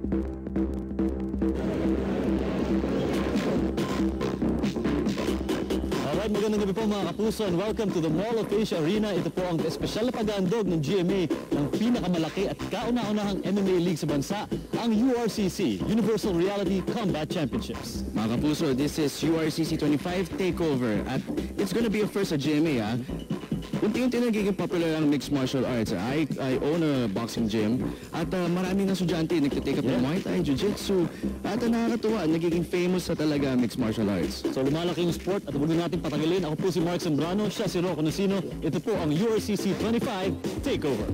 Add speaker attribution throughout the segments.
Speaker 1: Alright, magandang gabi po mga kapuso and welcome to the Mall of Asia Arena. Ito po ang espesyal na pag-aandog ng GMA ng pinakamalaki at kauna-unahang MMA League sa bansa, ang URCC, Universal Reality Combat Championships.
Speaker 2: Mga kapuso, this is URCC 25 Takeover at it's gonna be a first sa GMA, ha? Unti-unti nagiging popular ang mixed martial arts. I own a boxing gym at maraming estudyante nagtitake up ng Muay Thai, Jiu-Jitsu at nakakatuwa, nagiging famous sa talaga mixed martial arts.
Speaker 1: So lumalaki yung sport at huwag natin patagalin. Ako po si Mark Zambrano, siya si Rocco Nasino. Ito po ang URCC 25 Takeover.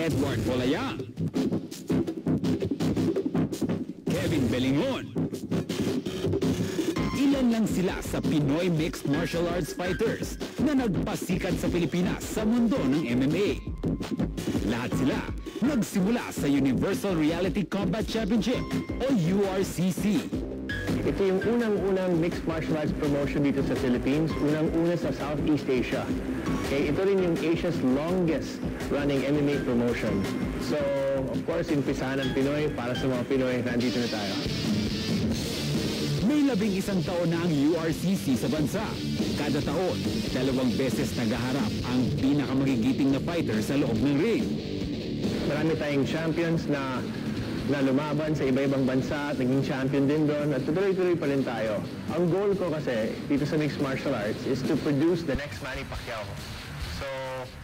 Speaker 3: Edward Polayang, Kevin Belingon. Ilan lang sila sa Pinoy mixed martial arts fighters na nagpasikat sa Pilipinas sa mundo ng MMA. Lahat sila nagsimula sa Universal Reality Combat Championship o URCC.
Speaker 4: Ito yung unang-unang mixed martial arts promotion dito sa Philippines, unang-una sa Southeast Asia. Okay, ito rin yung Asia's longest running MMA promotion. So, of course, umpisahan ng Pinoy para sa mga Pinoy, nandito na tayo.
Speaker 3: May 11 taon na ang URCC sa bansa. Kada taon, 2 beses nagaharap ang pinakamagigiting na fighter sa loob ng ring.
Speaker 4: Marami tayong champions na lumaban sa iba-ibang bansa at naging champion din doon at tuloy-tuloy pa rin tayo. Ang goal ko kasi dito sa mixed martial arts is to produce the next Manny Pacquiao. So,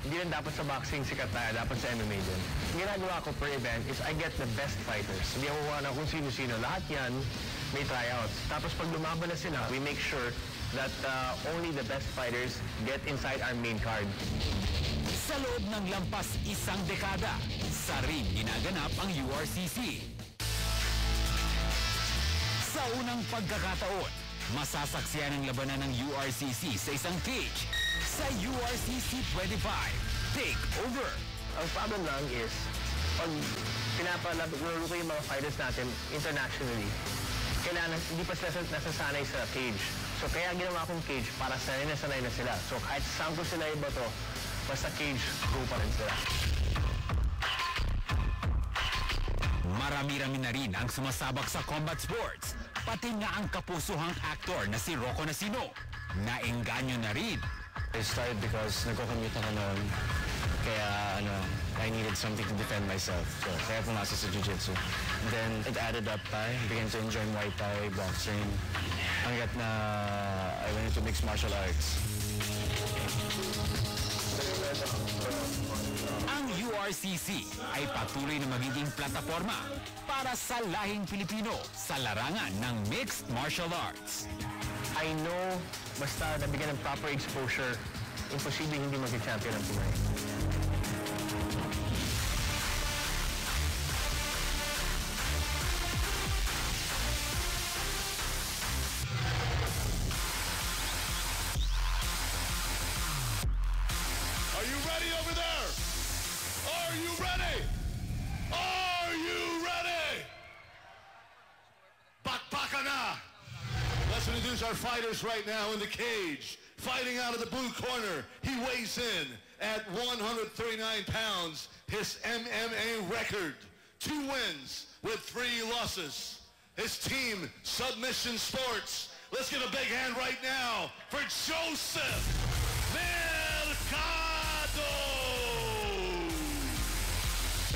Speaker 4: hindi rin dapat sa boxing sikat tayo, dapat sa MMA din. Ang ginagawa ko per event is I get the best fighters. Hindi ako kuha na kung sino-sino. Lahat yan may tryouts. Tapos pag lumaban na sila, we make sure that only the best fighters get inside our main card.
Speaker 3: Sa loob ng lampas isang dekada, sa ring ginaganap ang URCC. Sa unang pagkakataon, masasaksiyan ang labanan ng URCC sa isang cage sa URCC 25 Takeover.
Speaker 4: Ang problem lang is, pag pinapalaro ko yung mga fighters natin internationally, kailangan, hindi pa sila nasasanay sa cage. So kaya ginawa kong cage para sanay na sila. So kahit saan ko sila iba to, basta cage, go pa rin sila.
Speaker 3: Marami-rami na rin ang sumasabak sa combat sports. Pati nga ang kapusuhang aktor na si Rocco Nasino. Naengganyo na rin.
Speaker 5: I started because nagko-commute ako noon. Kaya I needed something to defend myself. So kaya pumasa sa Jiu-Jitsu. Then it added up I began to enjoy Muay Thai, boxing. Hanggat na I went into mixed martial arts.
Speaker 3: Ang URCC ay patuloy na magiging plataforma para sa lahing Pilipino sa larangan ng mixed martial arts.
Speaker 4: I know, basta nabigyan ng proper exposure, imposible hindi mag-champion ang Pinoy.
Speaker 6: Are you ready over there? Are you ready? Are you ready? Bakbaka na! Let's introduce our fighters right now in the cage. Fighting out of the blue corner, he weighs in at 139 pounds. His MMA record, 2 wins with 3 losses. His team, Submission Sports. Let's get a big hand right now for Joseph Mercado.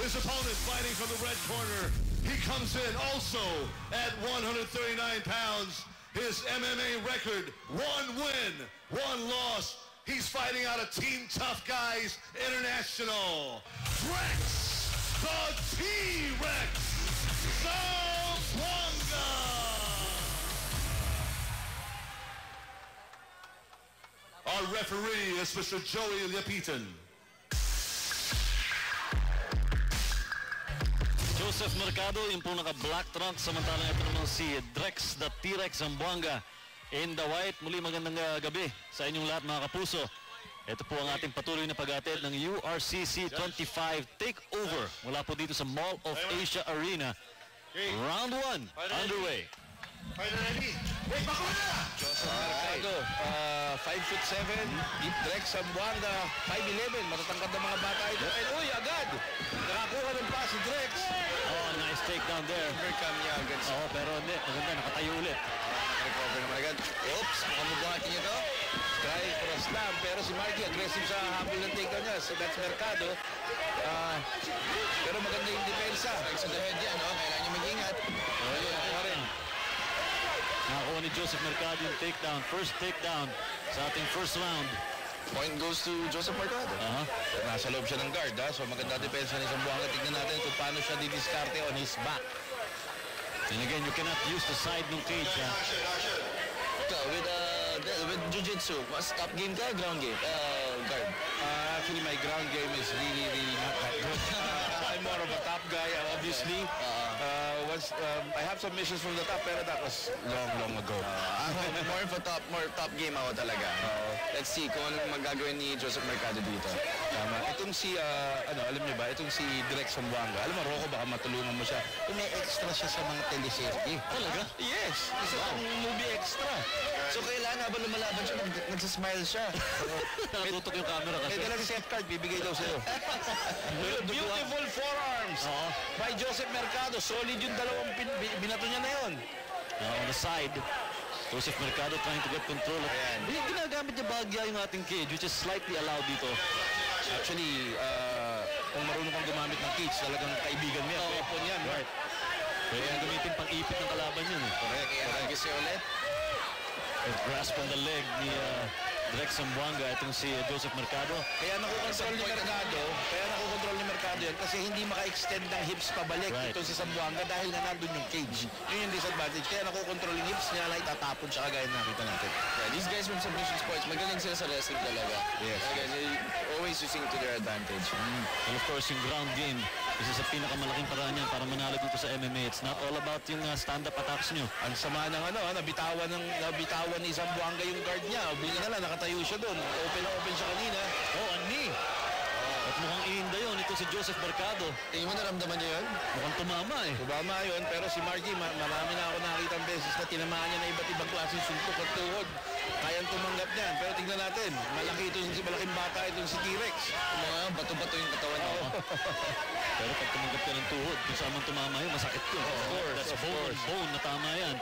Speaker 6: His opponent fighting from the red corner. He comes in also at 139 pounds. His MMA record, 1 win, 1 loss. He's fighting out of Team Tough Guys International. Drex, the T-Rex, Zamboanga. Our referee is Mr. Joey Lapitan.
Speaker 1: Joseph Mercado, yung pong naka-black trunk, samantalang ito naman si Drex, the T-Rex Zamboanga in the white. Muli magandang gabi sa inyong lahat mga kapuso. Ito po ang ating patuloy na pag-atid ng URCC 25 Takeover mula po dito sa Mall of Asia Arena. Round 1 underway.
Speaker 7: Joseph Mercado, 5'7", Drex Zamboanga, 5'11", matatangkad ng mga bata ito. And uy, agad! Nakakuha ng pass si Drex.
Speaker 1: Oh, nice takedown there.
Speaker 7: Overcome niya agad.
Speaker 1: Oh, pero hindi, maganda, nakatayo ulit.
Speaker 7: Recover naman agad. Oops, makamubuhatin niya ito. Try for a slam, pero si Marky aggressive sa habol ng takedown niya. So that's Mercado. Pero maganda yung depensa. Sa the head yan, kailangan niya mag-ingat. Ako rin.
Speaker 1: Nakakuha ni Joseph Mercado yung takedown, first takedown sa ating first round.
Speaker 7: Point goes to Joseph Mercado. Nasa loob siya ng guard, so maganda depensa ni Zamboanga. Tignan natin kung paano siya didiskarte on his back.
Speaker 1: And again, you cannot use the side ng cage.
Speaker 7: With jiu-jitsu, mas top game ka, ground game? Guard. Actually, my ground game is really not that good. I'm more of a top guy, obviously. I have some missions from the top, pero that was long ago. More top game ako talaga. Let's see kung anong magagawin ni Joseph Mercado dito. Tama. Itong si, alam niyo ba, itong si Drex Zamboanga. Alam mo, Rocco, baka matulungan mo siya. May extra siya sa mga teleserye. Talaga? Yes. Isa pang movie extra. So kailangan habang lumalaban siya, nagsasmile siya.
Speaker 1: Nakatutok yung camera kasi.
Speaker 7: May talaga set card, bibigay daw sa'yo. Beautiful forearms by Joseph Mercado. Solid yung dalawang binato niya na yun.
Speaker 1: On the side, Joseph Mercado trying to get control. Ginagamit niya bagya yung ating cage, which is slightly allowed dito.
Speaker 7: Actually, kung marunong kang gumamit ng cage, talagang kaibigan mo yan. Weapon yan. Right.
Speaker 1: Kaya gamitin pang-ipit ng kalaban yun.
Speaker 7: Correct. Kaya kasi ulit.
Speaker 1: Grasp on the leg ni Drex Zamboanga, itong si Joseph Mercado.
Speaker 7: Kaya nakukontrol ni Mercado yan kasi hindi maka-extend ng hips pabalik itong si Zamboanga dahil na nandun yung cage. Yun yung disadvantage. Kaya nakukontrol yung hips niya lang itatapon siya kagaya nakita natin. Yeah, these guys from submission sports, magaling sila sa wrestling talaga. Yes. Always using to their advantage.
Speaker 1: And of course, yung ground game, isa sa pinakamalaking paraan niyan para manalo dito sa MMA. It's not all about yung stand-up attacks nyo.
Speaker 7: Ang sama ng nabitawan ni Zamboanga yung guard niya. Bili na lang, nakatayo siya doon. Open siya kanina.
Speaker 1: Ang knee. At mukhang iinda yun. Ito si Joseph Mercado.
Speaker 7: Tingin mo naramdaman niya yun?
Speaker 1: Mukhang tumama eh.
Speaker 7: Tumama yun, pero si Marky, marami na ako nakita ang beses na tinamaan niya na iba't ibang klaseng suntok at tuhod. Kayang tumanggap niyan. Pero tingnan natin, malaking bata itong si T-Rex. Bato-bato yung katawan niya.
Speaker 1: Pero pag tumanggap ka ng tuhod, kung saan man tumama yun, masakit yun. That's bone na tama yan.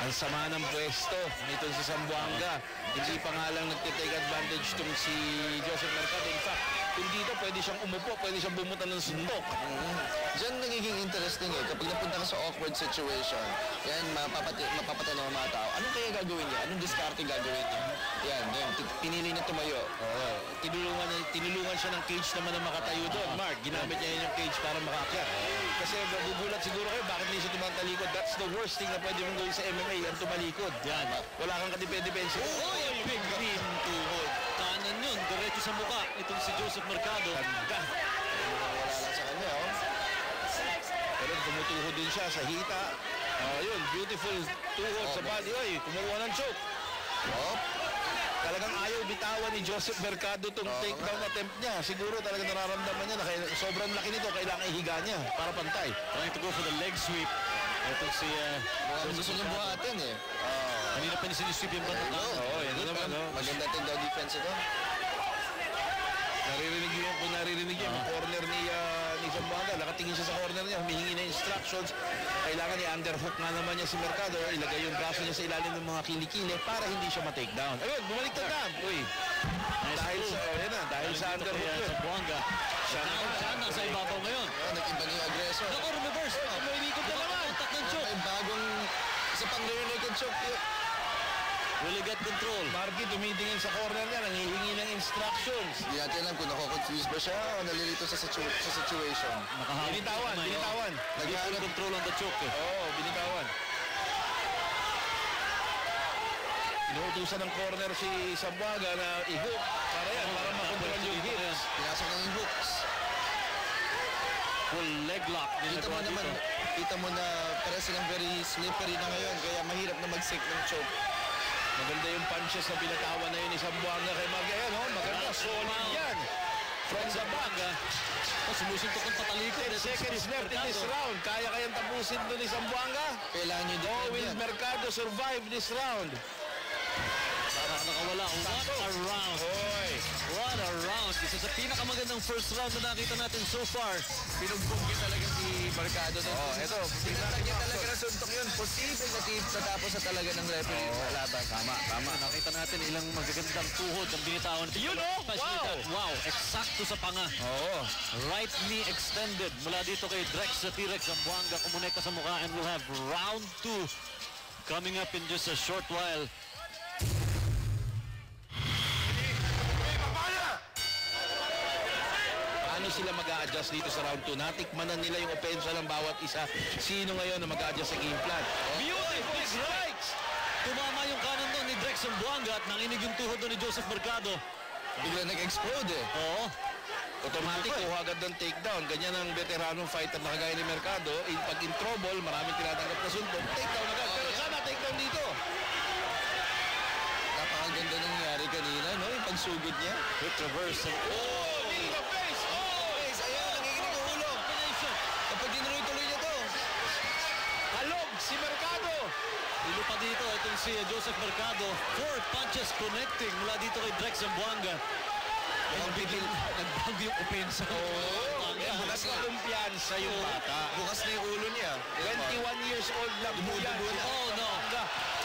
Speaker 7: Ang sama ng pwesto nitong si Zamboanga. Hindi pa nga lang nagtitake advantage itong si Joseph Mercado. In fact, kung dito pwede siyang umupo, pwede siyang bumutan ng suntok. Diyan nagiging interesting eh. Kapag napunta ka sa awkward situation, yan, mapapatanong ang mga tao. Anong kaya gagawin niya? Anong diskarte gagawin niya? Yan. Pinili niya tumayo. Tinulungan siya ng cage naman na makatayo doon. Mark, ginamit niya yung cage para makaakyat. Kasi magugulat siguro kayo, bakit hindi siya tumalikod? That's the worst thing na pwede mong gawin sa MMA, ang tumalikod. Yan. Wala kang kadipendensa.
Speaker 1: Big green tuhod. Kanan yun, diretso sa mukha. Itong si Joseph Mercado.
Speaker 7: Wala lang sa kanya, Pero tumutuhod din siya sa hita. Yun, beautiful tuhod sa body. Oy, kumuha ng choke. Talagang ayaw bitawan ni Joseph Mercado itong takedown attempt niya. Siguro talagang nararamdaman niya na sobrang laki nito, kailangan ihiga niya para pantay.
Speaker 1: Trying to go for the leg sweep. Ito si...
Speaker 7: gusto niya buhatin eh.
Speaker 1: Kanina pa niya sinisweep yung batok.
Speaker 7: Yan naman. Maganda takedown defense ito. Naririnig niyo yung corner ni Zamboanga. Nakatingin siya sa corner niya, humihingi na instructions. Kailangan i-underhook nga naman niya si Mercado. Ilagay yung braso niya sa ilalim ng mga kilikili para hindi siya ma-takedown. Ayun, bumalik na. Uy. Dahil sa underhook yun.
Speaker 1: Zamboanga. Siya nasa ibabaw ngayon.
Speaker 8: Nag-iba na yung aggressor.
Speaker 1: Nako, reverse.
Speaker 7: May ikot na naman.
Speaker 1: Kontak ng choke.
Speaker 8: May bagong isa pang rear naked choke.
Speaker 1: Really got control.
Speaker 7: Marky tumitingin sa corner niya, nangihingi ng instructions.
Speaker 8: Hindi natin alam kung nako-confuse ba siya o nalilito sa situation.
Speaker 7: Binitawan.
Speaker 1: Full control on the choke.
Speaker 7: Oo, binitawan. Inuutusan ng corner si Zamboanga na i-hook para makontrol yung hips.
Speaker 8: Pinasok na yung hooks.
Speaker 1: Full leg lock.
Speaker 8: Kita mo na para silang very slippery na ngayon kaya mahirap na mag-sink ng choke.
Speaker 7: Maganda yung punches na binatawan na yun ni Zamboanga kay Marky. Ayan, maganda, solid yan. From Zamboanga.
Speaker 1: Sumusuntok ang patalikod.
Speaker 7: 10 seconds left in this round. Kaya-kayang tapusin doon ni Zamboanga.
Speaker 8: Kailangan nyo
Speaker 7: Will Mercado survive this round?
Speaker 1: Parang nakawala. What a round.
Speaker 7: Hoy.
Speaker 1: What a round. Isa sa pinakamagandang first round na nakita natin so far.
Speaker 8: Pinugbog niya talaga si Mercado.
Speaker 7: Ito.
Speaker 8: Pinatag niya talaga na suntok yun. Posible na natapos na talaga ng referee sa laban.
Speaker 1: Tama. Nakita natin ilang magagandang tuhod ang binitawan.
Speaker 7: Yun,
Speaker 1: Wow. Eksakto sa panga. Right knee extended. Mula dito kay Drex sa T-Rex. Zamboanga kumonekta sa mukha and we'll have round 2 coming up in just a short while.
Speaker 7: Paano sila mag-a-adjust dito sa round 2? Natikman na nila yung opensa ng bawat isa. Sino ngayon na mag-a-adjust sa game plan? Beautiful strikes!
Speaker 1: Tumama yung kanan doon ni Drex Zamboanga at nanginig yung tuhod doon ni Joseph Mercado.
Speaker 8: Bigla nag-explode
Speaker 1: Oo.
Speaker 7: Automatic, kuha agad ng takedown. Ganyan ang veteranong fighter na kagaya ni Mercado. Pag in trouble, maraming tinatanggap na suntok. Takedown agad. Pero sana takedown dito.
Speaker 8: Napakaganda nangyari kanina, no? Yung pagsugod niya.
Speaker 1: Quick reverse.
Speaker 7: Knee to the face!
Speaker 8: Guys, ayun, nangiginig ang ulo. Kapag tinuloy-tuloy niya to.
Speaker 7: Halog si Mercado!
Speaker 1: Ilo pa dito itong si Joseph Mercado. 4 punches connecting mula dito kay Drex Zamboanga. Nagbago yung opensa.
Speaker 7: Bukas na kumpiyansa yung bata.
Speaker 8: Bukas na yung ulo niya.
Speaker 7: 21 years old lang po yan.
Speaker 1: Oh no.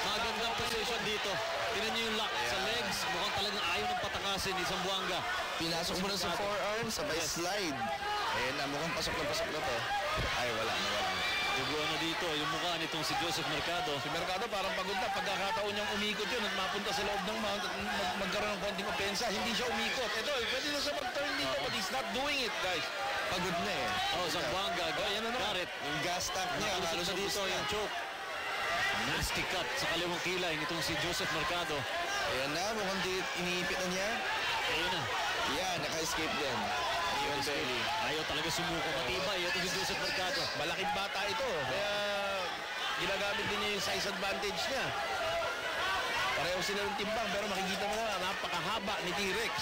Speaker 1: Magandang position dito. Tinan niyo yung lock sa legs. Mukhang talagang ayaw ng patakasin ni Zamboanga.
Speaker 8: Pinasok mo na sa forearm, sabay slide. Ayun na, mukhang pasok na to. Ay, wala.
Speaker 1: Duguan na dito yung mukha nitong si Joseph Mercado.
Speaker 7: Si Mercado parang pagod na. Pagkakataon niyang umikot yun at mapunta sa loob ng mount at magkaroon ng konting opensa. Hindi siya umikot. Ito, pwede na siya mag-turn dito but he's not doing it, guys.
Speaker 8: Pagod na eh.
Speaker 1: Zamboanga. Got it.
Speaker 8: Yung gas tank niya,
Speaker 1: Nakalusot
Speaker 8: halos
Speaker 1: na dito
Speaker 8: ubos na.
Speaker 1: yung choke. Nasty cut sa kaliwang kilay nitong si Joseph Mercado.
Speaker 8: Ayan na, mukhang iniipit na niya.
Speaker 1: Ayun na.
Speaker 8: Yan, naka-escape din. Ayun, belly.
Speaker 1: Ayaw talaga sumuko. Matibay. Ito si Joseph Mercado.
Speaker 7: Malaking bata ito. Kaya ginagamit din niya yung size advantage niya. Pareho sila ng timbang pero makikita mo na napakahaba ni T-Rex.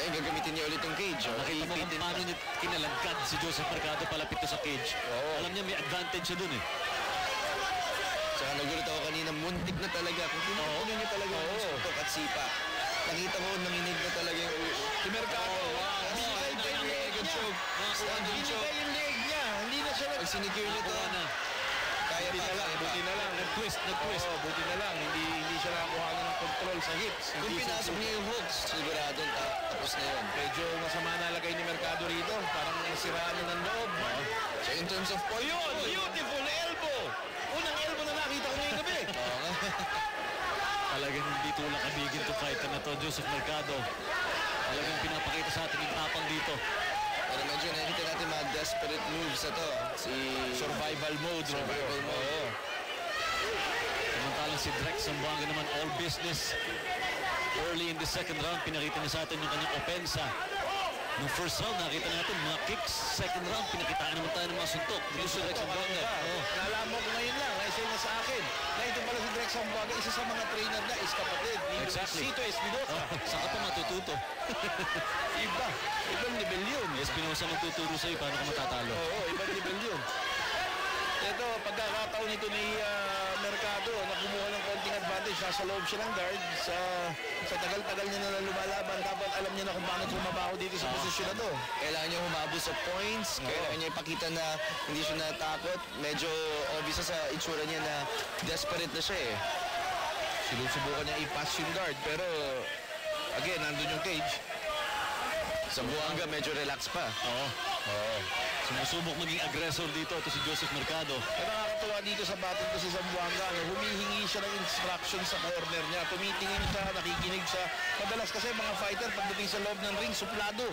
Speaker 8: Ayun, gagamitin niya ulit yung cage.
Speaker 1: Nakita mo kung paano niya kinalagkad si Joseph Mercado palapit to sa cage. Alam niya may advantage siya dun eh.
Speaker 8: Saka nagulat ako kanina, muntik na talaga. Kung tinutuloy niya talaga yung suntok at sipa. Nakita ko, nanginig na talaga yung ulo.
Speaker 7: Si Mercado.
Speaker 8: Binigay yung leg choke.
Speaker 7: Binigay yung leg niya. Hindi na siya
Speaker 8: Pag sinicure niya to, kaya
Speaker 7: Buti na lang, buti na lang.
Speaker 1: Nag-twist.
Speaker 7: Oo, buti na lang. Hindi siya nakakuha ng control sa hips.
Speaker 8: Kung pinasok niya yung hooks, sigurado tapos na yun.
Speaker 7: Medyo masama nalagay ni Mercado rito. Parang nasiraan na ng loob.
Speaker 8: So in terms of point,
Speaker 7: Yun! Beautiful elbow! Unang elbow na nakita ko ngayong gabi.
Speaker 1: Talagang hindi tulak kabigin to fighter na to, Joseph Mercado. Talagang pinapakita sa atin yung tapang dito.
Speaker 8: pero medyo nakikita natin mga desperate moves na to.
Speaker 7: Survival mode.
Speaker 1: Samantalang si Drex Zamboanga naman all business. Early in the second round, pinakita niya sa atin yung kanyang opensa. Nung first round, nakita natin mga kicks. Second round, pinakitaan naman tayo ng mga suntok. Dito si Drex Zamboanga.
Speaker 7: Nalaman ko ngayon lang, kasi na sa akin, na ito pala si Drex Zamboanga, isa sa mga trainer na is kapatid.
Speaker 1: Exactly.
Speaker 7: Sito Espinosa.
Speaker 1: Saka pa matututo.
Speaker 7: Ibang level yun.
Speaker 1: Espinosa magtuturo sa'yo paano ka matatalo.
Speaker 7: Oo, ibang level yun. Ito, pagkakataon nito ni Mercado na kumuha ng konting advantage, nasa loob siya ng guard. Sa tagal-tagal niya na lumalaban, dapat alam niya na kung paano tumabaho dito sa posisyon na to.
Speaker 8: kailangan niya humabot sa points, kailangan niya ipakita na hindi siya natakot. Medyo obvious na sa itsura niya na desperate na siya eh.
Speaker 7: Sinusubukan niya i-pass yung guard, pero again, nandun yung cage.
Speaker 8: Zamboanga medyo relax pa.
Speaker 1: Oo. Sumusubok maging aggressor dito. Ito si Joseph Mercado.
Speaker 7: Kaya nakakatuwa dito sa battle ko si Zamboanga. Humihingi siya ng instruction sa corner niya. Tumitingin siya, nakikinig siya. Madalas kasi mga fighter, pagdating sa loob ng ring, suplado.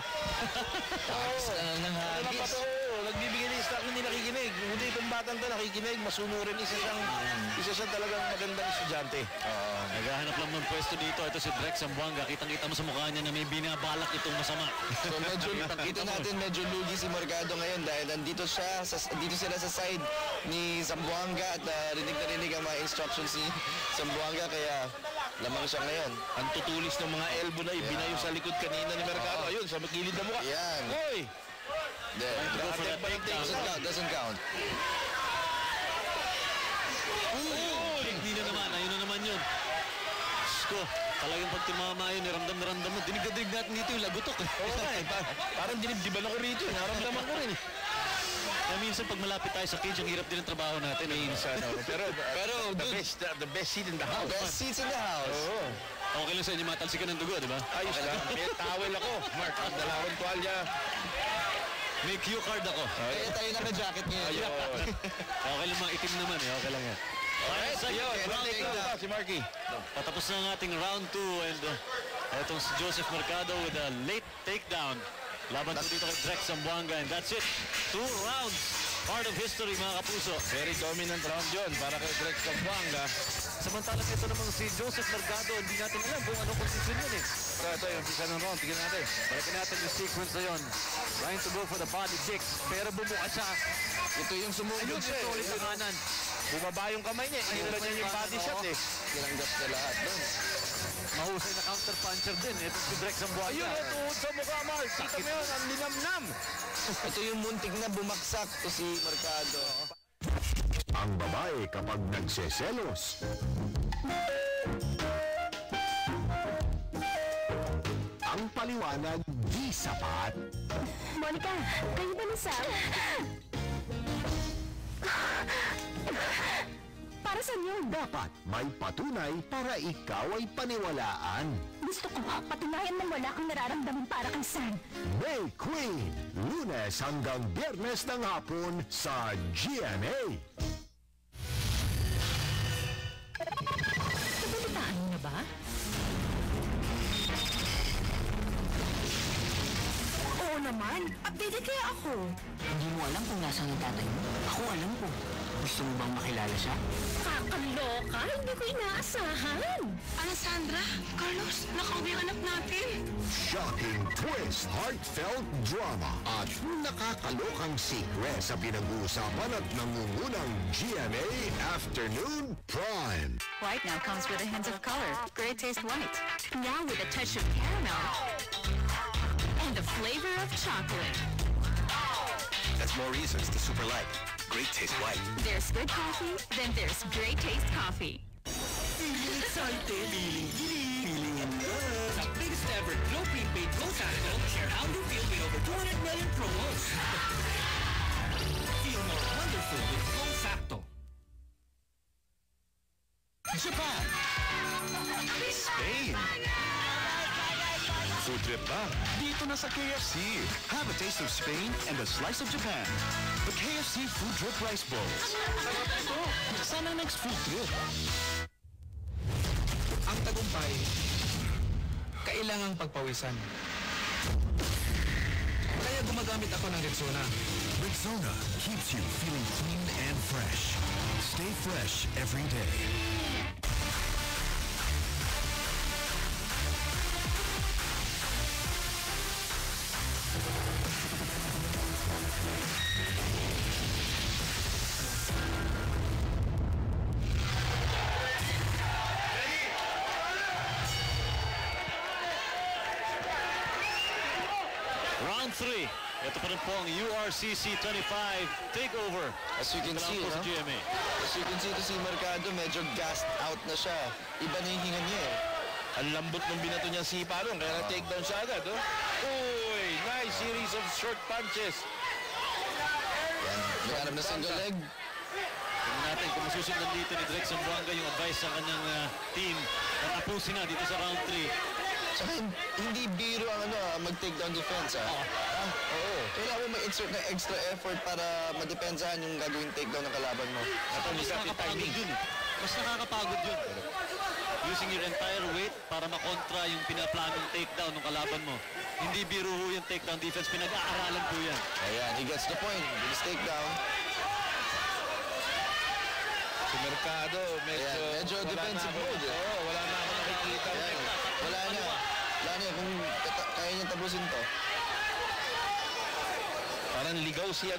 Speaker 7: Nagbibigay ng instruction, hindi nakikinig. Hindi itong batang to nakikinig, masunurin. Isa siyang talagang magandang estudyante.
Speaker 1: Naghahanap lang ng pwesto dito. Ito si Drex Zamboanga. Kitang-kita mo sa mukha niya na may binabalak itong masama.
Speaker 8: So medyo, kita natin medyo lugi si Mercado ngayon dahil nandito dito sila sa side ni Zamboanga at rinig na rinig ang mga instructions ni Zamboanga kaya lamang siya ngayon.
Speaker 7: Ang tutulis ng mga elbow na ibinayo sa likod kanina ni Mercado. Ayun, sa kilid na mukha.
Speaker 8: Yan.
Speaker 7: Hoy!
Speaker 8: Doesn't count.
Speaker 1: Hindi na naman. Ayun na naman yun. Sko, talagang pag tumama yun, ramdam na ramdam mo. Dinig-dinig natin dito yung lagutok.
Speaker 7: Oo nga eh. Parang dinibdiban ako rito. Naramdaman ko rin.
Speaker 1: Kaya minsan pag malapit tayo sa cage, ang hirap din ang trabaho natin.
Speaker 7: Minsan. Pero the best seat in the house.
Speaker 8: Best seats in the house.
Speaker 7: Oo.
Speaker 1: Okay lang sa inyo, matalsikan ng dugo, di ba?
Speaker 7: Ayos lang. May towel ako. Mark, ang dalawang tuwalya.
Speaker 1: May cue card ako.
Speaker 8: Kaya tayo naka-jacket ngayon.
Speaker 7: Ayun.
Speaker 1: Okay lang mga itim naman eh. Okay lang yan. Alright,
Speaker 7: Ayun,
Speaker 1: round
Speaker 7: take
Speaker 1: two.
Speaker 7: down si Marky.
Speaker 1: Patapos na ang ating round 2 and etong si Joseph Mercado with a late takedown. Laban po dito kay Drex Zamboanga and that's it. 2 rounds. Part of history mga kapuso.
Speaker 7: Very dominant round yun para kay Drex Zamboanga.
Speaker 1: Samantalang ito namang si Joseph Mercado, hindi natin alam kung anong posisyon yun eh.
Speaker 7: Ito yung pisa ng round. Tignan natin.
Speaker 1: Balikan natin yung sequence na yun. Trying to go for the body kicks. Pero bumuka siya.
Speaker 8: Ito yung sumugod
Speaker 1: Ayun,
Speaker 8: siya.
Speaker 1: ito ulit ang kanan.
Speaker 7: Bumaba yung kamay niya. Inila niya yung body shot eh.
Speaker 8: Tinanggap niya lahat doon.
Speaker 1: Mahusay na counter puncher din. Ito si Drex Zamboanga.
Speaker 7: Ayun, tuhod sa mukha, Mark. Kita mo yun, ang linamnam.
Speaker 8: Ito yung muntik na bumaksak to si Mercado.
Speaker 9: Ang babae kapag nagseselos. Ang paliwanag di sapat.
Speaker 10: Monica, kayo ba ni Sam? Para sa inyo.
Speaker 9: Dapat may patunay para ikaw ay paniwalaan.
Speaker 10: Gusto ko patunayan na wala kang nararamdaman para kay Sam.
Speaker 9: May Queen, Lunes hanggang Biyernes ng hapon sa GMA.
Speaker 10: Nabalitaan mo na ba? Oo naman. Updated kaya ako.
Speaker 11: Hindi mo alam kung nasaan yung tatay mo? Ako alam ko. Gusto mo bang makilala siya?
Speaker 10: Kakaloka, hindi ko inaasahan.
Speaker 11: Alessandra, Carlos, nakauwi anak natin.
Speaker 9: Shocking twist, heartfelt drama at nakakalokang secret sa pinag-uusapan at nangungunang GMA Afternoon Prime.
Speaker 12: White now comes with a hint of color. Great Taste White. Now with a touch of caramel. And the flavor of chocolate.
Speaker 13: That's more reasons to super like. Great Taste White.
Speaker 12: There's good coffee, then there's Great Taste Coffee.
Speaker 3: Feeling excited, feeling giddy, feeling in love. The biggest ever Glow Prepaid Go Tackle. Share how you feel with over 200 million promos. Feel more wonderful with Go Sakto.
Speaker 13: Japan. Spain. Food trip ba? Dito na sa KFC. Have a taste of Spain and a slice of Japan. The KFC Food Trip Rice Bowls. Sana next food trip.
Speaker 14: Ang tagumpay, kailangang pagpawisan. Kaya gumagamit ako ng Rexona.
Speaker 9: Rexona keeps you feeling clean and fresh. Stay fresh every day.
Speaker 1: Round 3. Ito pa rin po ang URCC 25 takeover.
Speaker 8: As you can see,
Speaker 1: sa GMA.
Speaker 8: As you can see to si Mercado, medyo gassed out na siya. Iba na yung hinga niya eh.
Speaker 7: Ang lambot ng binato niya si Parong, kaya na-takedown siya agad. Oh. Uy, nice series of short punches.
Speaker 8: Yan, naghanap na single leg.
Speaker 1: Tingnan natin kung masusundan dito ni Drex Zamboanga yung advice sa kanyang team na tapusin na dito sa round 3.
Speaker 8: Saka hindi biro ang mag-takedown defense, Oo. Kailangan mo mag-exert ng extra effort para madepensahan yung gagawing takedown ng kalaban mo.
Speaker 1: Mas nakakapagod yun. Mas nakakapagod yun. Using your entire weight para makontra yung pinaplanong takedown ng kalaban mo. Hindi biro ho yung takedown defense. Pinag-aaralan po yan.
Speaker 8: Ayan, he gets the point. Bilis takedown.
Speaker 7: Si Mercado,
Speaker 8: medyo defensive mode.
Speaker 7: Oo, wala na ako nakikita.
Speaker 8: Wala na. Wala na kung kaya niya tapusin to.
Speaker 7: Parang ligaw si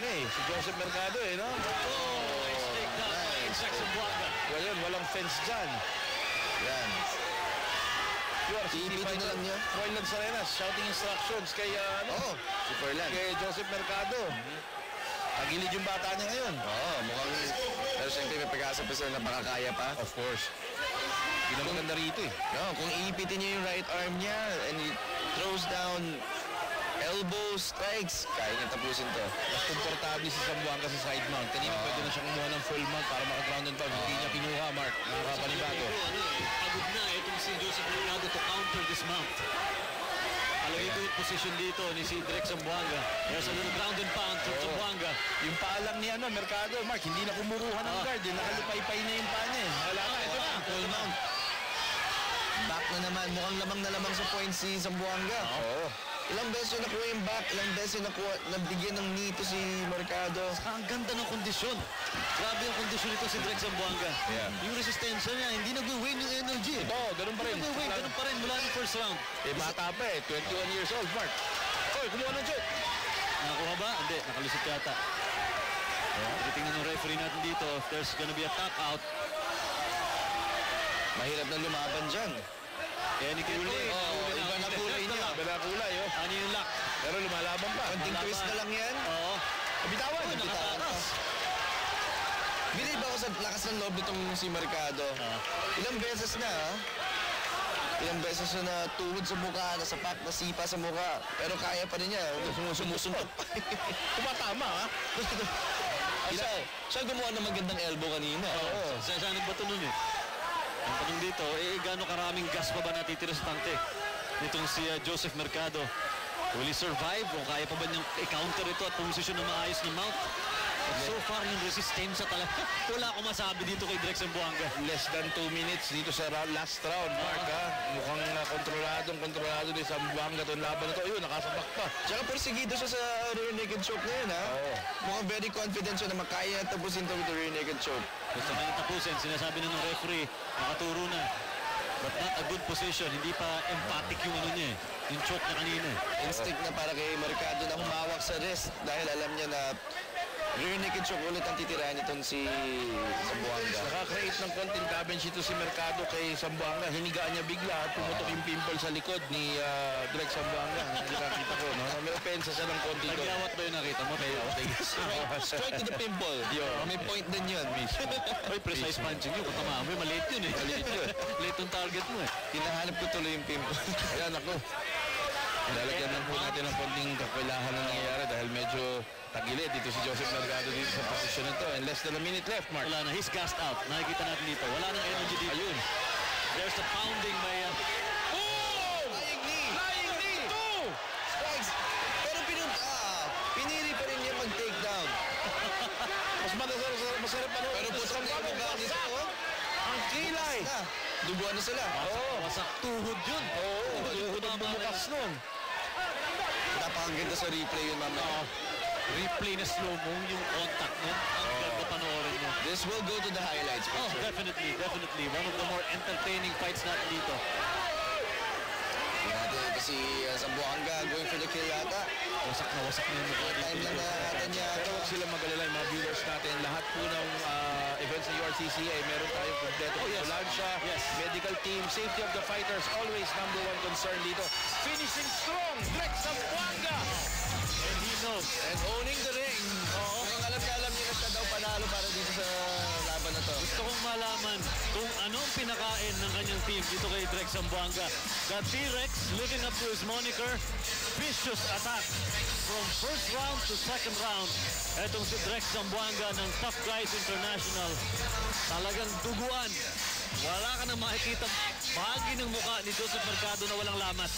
Speaker 7: Joseph Mercado no?
Speaker 1: Nice takedown. Nice.
Speaker 7: Well, yun, walang fence dyan.
Speaker 8: Yan.
Speaker 7: Iipitin na lang niya. Froilan Sarenas, shouting instructions kay,
Speaker 8: si Froilan.
Speaker 7: Kay Joseph Mercado. Tagilid yung bata niya ngayon.
Speaker 8: Mukhang, pero siyempre may pag-asa pa sila na makakaya pa.
Speaker 7: Of course. Hindi na maganda rito
Speaker 8: kung iipitin niya yung right arm niya and he throws down elbow strikes, kaya niya tapusin to.
Speaker 7: Mas komportable si Zamboanga sa side mount. Kanina pwede na siyang kumuha ng full mount para maka-ground and pound. Hindi niya kinuha, Mark. Nakakapanibago.
Speaker 1: Pagod na itong si Joseph Mercado to counter this mount. Palagi ito yung position dito ni si Drek Zamboanga. There's a little ground and pound from Zamboanga.
Speaker 7: Yung paalang ni Mercado, Mark, hindi na kumuruhan ng guard. Nakalupay-pay na yung paa niya. Wala na, ito na.
Speaker 8: Full mount. Back na naman. Mukhang lamang na lamang sa point si Zamboanga. Ilang beses yung nakuha yung back, ilang beses yung nabigyan ng knee to si Mercado.
Speaker 1: Ang ganda ng kondisyon. Grabe ang kondisyon nito si Drek Zamboanga. Yung resistensya niya, hindi nag-wane yung energy.
Speaker 7: Ganun pa rin.
Speaker 1: Ganun pa rin mula ng first round.
Speaker 7: Bata pa 21 years old, Mark. Kumuha ng joke.
Speaker 1: Nakakuha ba? Hindi, nakalusot yata. Titingnan ng referee natin dito if there's gonna be a tap out.
Speaker 8: Mahirap na lumaban dyan.
Speaker 1: Kaya ni Kiruli.
Speaker 8: Iba na kulay niya.
Speaker 7: Iba na kulay,
Speaker 1: Ano yung lock?
Speaker 7: Pero lumalaban pa.
Speaker 8: Konting twist na lang yan.
Speaker 7: Bitawan.
Speaker 8: Bilib ako sa lakas ng loob nitong si Mercado. Ilang beses na, Ilang beses na tuhod sa mukha, nasapak, nasipa sa mukha. Pero kaya pa rin niya. Sumusuntok pa.
Speaker 7: Tumatama,
Speaker 8: Siya gumawa ng magandang elbow kanina.
Speaker 1: Siya nagbato nun Ang tanong dito, gaano karaming gas pa ba natitira sa tangke? Nitong si Joseph Mercado. Will he survive? O kaya pa ba niyang i-counter ito at pumusisyon na maayos ng mount? So far, yung resistensya talaga. Wala akong masabi dito kay Drek Zamboanga.
Speaker 7: Less than 2 minutes dito sa last round, Mark, Mukhang kontrolado ni Zamboanga itong laban na ito. Ayun, nakasabak pa.
Speaker 8: Tsaka perseguido siya sa rear naked choke na yun, Mukhang very confident siya na makaya tapusin ito with the rear naked choke.
Speaker 1: Gusto na tapusin, sinasabi na ng referee, nakaturo na. But not a good position. Hindi pa emphatic yung niya yung choke na kanina.
Speaker 8: Instinct na para kay Mercado na humawak sa wrist dahil alam niya na rear naked choke ulit ang titirahan itong si Zamboanga.
Speaker 7: Nakakreate ng konting damage ito si Mercado kay Zamboanga. Hinigaan niya bigla at pumutok yung pimple sa likod ni Drek Zamboanga. Hindi nakita ko, May opensa siya ng konti doon.
Speaker 1: Nagyawat ba yung nakita mo?
Speaker 8: Straight to the pimple. May point din yun.
Speaker 1: Ay, precise punching yun. Kung tama mo, maliit yun Maliit yun. Late yung target mo
Speaker 8: Hinahanap ko tuloy yung pimple.
Speaker 7: Ayan ako. Lalagyan lang po natin ng konting kakilahan na nangyayari dahil medyo tagilid dito si Joseph Mercado dito sa posisyon na ito. And less than a minute left, Mark.
Speaker 1: Wala na. He's gassed out. Nakikita natin dito. Wala nang energy dito.
Speaker 7: Ayun.
Speaker 1: There's the pounding by...
Speaker 8: Flying knee! 2 strikes! Pero pinili pa rin niya mag-take down.
Speaker 7: Masarap ano.
Speaker 8: Pero pusang na yung mga nito.
Speaker 7: Ang kilay.
Speaker 8: Duguan na sila.
Speaker 1: Wasak tuhod yun.
Speaker 7: Tuhod ang bumukas nun.
Speaker 8: Napakaganda sa replay yun, mamaya.
Speaker 1: Replay na slow-mo yung contact nun. Ang ganda panoorin mo.
Speaker 8: This will go to the highlights.
Speaker 1: Definitely. One of the more entertaining fights natin dito.
Speaker 8: Ito si Zamboanga going for the kill yata.
Speaker 1: Wasak na yung mukha.
Speaker 8: Time lang na natin yata.
Speaker 7: Pero huwag sila mag-alala yung mga viewers natin. Lahat po ng events sa URCC ay meron tayong kompleto. Ambulansya, medical team, safety of the fighters, always number one concern dito. Finishing strong, Drek Zamboanga!
Speaker 1: And he knows.
Speaker 8: And owning the ring. Ngayon alam niya na siya daw panalo para dito sa laban na to.
Speaker 1: Gusto kong malaman kung anong pinakain ng kanyang team dito kay Drek Zamboanga. The T-Rex living up to his moniker, vicious attack. From first round to second round, etong si Drek Zamboanga ng Tough Guys International. Talagang duguan
Speaker 15: Wala ka nang makikita bahagi ng mukha ni Joseph Mercado na walang lamat.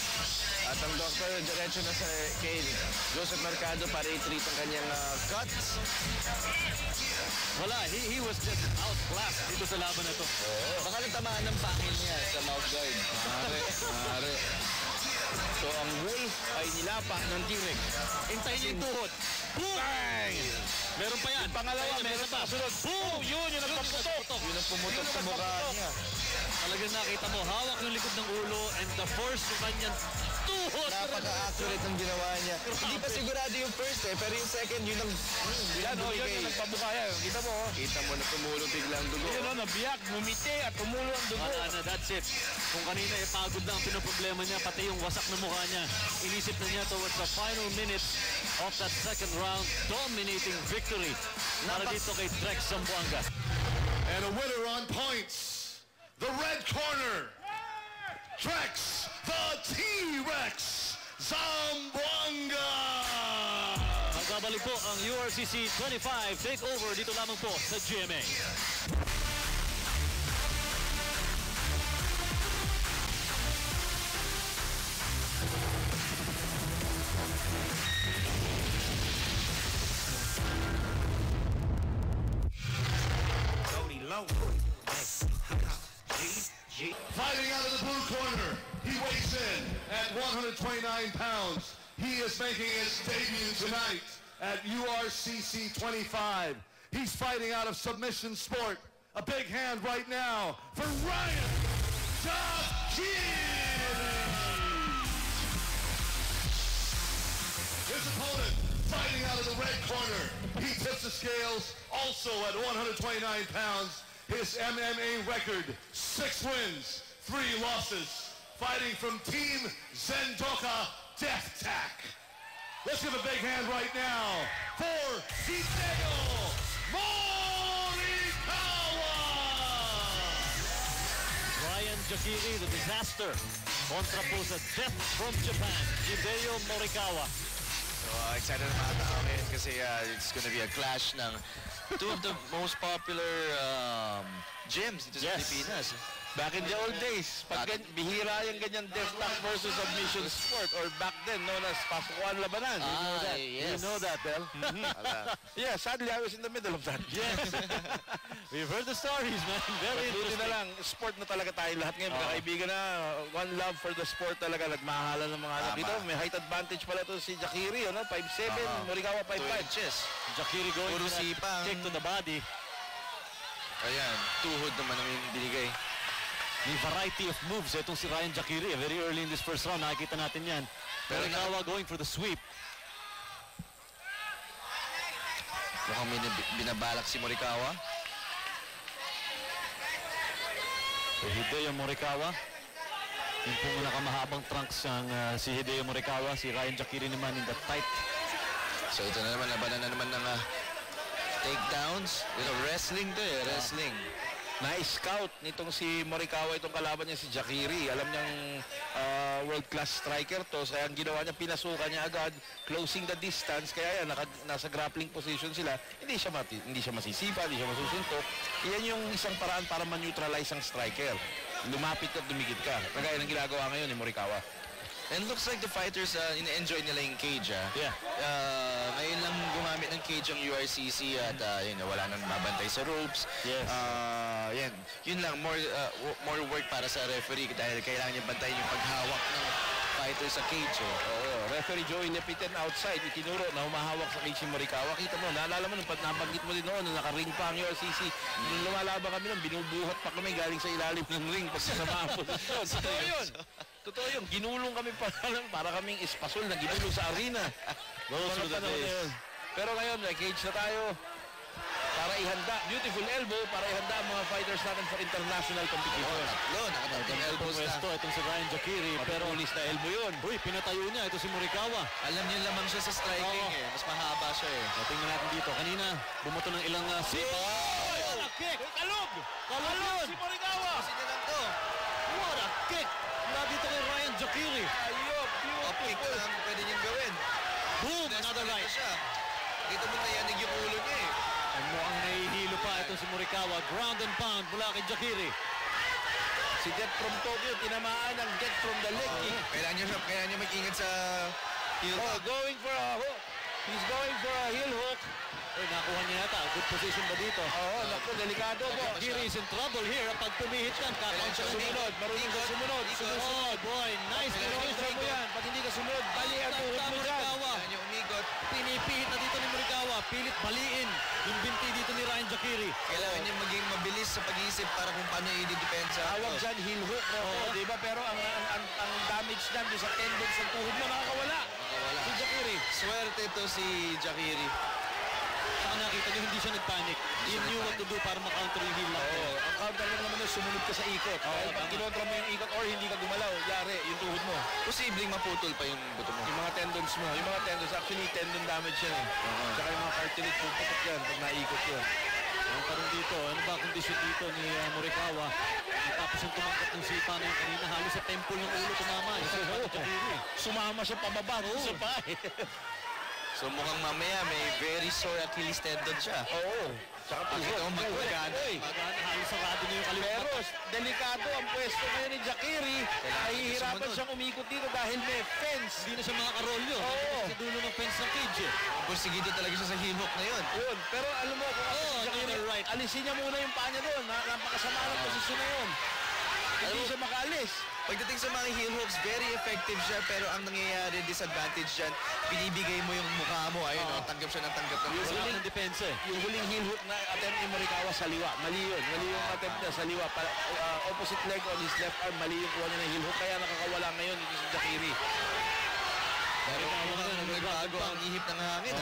Speaker 8: At ang doktor, diretso na sa kay Joseph Mercado para i-treat ang kanyang cuts.
Speaker 15: Wala, he was just outclassed dito sa laban na to.
Speaker 8: Baka natamaan ng pangil niya sa mouth guard. Mare. So ang Wolf ay nilapa ng T-Rex.
Speaker 15: Hintayin niya yung tuhod. Boom! Bang! Meron pa yan.
Speaker 8: Pangalawa, meron pa.
Speaker 15: Sunod. Boom! Yun ang pagputok.
Speaker 8: Yun ang pumutok sa mukha niya.
Speaker 15: Talagang nakita mo, hawak yung likod ng ulo and the force ng kanyang tuhod.
Speaker 8: Napaka-accurate ng ginawa niya. Hindi pa sigurado yung first pero yung second, yun ang
Speaker 7: Yun yung nagpabukaya. Kita mo,
Speaker 8: Kita mo na tumulong biglang dugo.
Speaker 7: Yun, nabiyak, bumiti at tumulo ang dugo.
Speaker 15: That's it. Kung kanina pagod na ang pinoproblema niya, pati yung wasak na mukha niya, inisip na niya towards the final minutes of that second round, dominating victory para dito kay Drex Zamboanga.
Speaker 6: And a winner on points, the red corner, Drex the T-Rex Zamboanga!
Speaker 15: Magbabalik po ang URCC 25 takeover dito lamang po sa GMA.
Speaker 6: Fighting out of the blue corner, he weighs in at 129 pounds. He is making his debut tonight at URCC 25. He's fighting out of submission sport. A big hand right now for Ryan Jacquiri. His opponent fighting out of the red corner. He tips the scales also at 129 pounds. His MMA record, 6 wins, 3 losses. Fighting from Team Zendoka Death Tack. Let's give a big hand right now for Hideo Morikawa!
Speaker 15: Ryan Jacquiri, the disaster. Kontra po sa Death from Japan, Hideo Morikawa.
Speaker 8: So excited na mga tao ngayon kasi it's gonna be a clash ng two of the most popular gyms dito sa Pilipinas.
Speaker 7: Back in the old days, pag bihira yung ganyan death tack versus submission sport or back then known as pasukan labanan. You know that?
Speaker 8: Yes.
Speaker 7: You know that, Del? Yeah, sadly I was in the middle of that.
Speaker 15: Yes. We've heard the stories, man. Very
Speaker 7: Buti
Speaker 15: interesting.
Speaker 7: na lang, sport na talaga tayo lahat ngayon. Mga kaibigan na, one love for the sport talaga. Nagmahalan ng mga anak. Dito, may height advantage pala ito si Jacquiri, 5'7", Morikawa 5'5".
Speaker 8: 2 inches.
Speaker 15: Jacquiri going
Speaker 8: Puro
Speaker 15: to that
Speaker 8: sipang.
Speaker 15: kick to the body.
Speaker 8: Ayan, tuhod naman ang yung binigay.
Speaker 15: May variety of moves. Itong si Ryan Jacquiri, very early in this first round, nakikita natin yan.
Speaker 8: Pero
Speaker 15: Morikawa going for the sweep.
Speaker 8: Mukhang binabalak si Morikawa.
Speaker 15: So Hideo Morikawa. Yung pong nakamahabang trunks ang si Hideo Morikawa. Si Ryan Jacquiri naman in the tight.
Speaker 8: So ito na naman, labanan na naman ng takedowns. Wrestling to wrestling.
Speaker 7: Na-scout nitong si Morikawa, itong kalaban niya si Jacquiri. Alam niyang world-class striker to. Kaya ang ginawa niya, pinasukan niya agad, closing the distance. Kaya yan, nasa grappling position sila. Hindi siya masisipa, hindi siya masusuntok. Iyan yung isang paraan para ma-neutralize ang striker. Lumapit at dumikit ka. Kagaya ng ginagawa ngayon ni Morikawa.
Speaker 8: And looks like the fighters ina-enjoy nila yung cage.
Speaker 15: Yeah.
Speaker 8: Ngayon lang gumamit ng cage ang URCC at wala nang mabantay sa ropes.
Speaker 15: Yes.
Speaker 8: Yun lang, more work para sa referee dahil kailangan niya bantayin yung paghawak ng fighter sa cage.
Speaker 7: Referee Joey Lepitan outside, itinuro na humahawak sa cage si Morikawa. Kita mo, naalala mo, nabanggit mo din noon, naka-ring pa ang URCC. Nung lumalaban kami nun, binubuhat pa kami galing sa ilalim ng ring pag sasama ang posisyon. Totoo yun. Totoo yun. Ginulong kami para kaming espasol na ginulong sa arena.
Speaker 15: Those were the days.
Speaker 7: Pero ngayon, may cage na tayo para ihanda, beautiful elbow, para ihanda ang mga fighters natin for international competition.
Speaker 8: Nakatatlong elbows na.
Speaker 15: Pwesto itong si Ryan Jacquiri.
Speaker 7: Pero ulis na elbow yun.
Speaker 15: Uy, pinatayo niya. Ito si Morikawa.
Speaker 8: Alam niyo lamang siya sa striking Mas mahaba siya
Speaker 15: Tingnan natin dito. Kanina, bumoto ng ilang sipa.
Speaker 7: What a kick! Kalog! Kalog si Morikawa!
Speaker 8: Kasi niya lang to.
Speaker 15: What a kick! Mula dito kay Ryan Jacquiri.
Speaker 7: Ayop!
Speaker 8: Kick lang pwede niyang gawin.
Speaker 15: Boom! Another right.
Speaker 8: Kita mo nayanig yung ulo niya
Speaker 15: Ang mukhang nahihilo pa itong si Morikawa. Ground and pound mula kay Jacquiri.
Speaker 7: Si Death from Tokyo, tinamaan ng Death from the leg kick.
Speaker 8: Kailangan niya mag-ingat sa heel hook.
Speaker 7: Going for a hook. He's going for a heel hook.
Speaker 15: Nakuha niya yata. Good position ba dito?
Speaker 7: Naku, delikado po.
Speaker 15: Jacquerie is in trouble here. Pag tumihit yan, kakaunta siya
Speaker 7: Sumunod. Marunong ka sumunod.
Speaker 15: Oh boy, nice
Speaker 7: Pinusunod mo yan. Pag hindi ka sumunod, bali ang tuhod mo dyan.
Speaker 8: Kailangan niya umikot.
Speaker 15: Pinipihit na dito ni Morikawa. Pilit baliin yung binti dito ni Ryan Jacquerie.
Speaker 8: Kailangan niya maging mabilis sa pag-iisip para kung paano i-depensa.
Speaker 7: Tawag dyan, heel hook. Di ba? Pero ang damage dyan doon sa tendons ng tuhod mo, nakakawala. Si Jacquerie.
Speaker 8: Swerte to si Jacquerie.
Speaker 15: Saka nakita niyo, hindi siya nagpanic. He knew what to do para makounter yung heel lock.
Speaker 7: Ang counter lang naman sumunod ka sa ikot. Pag kinontra mo yung ikot or hindi ka gumalaw, yari, yung tuhod mo.
Speaker 8: Posibleng maputol pa yung buto mo.
Speaker 7: Yung mga tendons mo. Yung mga tendons, actually, tendon damage yan eh. Tsaka yung mga cartilage, puputok yan pag naikot yan.
Speaker 15: Ang tanong dito, ano ba kondisyon dito ni Morikawa? Tapos yung tumangkat ng sipa na yung kanina, halos sa temple ng ulo tumama.
Speaker 7: Sumama siya pababa sa paa.
Speaker 8: So mukhang mamaya may very sore Achilles tendon siya.
Speaker 7: Oo. Tsaka
Speaker 8: Pakita mo magpagana.
Speaker 15: Halos sarado niyo yung kaliwa.
Speaker 7: Pero delikado ang pwesto ngayon ni Jacquerie. Nahihirapan siyang umikot dito dahil may fence.
Speaker 15: Hindi na siya makakarolyo. Sa dulo ng fence ng cage eh.
Speaker 8: Porsigido talaga siya sa heel hook na yun.
Speaker 7: Yun. Pero alam mo kung si Jacquerie, alisin niya muna yung paa niya doon. Napakasama ng posisyon na yun. Hindi siya makaalis.
Speaker 8: Pagdating sa mga heel hooks, very effective siya, pero ang nangyayari, disadvantage dyan, binibigay mo yung mukha mo. Ayun, tanggap siya ng tanggap.
Speaker 15: Wala ng depensa eh.
Speaker 7: Yung huling heel hook na attempt ni Morikawa sa liwa, mali yun. Mali yung attempt niya sa liwa. Opposite leg on his left arm, mali yung kuha niya ng heel hook, kaya nakakawala ngayon dito si Jacquerie.
Speaker 8: Pero nagbago ang ihip ng hangin.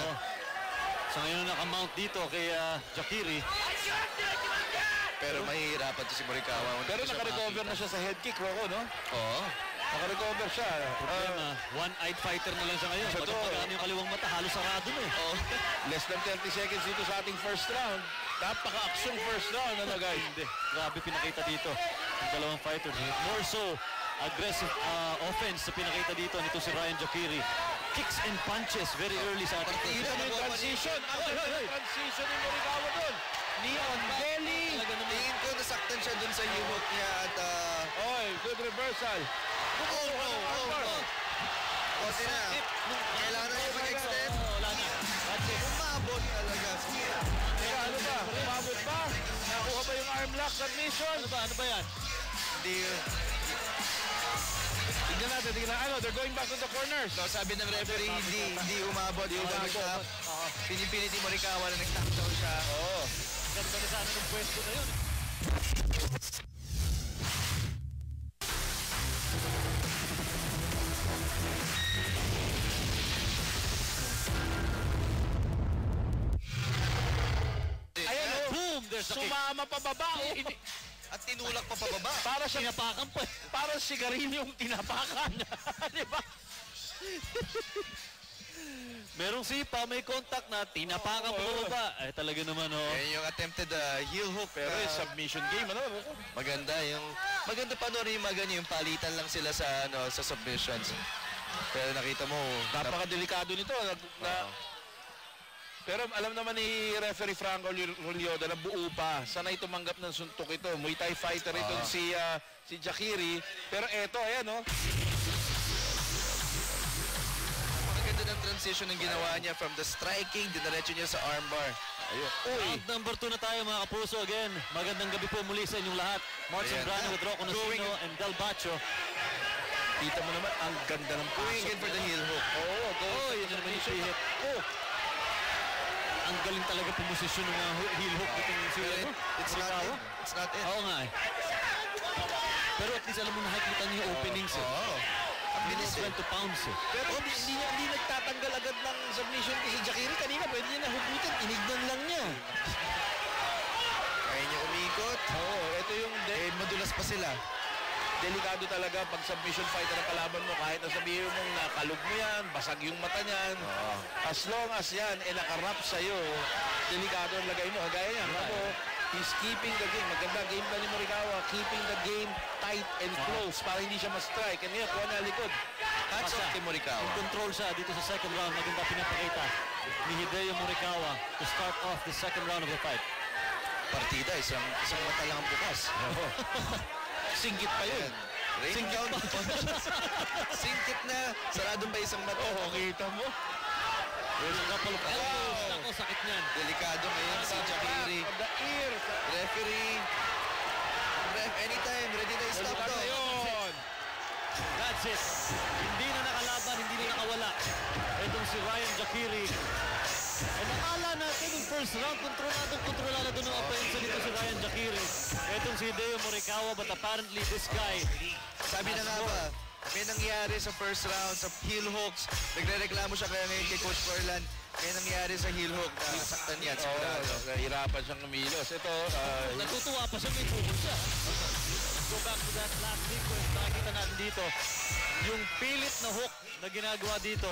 Speaker 15: So ngayon nakamount dito kay Jacquerie.
Speaker 8: Pero mahihirapan to si Morikawa.
Speaker 7: Pero naka-recover na siya sa head kick, Rocco, no?
Speaker 8: Oo.
Speaker 7: Naka-recover siya.
Speaker 15: Problema, one-eyed fighter na lang siya ngayon. Pagkakagaan yung kaliwang mata, halos sarado na eh.
Speaker 7: Less than 30 seconds dito sa ating first round. Napaka-action first round, ano guys?
Speaker 15: Hindi. Grabe pinakita dito. Ang dalawang fighters. More so, aggressive offense na pinakita dito nito si Ryan Jacquerie. Kicks and punches very early sa ating
Speaker 7: Kita mo yung transition. Transition ni Morikawa doon. Neon belly.
Speaker 8: Tingin ko nasaktan siya dun sa heel hook niya at
Speaker 7: good reversal.
Speaker 8: Kasi na. Kailangan na niya mag-extend.
Speaker 15: Wala na.
Speaker 8: Umabot talaga.
Speaker 7: Teka, ano ba? Umabot ba? Nakuha ba yung arm lock submission?
Speaker 15: Ano ba yan?
Speaker 8: Hindi.
Speaker 7: Tignan natin. They're going back to the corners.
Speaker 8: So, sabi ng referee, hindi umabot. Pinipilit ni Morikawa na nag-tackdown siya.
Speaker 15: Oo. Ganda na sana ng pwesto na yun.
Speaker 7: Ayan o.
Speaker 15: Boom! There's a kick.
Speaker 7: Sumama pababa.
Speaker 8: At tinulak pa pababa.
Speaker 7: Para siya
Speaker 15: Tinapakan pa.
Speaker 7: Para si Garillo yung tinapakan. Di ba?
Speaker 15: Merong sipa, may contact na tinapakan pa baba. Ay talaga naman
Speaker 8: Yan yung attempted heel hook.
Speaker 7: Pero submission game,
Speaker 8: maganda panoorin yung yung palitan lang sila sa sa submissions. Pero nakita mo,
Speaker 7: napaka-delikado nito. Pero alam naman ni referee Franco Rolioda na buo pa. Sanay tumanggap ng suntok ito. Muay Thai fighter ito si Jacquerie. Pero eto, ayan
Speaker 8: Napakaganda ng transition ng ginawa niya from the striking, dinaretso niya sa armbar.
Speaker 15: Round number 2 na tayo mga kapuso again. Magandang gabi po muli sa inyong lahat. Mark Zambrano with Rocco Nacino and Del Bacho.
Speaker 7: Kita mo naman, ang ganda ng
Speaker 8: going in for the heel hook.
Speaker 15: Yun naman yung pihit. Ang galing talaga pumosisyon ng mga heel hook itong si
Speaker 8: It's not it.
Speaker 15: Oo nga eh. Pero at least alam mo nakikita niyo yung openings Ang bilis 20 pounds
Speaker 7: Pero hindi nagtatanggal agad ng submission kasi Jacquerie kanina pwede niya nahugutin. Inignan lang niya.
Speaker 8: Kaya niya umikot.
Speaker 7: Ito yung
Speaker 8: madulas pa sila.
Speaker 7: Delikado talaga pag submission fighter ang kalaban mo, kahit na sabihin mong nakalog mo yan, basag yung mata niyan. As long as yan, nakarap sa'yo, delikado ang lagay mo. Gaya niya, he's keeping the game. Maganda game plan ni Morikawa, keeping the game tight and close para hindi siya ma-strike. And ngayon, kuha na likod.
Speaker 8: Hats off kay Morikawa.
Speaker 15: Control siya dito sa second round. Maganda pinapakita ni Hideo Morikawa to start off the second round of the fight.
Speaker 8: Partida, isang mata lang ang bukas.
Speaker 7: Singkit pa yun.
Speaker 8: Rain down punches. Singkit na. Sarado pa isang mata.
Speaker 7: Oo, kita mo.
Speaker 15: There's a couple of elbows. Nako, sakit niyan.
Speaker 8: Delikado ngayon si Jakiri.
Speaker 7: The ear.
Speaker 8: Referee. Ref, anytime. Ready na i-stop to.
Speaker 15: That's it. Hindi na nakalaban, hindi na nakawala. Itong si Ryan Jakiri. And nakala natin yung first round, kontrolado ng offense nito si Ryan Jakiri. Itong si Hideo Morikawa, but apparently this guy,
Speaker 8: sabi na nga ba, may nangyari sa first round, sa heel hooks. Nagre-reklamo siya kaya ngayon kay Coach Corlan. May nangyari sa heel hook na saktan niya.
Speaker 7: Nahirapan siyang kumilos. Ito,
Speaker 15: natutuwa pa siya, may tuhod siya. Let's go back to that last sequence. Nakikita natin dito yung pilit na hook na ginagawa dito.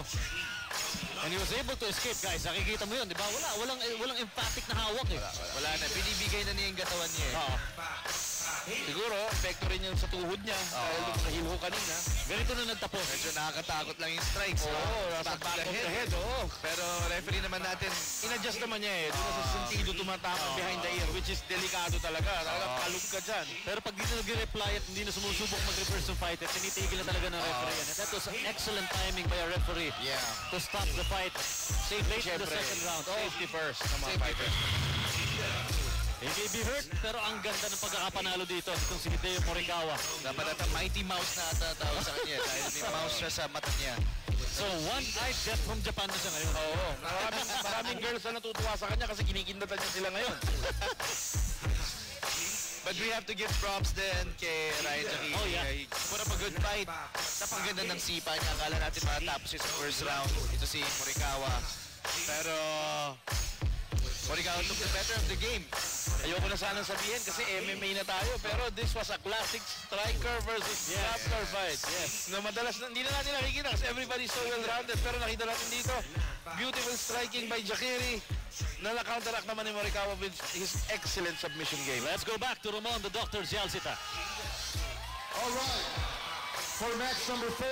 Speaker 15: And he was able to escape, guys. Nakikita mo yun, di ba? Walang emphatic na hawak eh.
Speaker 8: Wala na. Binibigay na niya yung gatawan niya eh.
Speaker 7: Siguro, epekto rin yung sa tuhod niya. Dahil sa heel hook kanina.
Speaker 15: Ganito na nagtapos.
Speaker 8: Medyo nakakatakot lang yung strikes.
Speaker 7: Nasa back of the head.
Speaker 8: Pero referee naman natin,
Speaker 7: in-adjust naman niya eh. Doon na sa sentido tumatama behind the ear, which is delikado talaga. Palug ka dyan.
Speaker 15: Pero pag di na nag-reply at hindi na sumusubok mag-reverse yung fight, tinitigil na talaga ng referee yan. And that was an excellent timing by a referee to stop the fight. Late in the second round.
Speaker 7: Safety first ng mga fighters.
Speaker 15: He may be hurt, pero ang ganda ng pagkakapanalo dito itong si Hideo Morikawa.
Speaker 8: Dapat ata Mighty Mouse na ata tawag sa kanya dahil may mouse siya sa mata niya.
Speaker 15: So, one-eyed death from Japan na siya ngayon.
Speaker 7: Oo. Maraming girls na natutuwa sa kanya kasi kinikindatan niya sila ngayon.
Speaker 8: But we have to give props din kay Ryan Jakiri.
Speaker 15: Oh, yeah.
Speaker 8: He put up a good fight. Napakaganda ng sipa niya. Akala natin matatapos yung first round. Ito si Morikawa. Pero Morikawa took the better of the game.
Speaker 7: Ayoko na sanang sabihin kasi MMA na tayo. Pero this was a classic striker versus grappler fight. Yes. Na madalas hindi na natin nakikita kasi everybody's so well-rounded. Pero nakita natin dito, beautiful striking by Jakiri. Na na-counteract naman ni Morikawa with his excellent submission game.
Speaker 15: Let's go back to Ramon, the Dr. Zialcita.
Speaker 6: All right, for match number 4,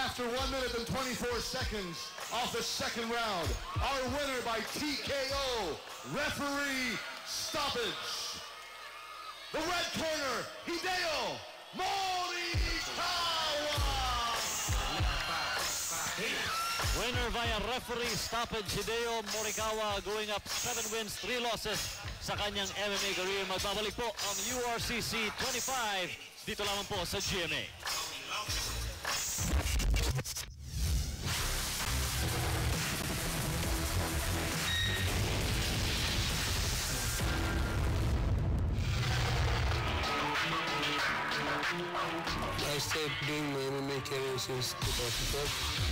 Speaker 6: after 1 minute and 24 seconds of the second round, our winner by TKO, referee stoppage. The red corner, Hideo Morikawa.
Speaker 15: Winner via referee stoppage, Hideo Morikawa going up 7 wins, 3 losses sa kanyang MMA career. Magbabalik po ang URCC 25 dito lamang po sa GMA.
Speaker 16: I started doing my MMA career since 2012.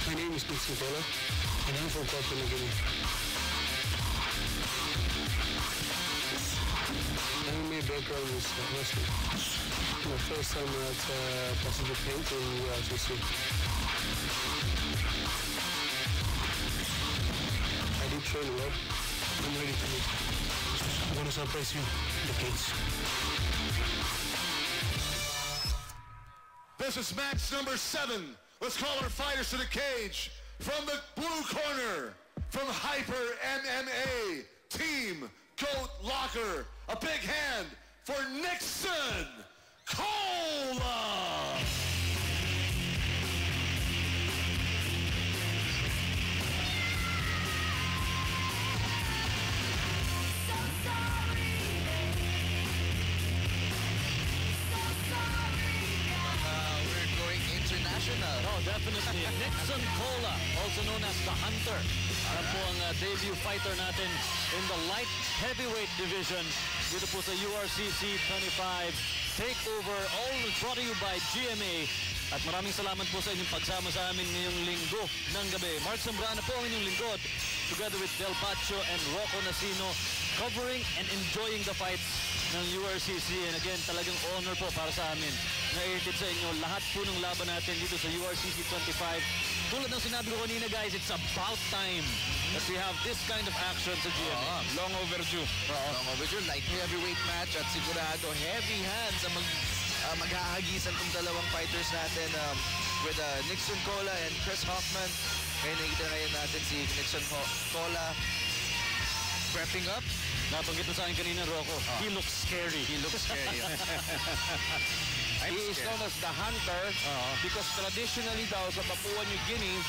Speaker 16: My name is Nixon Kola, and I'm from Papua New Guinea. My MMA background is wrestling. My first time at Pacific Paint in URCC. I did train a lot. I'm ready to meet. I'm going to surprise you in the cage.
Speaker 6: This is match number 7. Let's call our fighters to the cage. From the blue corner, from Hyper MMA, Team Goat Locker. A big hand for Nixon Kola.
Speaker 15: Oh, definitely. Nixon Kola, also known as the Hunter. Alam po ang debut fighter natin in the light heavyweight division dito po sa URCC 25 Takeover, all brought to you by GMA. At maraming salamat po sa inyong pagsama sa amin ngayong linggo ng gabi. Mark Zambrana po ang inyong lingkod, together with Del Pacho and Rocco Nasino, covering and enjoying the fights ng URCC. And again, talagang honor po para sa amin na i-tip sa inyo lahat po ng laban natin dito sa URCC 25. Tulad ng sinabi ko kanina, guys, it's about time that we have this kind of action sa GMA.
Speaker 7: Long overdue.
Speaker 8: Long overdue. Light heavyweight match at sigurado heavy hands ang maghahagisan kung dalawang fighters natin with Nixon Kola and Chris Hoffman. Ngayon nakikita ngayon natin si Nixon Kola
Speaker 7: prepping up.
Speaker 15: Nabanggit mo sa akin kanina, Rocco. He looks scary.
Speaker 7: He looks scary. He is known as the hunter because traditionally daw sa Papua New Guinea,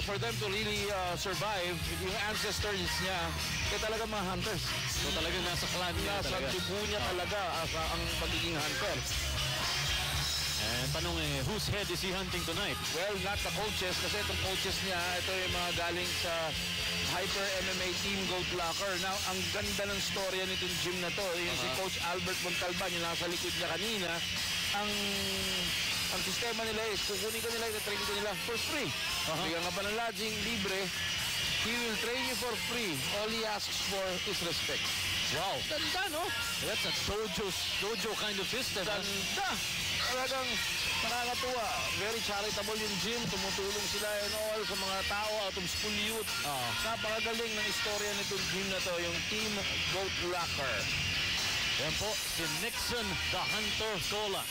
Speaker 7: for them to really survive, yung ancestors niya, kaya talaga mga hunters.
Speaker 15: So talagang nasa clan niya
Speaker 7: talaga. Nasa tubo niya talaga ang pagiging hunter.
Speaker 15: And tanong whose head is he hunting tonight?
Speaker 7: Well, not the coaches, kasi itong coaches niya, ito yung mga galing sa Hyper MMA Team Goat Locker. Now, ang ganda ng storya nitong gym na to, yung si Coach Albert Montalban, yung nasa likod niya kanina, ang sistema nila is, kukunin ka nila, training ka nila for free. Bigyan ka pa ng lodging, libre. He will train you for free. All he asks for is respect.
Speaker 15: Wow.
Speaker 7: Ganda, no?
Speaker 15: That's a dojo kind of system.
Speaker 7: Ganda. Talagang nakakatuwa. Very charitable yung gym. Tumutulong sila and all sa mga tao out of school youth. Napakagaling ng istorya nitong gym na to, yung Team Goat Locker.
Speaker 15: Yan po, si Nixon the Hunter Cola.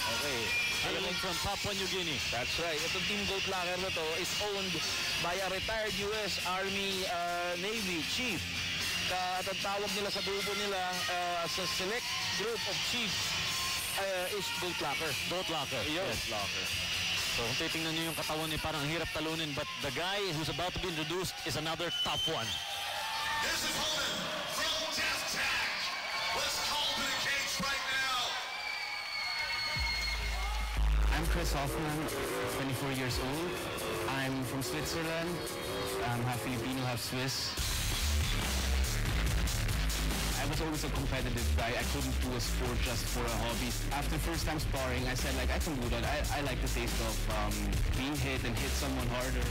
Speaker 7: Okay.
Speaker 15: Hailing from Papua New Guinea.
Speaker 7: That's right. Itong Team Goat Locker na to is owned by a retired U.S. Army Navy chief. At ang tawag nila sa grupo nila sa select group of chiefs is Goat Locker.
Speaker 15: Goat Locker.
Speaker 7: Yes, Locker.
Speaker 15: So kung titingnan nyo yung katawan ni parang hirap talunin, but the guy who's about to be introduced is another tough one.
Speaker 6: His opponent from Death Tag. Let's call to the cage right now.
Speaker 2: I'm Chris Hoffman, 24 years old. I'm from Switzerland. I'm half Filipino, half Swiss. I was always a competitive guy. I couldn't do a sport just for a hobby. After first time sparring, I said, like, I can do that. I like the taste of being hit and hit someone harder.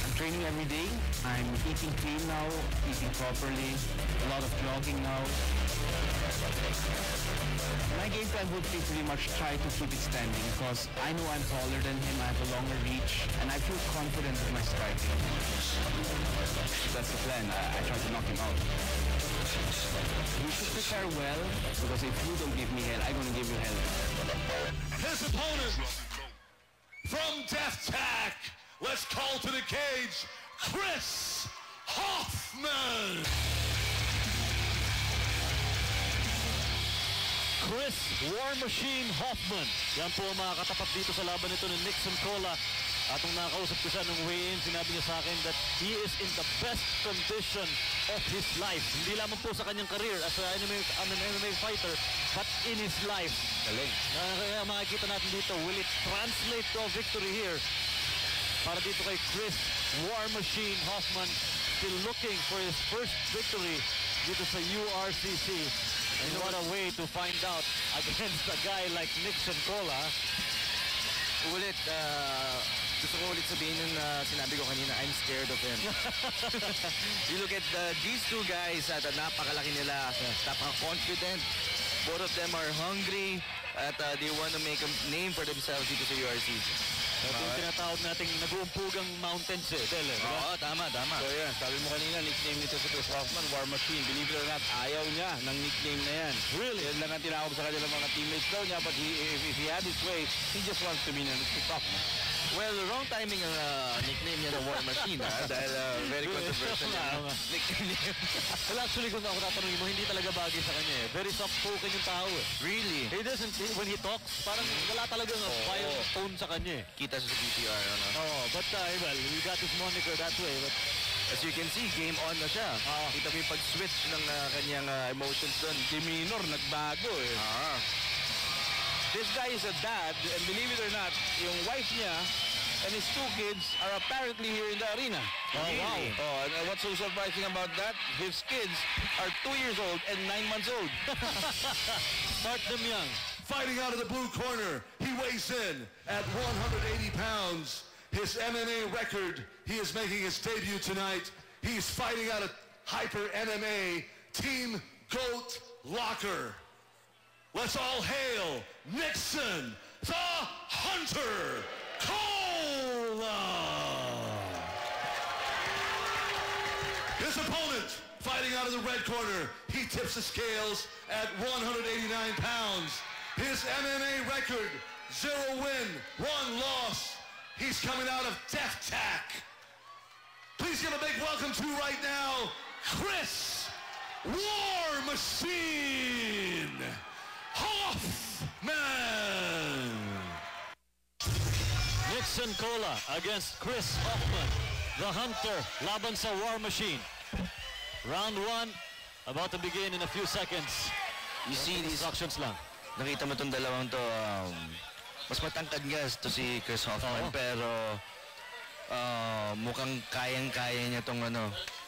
Speaker 2: I'm training every day. I'm eating clean now, eating properly, a lot of jogging now. My game plan would be pretty much try to keep it standing because I know I'm taller than him, I have a longer reach, and I feel confident with my striking. That's the plan. I try to knock him out. You should prepare well, because if you don't give me hell, I'm gonna give you hell.
Speaker 6: His opponent from Death Tag. Let's call to the cage, Chris Hoffman.
Speaker 15: Chris War Machine Hoffman. Yan po ang mga katapat dito sa laban nito ni Nixon Cola. At nung nakausap ko siya nung weigh-in, sinabi niya sa akin that he is in the best condition of his life. Hindi lamang po sa kanyang career as an MMA fighter, but in his life.
Speaker 7: Galing.
Speaker 15: Kaya makikita natin dito, will it translate to a victory here? Para dito kay Chris War Machine Hoffman, still looking for his first victory dito sa URCC. And what a way to find out against a guy like Nixon Cola.
Speaker 8: Ulit, gusto ko ulit sabihin yung sinabi ko kanina, I'm scared of him. You look at these two guys, napakalaki nila, napaka-confident. Both of them are hungry at they want to make a name for themselves dito sa URCC.
Speaker 15: Ito yung tinatawag nating nag-uumpugang mountains Del.
Speaker 8: Oo, tama.
Speaker 7: So yan, sabi mo kanina, nickname nito si Chris Hoffman, War Machine. Believe it or not, ayaw niya ng nickname na yan.
Speaker 15: Really?
Speaker 7: Yan lang ang tinawag sa kanya ng mga teammates daw niya, but if he had his way, he just wants to be known as Chris Hoffman.
Speaker 8: Well, wrong timing ang nickname niya ng War Machine, dahil very controversial nickname niya.
Speaker 15: Well, actually, kung ako tatanungin mo, hindi talaga bagay sa kanya Very soft-spoken yung tao
Speaker 8: Really?
Speaker 15: He doesn't, when he talks, parang wala talagang violent tone sa kanya
Speaker 8: Kita sa PTR,
Speaker 15: but well, we got his moniker that way, but
Speaker 8: as you can see, game on na siya. Kita mo yung pag-switch ng kanyang emotions doon.
Speaker 7: Demeanor, nagbago This guy is a dad, and believe it or not, yung wife niya and his two kids are apparently here in the arena.
Speaker 15: Wow.
Speaker 7: And what's so surprising about that? His kids are 2 years old and 9 months old.
Speaker 15: Start them young.
Speaker 6: Fighting out of the blue corner, he weighs in at 180 pounds. His MMA record, he is making his debut tonight. He's fighting out of Hyper MMA Team Goat Locker. Let's all hail Nixon the Hunter Cola. His opponent, fighting out of the red corner, he tips the scales at 189 pounds. His MMA record, 0 win, 1 loss. He's coming out of Death Tag. Please give a big welcome to right now, Chris War Machine Hoffman.
Speaker 15: Nixon Cola against Chris Hoffman, the Hunter, laban sa War Machine. Round 1, about to begin in a few seconds.
Speaker 8: You see these
Speaker 15: instructions lang.
Speaker 8: Nakita mo itong dalawang to, mas matangkad nga to si Chris Hoffman, pero mukhang kayang-kaya niya itong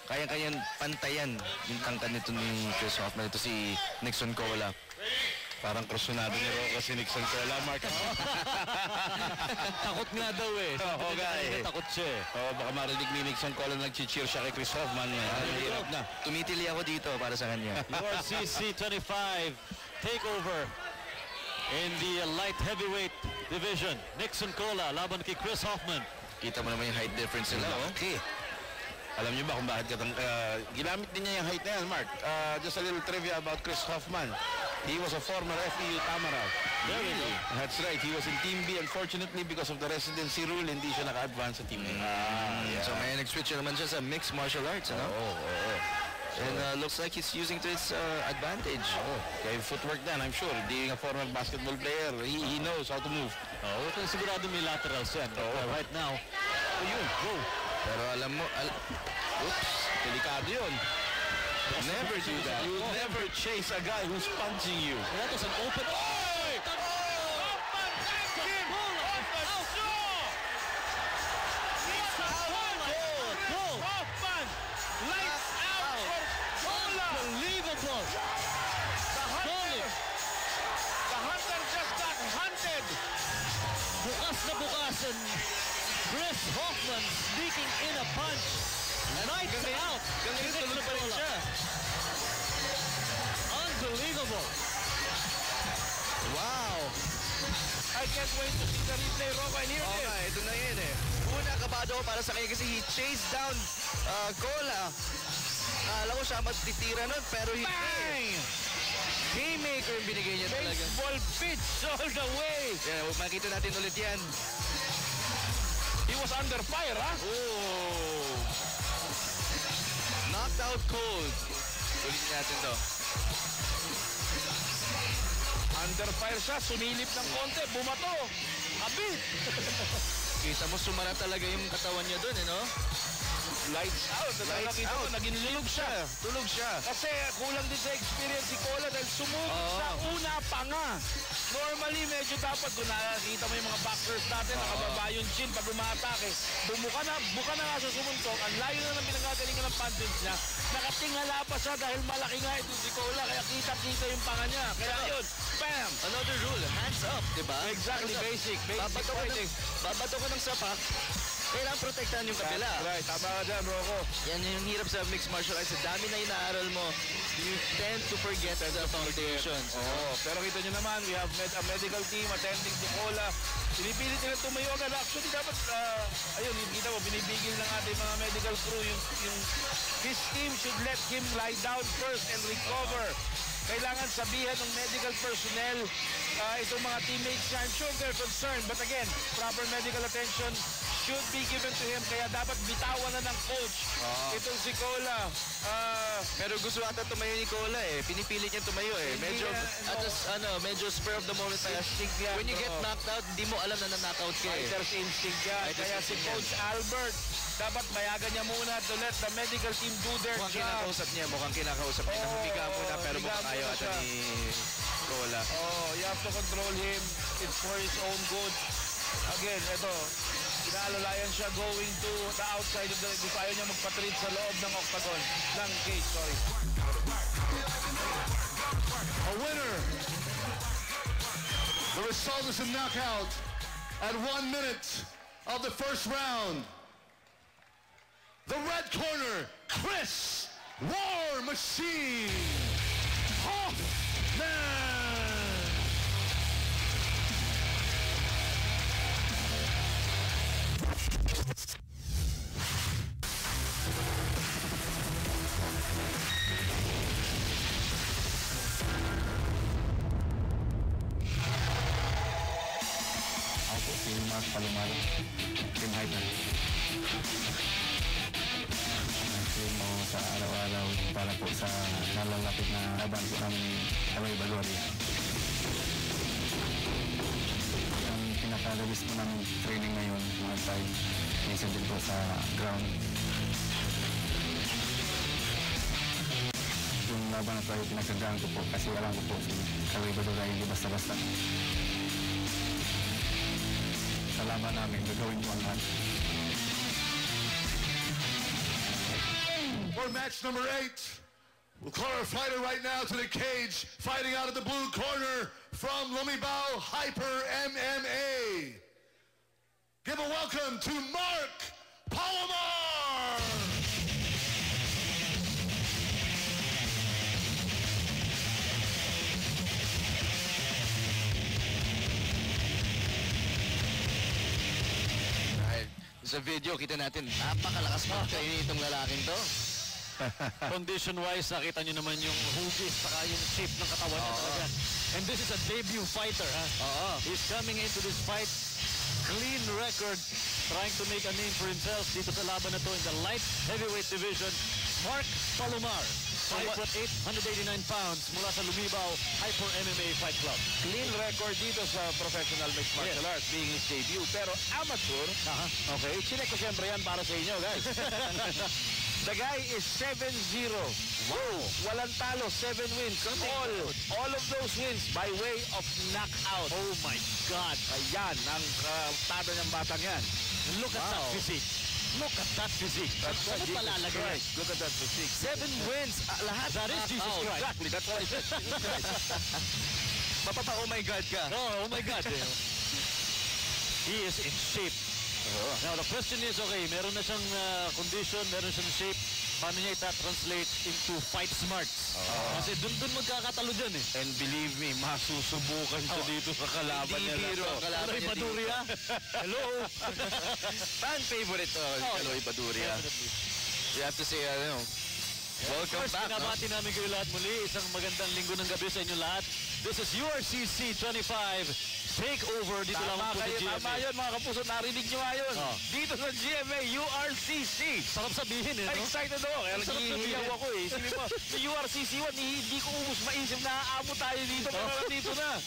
Speaker 8: kayang-kayang pantayan yung tangkad nito ni Chris Hoffman. Ito si Nixon Cola.
Speaker 7: Parang krusonado ni Rocco si Nixon Cola, Mark.
Speaker 15: Takot nga daw eh.
Speaker 7: Oo,
Speaker 15: takot siya eh.
Speaker 7: Baka marinig ni Nixon Cola nag-cheer siya kay Chris Hoffman. Hirap na.
Speaker 8: Tumitili ako dito para sa kanya.
Speaker 15: URCC 25 takeover in the light heavyweight division. Nixon Cola laban kay Chris Hoffman.
Speaker 8: Kita mo naman yung height difference nila.
Speaker 7: Okay. Alam niyo ba kung bakit ginamit din niya yung height na yan, Mark? Just a little trivia about Chris Hoffman. He was a former FEU Tamaraw.
Speaker 15: Really?
Speaker 7: That's right. He was in Team B. Unfortunately, because of the residency rule, hindi siya naka-advance sa Team A.
Speaker 8: So may nag-switch naman siya sa mixed martial arts, ano? And looks like he's using to his advantage.
Speaker 7: Kaya footwork dan, I'm sure. Being a former basketball player, he knows how to move.
Speaker 15: Sigurado may laterals yan. Right now, go.
Speaker 8: Pero alam mo,
Speaker 7: oops, delikado yun. Never do that. You never chase a guy who's punching you.
Speaker 15: That was an open. Hoffman, thank him.
Speaker 7: Hoffman, lights out for Cola.
Speaker 15: Unbelievable.
Speaker 7: The Hunter just got hunted.
Speaker 15: Bukas na bukasan. Chris Hoffman sneaking in a punch. Lights out.
Speaker 8: Galing tuloy pa rin siya.
Speaker 15: Unbelievable.
Speaker 8: Wow.
Speaker 7: I can't wait to see the replay, Rocco. And here it is.
Speaker 8: Ito na yun eh. Una, kabado ko para sa kanya kasi he chased down Cola. Alam ko siya matitira nun, pero hindi.
Speaker 7: Bang!
Speaker 8: Haymaker yung binigay niya talaga.
Speaker 7: Baseball pitch all the way.
Speaker 8: Yeah, makita natin ulit yan.
Speaker 7: He was under fire, ha?
Speaker 8: Oh. Knocked out cold. Ulitin natin to.
Speaker 7: Under fire siya, sumilip ng konti, bumato. Abit.
Speaker 8: Kita mo, sumara talaga yung katawan niya doon, eh, no?
Speaker 7: Lights out.
Speaker 8: Lights out.
Speaker 7: Naging tulog siya.
Speaker 8: Tulog siya.
Speaker 7: Kasi kulang din sa experience si Cola dahil sumugod sa una pa nga. Normally, medyo dapat kung nakakita mo yung mga boxers natin, nakababa yung chin pag umatake. Buka na nga sa sumuntok. Ang layo na ng pinagagalingan ng punches niya. Nakatingala pa siya dahil malaki nga ito si Cola. Kaya kita yung panga niya. Kaya yun, bam!
Speaker 8: Another rule, hands up, diba?
Speaker 7: Exactly, basic
Speaker 8: Babato ko ng sapak. Kailangan protektahan yung kabila.
Speaker 7: Right, tama ka dyan, Rocco.
Speaker 8: Yan yung hirap sa mixed martial arts. Sa dami na inaaral mo, you tend to forget the foundations.
Speaker 7: Pero kita nyo naman, we have a medical team attending to Cola. Pinipilit nila tumayo agad. Actually, dapat, ayun, kita mo, binibigil ng ating mga medical crew. His team should let him lie down first and recover. Kailangan sabihan ng medical personnel itong mga teammates niya. I'm sure they're concerned. But again, proper medical attention should be given to him. Kaya dapat bitawan na ng coach itong si Cola.
Speaker 8: Pero gusto ata tumayo ni Cola eh. Pinipilit niya tumayo eh. Medyo, medyo spur of the moment pa. When you get knocked out, di mo alam na na-knockout ka eh.
Speaker 7: Fighter's instinct yan. Kaya si Coach Albert, dapat mayagan niya muna to let the medical team do their job.
Speaker 8: Mukhang kinakausap niya. Humiga muna pero mukhang ayaw ata ni Cola.
Speaker 7: You have to control him. It's for his own good. Again, ito, inaalalayan siya going to the outside of the... Di pa ayaw niya magpatreat sa loob ng octagon. Ng cage, sorry.
Speaker 6: A winner. The result is a knockout at 1 minute of the first round. The red corner, Chris War Machine Hoffman.
Speaker 2: Ako, yung mga palumalo. Team height na.
Speaker 17: sa araw-araw para po sa nalalapit na laban po namin ni Kaloy Badoria. Ang pinaka-release po namin training ngayon, mga time, minsan din po sa ground. Yung laban na tayo pinagkagaan ko po kasi alam ko po si Kaloy Badoria hindi basta-basta. Sa laban namin, gagawin ko ang lahat.
Speaker 6: For match number 8, we'll call our fighter right now to the cage, fighting out of the blue corner from Lumibao Hyper MMA. Give a welcome to Mark Palomar!
Speaker 8: Sa video, kita natin, napakalakas magkainin itong lalaking to.
Speaker 15: Condition-wise, nakita nyo naman yung hugis saka yung shape ng katawan niya talaga. And this is a debut fighter, ha? He's coming into this fight, clean record, trying to make a name for himself dito sa laban na to in the light heavyweight division. Mark Palomar, 5'8", 189 pounds, mula sa Lumibao Hyper MMA Fight Club.
Speaker 7: Clean record dito sa professional mixed martial arts, being his debut. Pero amateur, okay, chinek ko siyempre yan para sa inyo, guys. The guy is 7-0. Wow! Walang talo, 7 wins. All of those wins by way of knockout.
Speaker 15: Oh my God!
Speaker 7: Ayan, ang tado ng batang yan.
Speaker 15: Look at that physique. Look at that physique.
Speaker 7: That's
Speaker 15: Ano palalagay?
Speaker 7: Look at that physique.
Speaker 8: 7 wins. Lahat
Speaker 15: That is Jesus
Speaker 8: knockout.
Speaker 15: Christ.
Speaker 7: Exactly, that's what it is. Jesus Christ.
Speaker 8: Mapapa-oh my God ka.
Speaker 15: Oh my God. He is in shape. Now, the question is, okay, meron na siyang condition, meron siyang shape. Paano niya ita-translate into fight smarts? Kasi dun magkakatalo dyan eh.
Speaker 7: And believe me, masusubukan siya dito sa kalaban niya.
Speaker 8: Hindi biro ang kalaban
Speaker 15: Kaloy
Speaker 8: niya
Speaker 15: Badoria. Hello.
Speaker 8: Fan favorite to, Kaloy Badoria. You have to say, welcome
Speaker 15: First,
Speaker 8: back.
Speaker 15: pinabati namin kayo lahat muli. Isang magandang linggo ng gabi sa inyo lahat. This is URCC 25 Takeover dito lang po sa GMA.
Speaker 7: Tama yun, mga kapuso. Narinig nyo nga yun. Dito sa GMA, URCC.
Speaker 15: Sarap sabihin eh, no?
Speaker 7: Excited ako. Kaya naghihiyaw ako eh. Isipin mo, sa URCC 1, hindi ko ubus maisip na aabot tayo dito. Pero nandito na.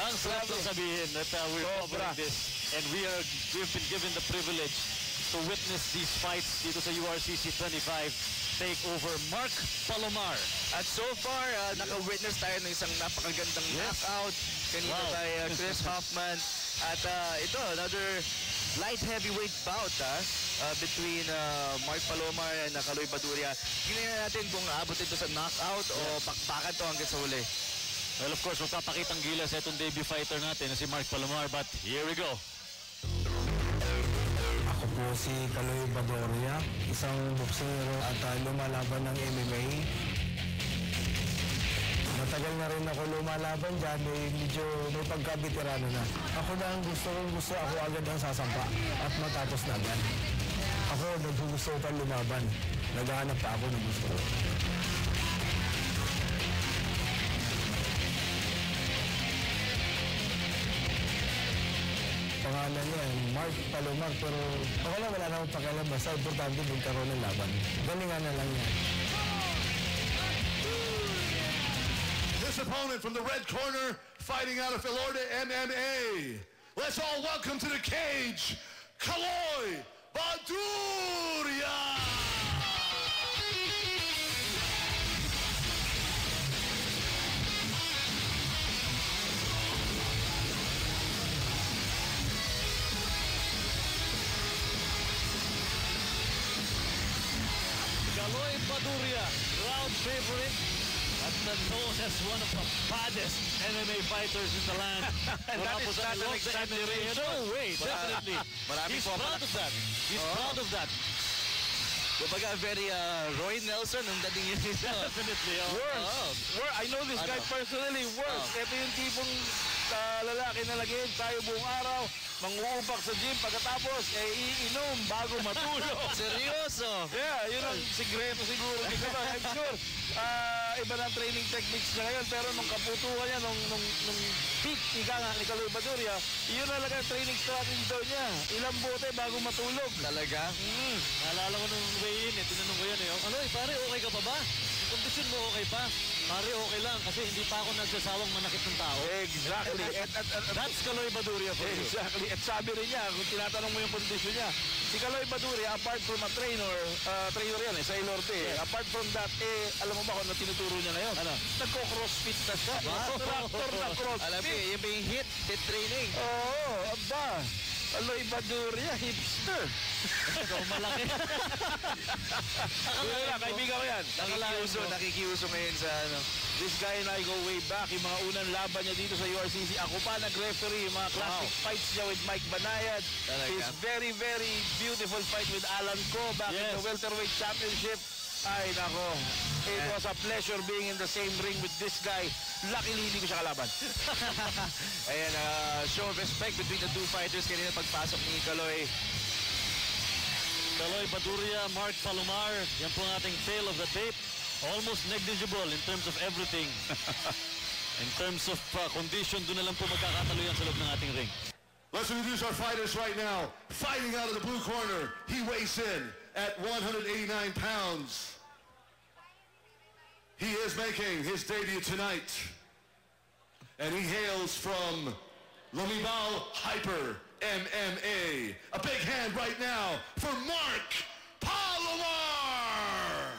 Speaker 15: Ang sarap lang sabihin that we're covering this. And we've been given the privilege to witness these fights dito sa URCC 25 Takeover. Mark Palomar.
Speaker 8: At so far, naka-witness tayo ng isang napakagandang knockout kanina kay Chris Hoffman. At ito, another light heavyweight bout between Mark Palomar and Kaloy Badoria. Tingnan natin kung aabot ito sa knockout o pakpakan to hanggang sa huli.
Speaker 15: Well, of course, magpapakitang gilas sa itong debut fighter natin na si Mark Palomar. But here we go.
Speaker 16: Ako po si Kaloy Badoria, isang boksero at lumalaban ng MMA. Matagal na rin ako lumalaban dyan, medyo may pagka-veterano na. Ako na ang gusto ako agad ang sasampa at matapos na agad. Ako naggusto pa lumaban, naghahanap pa ako ng gusto. Pangalan niya, Mark Palomar, pero wala namang pakialam. Basta importante din karoon ng laban. Galingan na lang niya.
Speaker 6: This opponent from the red corner, fighting out of Filorda MMA. Let's all welcome to the cage, Kaloy Badoria!
Speaker 15: Kaloy Badoria, crowd favorite, at known as one of the baddest MMA fighters in the land. Wala po sa long MMA. No way, definitely. He's proud of that. He's proud of that.
Speaker 8: Kumbaga, very Roy Nelson ang dating yun dito.
Speaker 15: Definitely.
Speaker 7: Worse. I know this guy personally. Worse. Ito yung tipong lalaki na laging tayo buong araw, manguupak sa gym, pagkatapos, iinom bago matulog.
Speaker 8: Seryoso?
Speaker 7: Yeah, yun ang sikreto siguro ni Kaloy. I'm sure, iba na training techniques niya ngayon, pero nung kaputuhan niya, nung peak, ika nga ni Kaloy Baduria, yun talaga ang training strategy daw niya. Ilang bote bago matulog.
Speaker 8: Talaga?
Speaker 15: Naalala ko nung weigh-in, tinanong ko yan Kaloy, pare, okay ka pa ba? Kondisyon mo okay pa? Pare, okay lang kasi hindi pa ako nagsasawang manakit ng tao.
Speaker 7: Exactly.
Speaker 15: That's Kaloy Baduria for you.
Speaker 7: Exactly. At sabi rin niya, kung tinatanong mo yung kondisyon niya, si Kaloy Baduria, apart from a trainer yan sa Ilorte, apart from that, alam mo ba kung ano tinuturo niya ngayon?
Speaker 15: Ano?
Speaker 7: Nagko-crossfit na siya. Instructor na crossfit.
Speaker 8: Alam mo, yung may hit training.
Speaker 7: Oo, aba. Kaloy Baduria, hipster.
Speaker 15: Ikaw malaki.
Speaker 7: Kaibigan ko yan.
Speaker 8: Nakikiuso ngayon sa ano.
Speaker 7: This guy and I go way back. Yung mga unang laban niya dito sa URCC. Ako pa nag-referee yung mga classic fights niya with Mike Banayad. His very, very beautiful fight with Alan Co back in the welterweight championship. Ay, nako. It was a pleasure being in the same ring with this guy. Luckily, hindi ko siya kalaban.
Speaker 8: Ayan, show of respect between the two fighters. Kanina pagpasok ni Kaloy.
Speaker 15: Kaloy Baduria, Mark Palomar. Yan po ang ating tail of the tape. Almost negligible in terms of everything. In terms of condition, doon na lang po magkakataluyan sa loob ng ating ring.
Speaker 6: Let's introduce our fighters right now. Fighting out of the blue corner, he weighs in at 189 pounds. He is making his debut tonight. And he hails from Lumibal Hyper MMA. A big hand right now for Mark Palomar.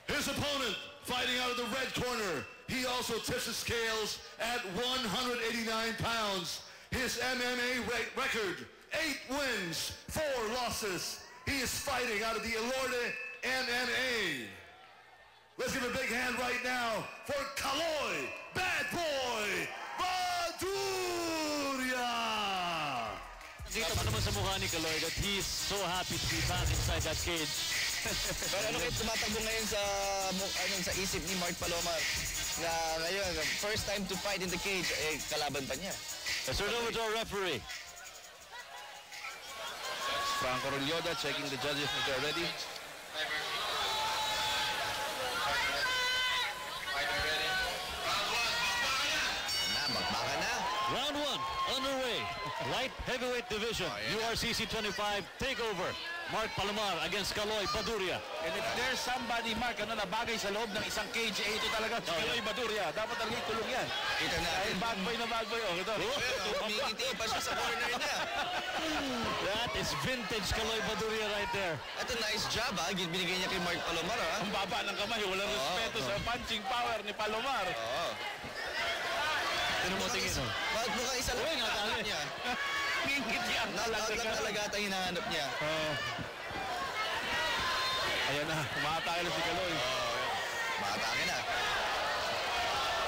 Speaker 6: His opponent fighting out of the red corner. He also tips the scales at 189 pounds. His MMA record, 8 wins, 4 losses. He is fighting out of the Ilorte MMA. Let's give a big hand right now for Kaloy Bad Boy Baduria.
Speaker 15: Kita pa naman sa mukha ni Kaloy that he's so happy to be back inside that cage.
Speaker 8: Pero ano kayo tumatakbo ngayon sa isip ni Mark Palomar na ngayon, first time to fight in the cage, kalaban pa niya.
Speaker 15: Let's turn over to our referee.
Speaker 7: Franco Rolyoda checking the judges if they're ready.
Speaker 8: Baka na.
Speaker 15: Round 1 underway. Light heavyweight division. URCC 25 takeover. Mark Palomar against Kaloy Baduria.
Speaker 7: And if there's somebody, Mark, na bagay sa loob ng isang cage, ito talaga si Kaloy Baduria. Dapat talaga ikulong yan.
Speaker 8: Kita na.
Speaker 7: Dahil bad boy na bad boy. Ito.
Speaker 8: Umingiti pa siya sa corner niya.
Speaker 15: That is vintage Kaloy Baduria right there.
Speaker 8: Ito, nice job binigay niya kay Mark Palomar
Speaker 7: Ang baba ng kamay. Walang respeto sa punching power ni Palomar.
Speaker 15: Tingin mo.
Speaker 8: Mukhang isa lang hinahanap niya.
Speaker 7: Mingit yan.
Speaker 8: Talaga ata hinahanap niya.
Speaker 7: Ayan na, umatake na si Kaloy.
Speaker 8: Umatake na.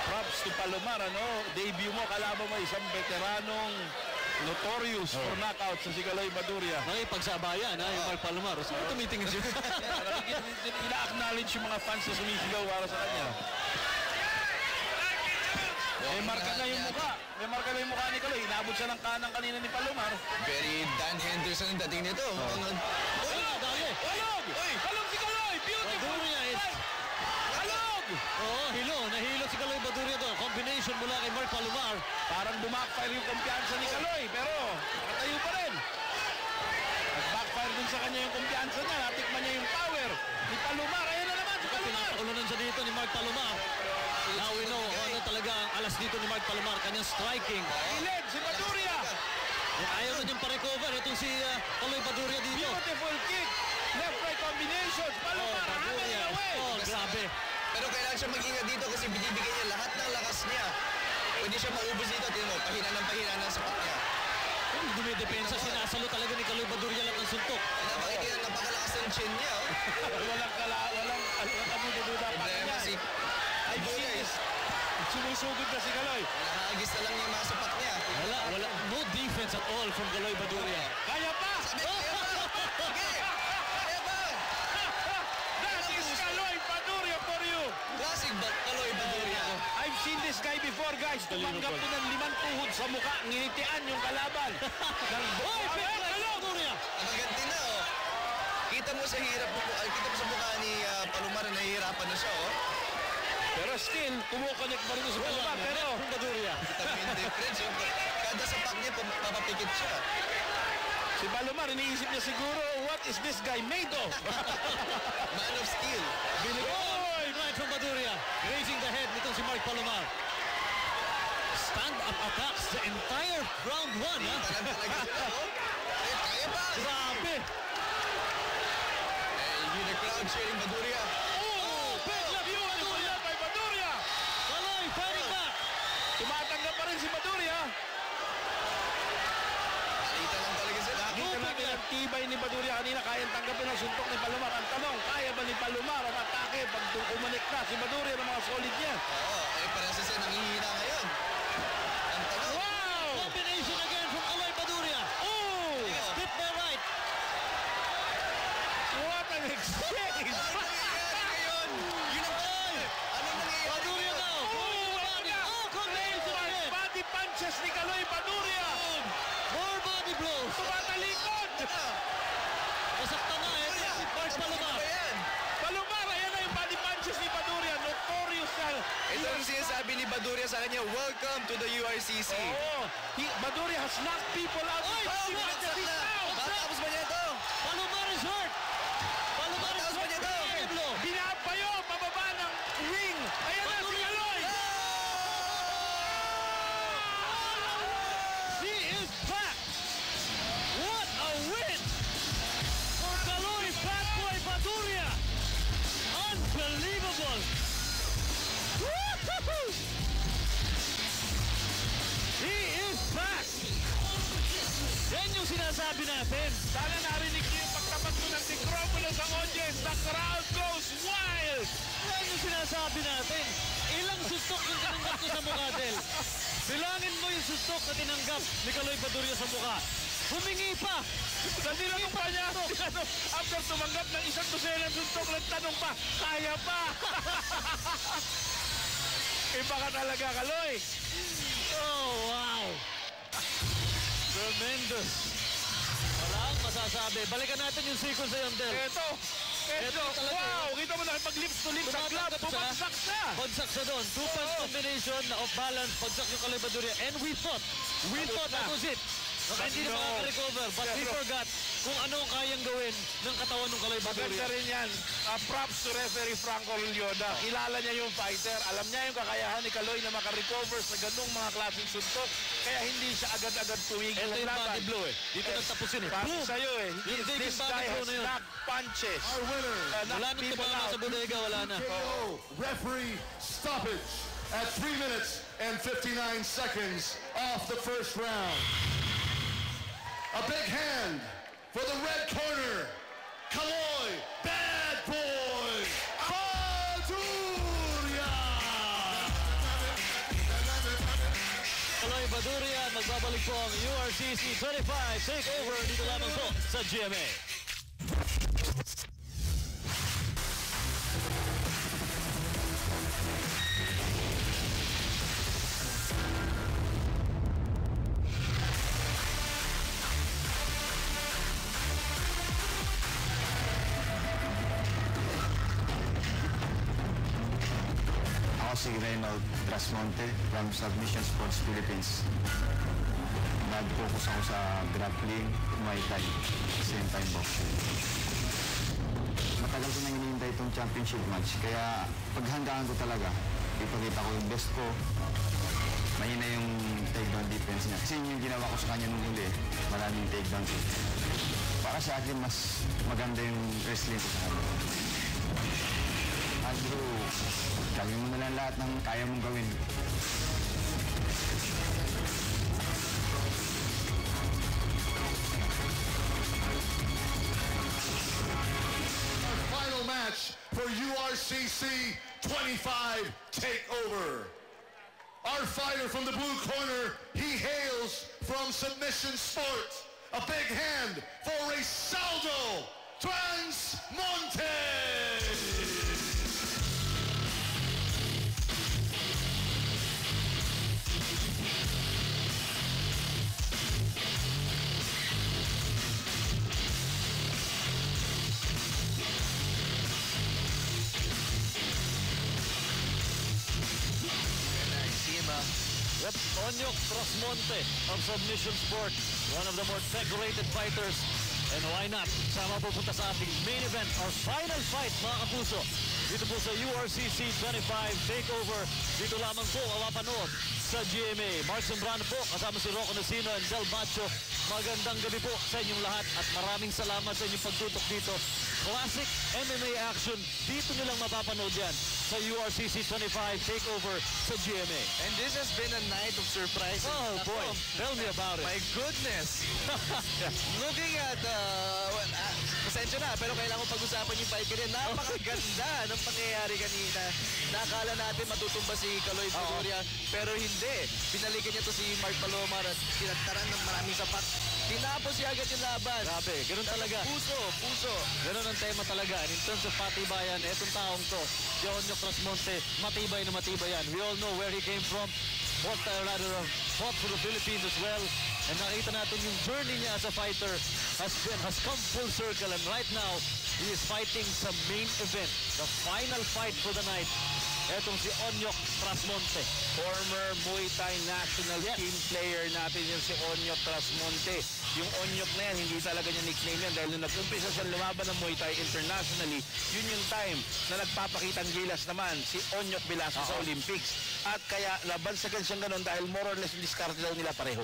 Speaker 7: Props to Palomar, debut mo, kalaban mo isang veteranong notorious for knockouts sa si Kaloy Baduria.
Speaker 15: Pagsabayan, yung Mark Palomar. Saan tumitingin siya?
Speaker 7: Ina-acknowledge yung mga fans na sumisigaw para sa kanya. May marka na yung mukha. May marka na yung mukha ni Kaloy. Inabot siya ng kanang kanina ni Palomar.
Speaker 8: Very Dan Henderson ang dating nito.
Speaker 7: Halog! Halog si Kaloy! Beautiful! Halog!
Speaker 15: Hilo. Nahilo si Kaloy Baduria doon. Combination mula kay Mark Palomar.
Speaker 7: Parang bumakfire yung kumpiyansa ni Kaloy. Pero nakatayo pa rin. Nag-backfire dun sa kanya yung kumpiyansa niya. Natikman niya yung power ni Palomar. Ayan na naman si Palomar.
Speaker 15: Pinapakulunan siya dito ni Mark Palomar. Now we know ano talaga ang alas dito ni Mark Palomar. Kanyang striking.
Speaker 7: Ileg si Baduria.
Speaker 15: Ayaw na niyang pa-recover. Itong si Kaloy Baduria dito.
Speaker 7: Beautiful kick. Left-right combinations. Palomar hammer away.
Speaker 15: Grabe.
Speaker 8: Pero kailangan siya mag-ingat dito kasi binibigay niya lahat ng lakas niya. Pwede siya maubos dito. Tingnan mo, pahina ng sapat niya.
Speaker 15: Dumidepensa, sinasalo talaga ni Kaloy Baduria lang ang suntok.
Speaker 8: Makikita, napakalakas ng chin niya.
Speaker 7: Walang kamudududa pa niya. I've seen this. Sumusugod na si Kaloy.
Speaker 8: Nakahagis na lang yung mga sapat niya.
Speaker 15: Wala. No defense at all from Kaloy Baduria.
Speaker 7: Kaya pa! That is Kaloy Baduria for you!
Speaker 8: Classic Kaloy Baduria.
Speaker 7: I've seen this guy tumanggap po ng 5 tuhod sa mukha, nginitian yung kalaban.
Speaker 15: Hoy, Baduria!
Speaker 8: Ang ganti na, oh. Kita mo sa hirap mo, kita mo sa mukha ni Palomar na nahihirapan na siya, oh.
Speaker 7: Pero still, kumukonek pa rin sa Palomar. Pero,
Speaker 15: Baduria.
Speaker 8: Kita mo yung difference. Kada sapak niya, papapikit siya.
Speaker 7: si Palomar, iniisip niya siguro, what is this guy made of?
Speaker 8: Man of steel.
Speaker 15: Oy, right from Baduria. Raising the head nitong si Mark Palomar. Stand-up attacks the entire round 1, ha?
Speaker 8: Talaga sila, oh. Kaya pa!
Speaker 15: Grabe!
Speaker 8: Yung crowd cheering Baduria.
Speaker 15: Big left you, Baduria!
Speaker 7: By Baduria!
Speaker 15: Kaloy, fighting back!
Speaker 7: Tumatanggap pa rin si Baduria.
Speaker 8: Nakita lang talaga sila.
Speaker 7: Nakita natin ang tibay ni Baduria kanina. Kayang tanggapin ang suntok ni Palomar. Ang tanong, kaya ba ni Palomar ang atake pag umunik na si Baduria ng mga solid niya?
Speaker 8: Oo, parang siya nangihina ngayon. Ang tanong.
Speaker 15: Wow! Combination again from Kaloy Baduria. Oh! Hit by right.
Speaker 7: What an exchange!
Speaker 8: Ano nangyayari ngayon? Yun ang tanong. Ano nangyayari
Speaker 15: Baduria
Speaker 8: ngayon?
Speaker 15: now. Combination again.
Speaker 7: Body punches ni Kaloy Baduria.
Speaker 15: More body blows.
Speaker 7: Tumatalikod.
Speaker 15: Masakta na eh. Si Mark Palomar.
Speaker 7: Palomar, ayan na yung body punches ni Baduria. Notorious na.
Speaker 8: Ito ang sinasabi ni Baduria sa kanya, welcome to the URCC.
Speaker 7: Oo. Baduria has knocked people out.
Speaker 15: Oy!
Speaker 8: Bumagsak na. Matapos ba niya ito?
Speaker 15: Palomar is hurt. Palomar is
Speaker 8: Matapos ba
Speaker 15: hurt.
Speaker 8: niya ito?
Speaker 7: Binabayo, pababa ng ring. Ayan na si Kaloy.
Speaker 15: He is back. What a win for Kaloy Fatboy Baduria. Unbelievable. Woo-hoo-hoo! He is back. Yan yung sinasabi natin.
Speaker 7: Sana narinig niyo yung pagtapat mo ng mikropono sa audience. The crowd goes wild.
Speaker 15: Yan yung sinasabi natin. Ilang suntok yung tinanggap ko sa mukha, Del. Bilangin mo yung suntok na tinanggap ni Kaloy Baduria sa mukha. Humingi pa.
Speaker 7: Tinanong pa niya. After tumanggap ng 100 suntok, nagtanong pa, kaya pa. Iba ka talaga, Kaloy.
Speaker 15: Oh, wow. Tremendous. Wala ang masasabi. Balikan natin yung sequence na yun, Del.
Speaker 7: Ito, wow! Kita mo nakipag-lips to lips sa club. Bumagsak siya.
Speaker 15: Bagsak siya doon. Two-punch combination na off-balance. Bagsak yung Kaloy Baduria. And we thought that was it. Baka hindi na makaka-recover. But we forgot kung ano ang kayang gawin ng katawan ng Kaloy Baduria.
Speaker 7: Maganda rin yan. Props to referee Franco Lyoda. Kilala niya yung fighter. Alam niya yung kakayahan ni Kaloy na makarecover sa ganung mga klaseng suntok. Kaya hindi siya agad-agad tuwigil.
Speaker 15: Ito yung body blow eh. Dito nagtapos yun eh.
Speaker 7: Para sa'yo eh.
Speaker 15: Yung
Speaker 7: This guy has knocked punches.
Speaker 6: Our winner.
Speaker 15: Wala nang tumama sa bodega. Wala na.
Speaker 6: KO referee stoppage at 3 minutes and 59 seconds off the first round. A big hand for the red corner, Kaloy Bad Boy Baduria!
Speaker 15: Kaloy Baduria, magbabalik po ang URCC 25 takeover dito lamang po sa GMA.
Speaker 17: Si Reynold Trasmonte from Submission Sports Philippines. Nag-focus ako sa grappling, Muay Thai, same time boxing. Matagal ko nang hinihintay itong championship match, kaya paghanggaan ko talaga, ipakita ko yung best ko. Mahina yung takedown defense niya. Kasi yung ginawa ko sa kanya nung huli, maraming takedown. Para sa akin, mas maganda yung wrestling ko sa kanya. Andrew, gawin mo na lang lahat ng kaya mong gawin.
Speaker 6: Our final match for URCC 25 TakeOver. Our fighter from the blue corner, he hails from Submission Sports. A big hand for Reysaldo Trasmonte.
Speaker 15: Yep, Onyok Trasmonte of Submission Sport, one of the more decorated fighters. And why not? Sama pupunta sa ating main event, our final fight, mga kapuso. Dito po sa URCC 25 Takeover. Dito lamang po mapapanood sa GMA. Mark Zambrano po, kasama si Rocco Nacino and Del Bacho. Magandang gabi po sa inyong lahat at maraming salamat sa inyong pagtutok dito. Classic MMA action, dito nilang mapapanood yan sa URCC 25 Takeover sa GMA.
Speaker 8: And this has been a night of surprises.
Speaker 15: Oh boy, tell me about it.
Speaker 8: My goodness. Looking at, pasensya na, pero kailangan ko pag-usapan yung fight kanina. Napakaganda ng pangyayari kanina. Nakala natin matutumba si Kaloy Viloria, pero hindi. Binalikan niya to si Mark Palomar at tinagtaran ng maraming sapat. Tinapos siya agad yung laban.
Speaker 15: Grabe, ganun talaga.
Speaker 8: Puso.
Speaker 15: Ganun ang tema talaga. And in terms of patibayan, etong taong to, si Onyok Trasmonte, matibay na matibay yan. We all know where he came from. Fought for the Philippines as well. And nakita natin yung journey niya as a fighter has come full circle. And right now, he is fighting sa main event. The final fight for the night. Etong si Onyok Trasmonte.
Speaker 7: Former Muay Thai national team player natin yung si Onyok Trasmonte. Yung Onyok na yan, hindi talaga niya nickname yan dahil nung nag-umpisa siya lumaban ng Muay Thai internationally, yun yung time na nagpapakitang gilas naman si Onyok Velasco sa Olympics. At kaya laban sa siyang ganun dahil more or less discard daw nila pareho.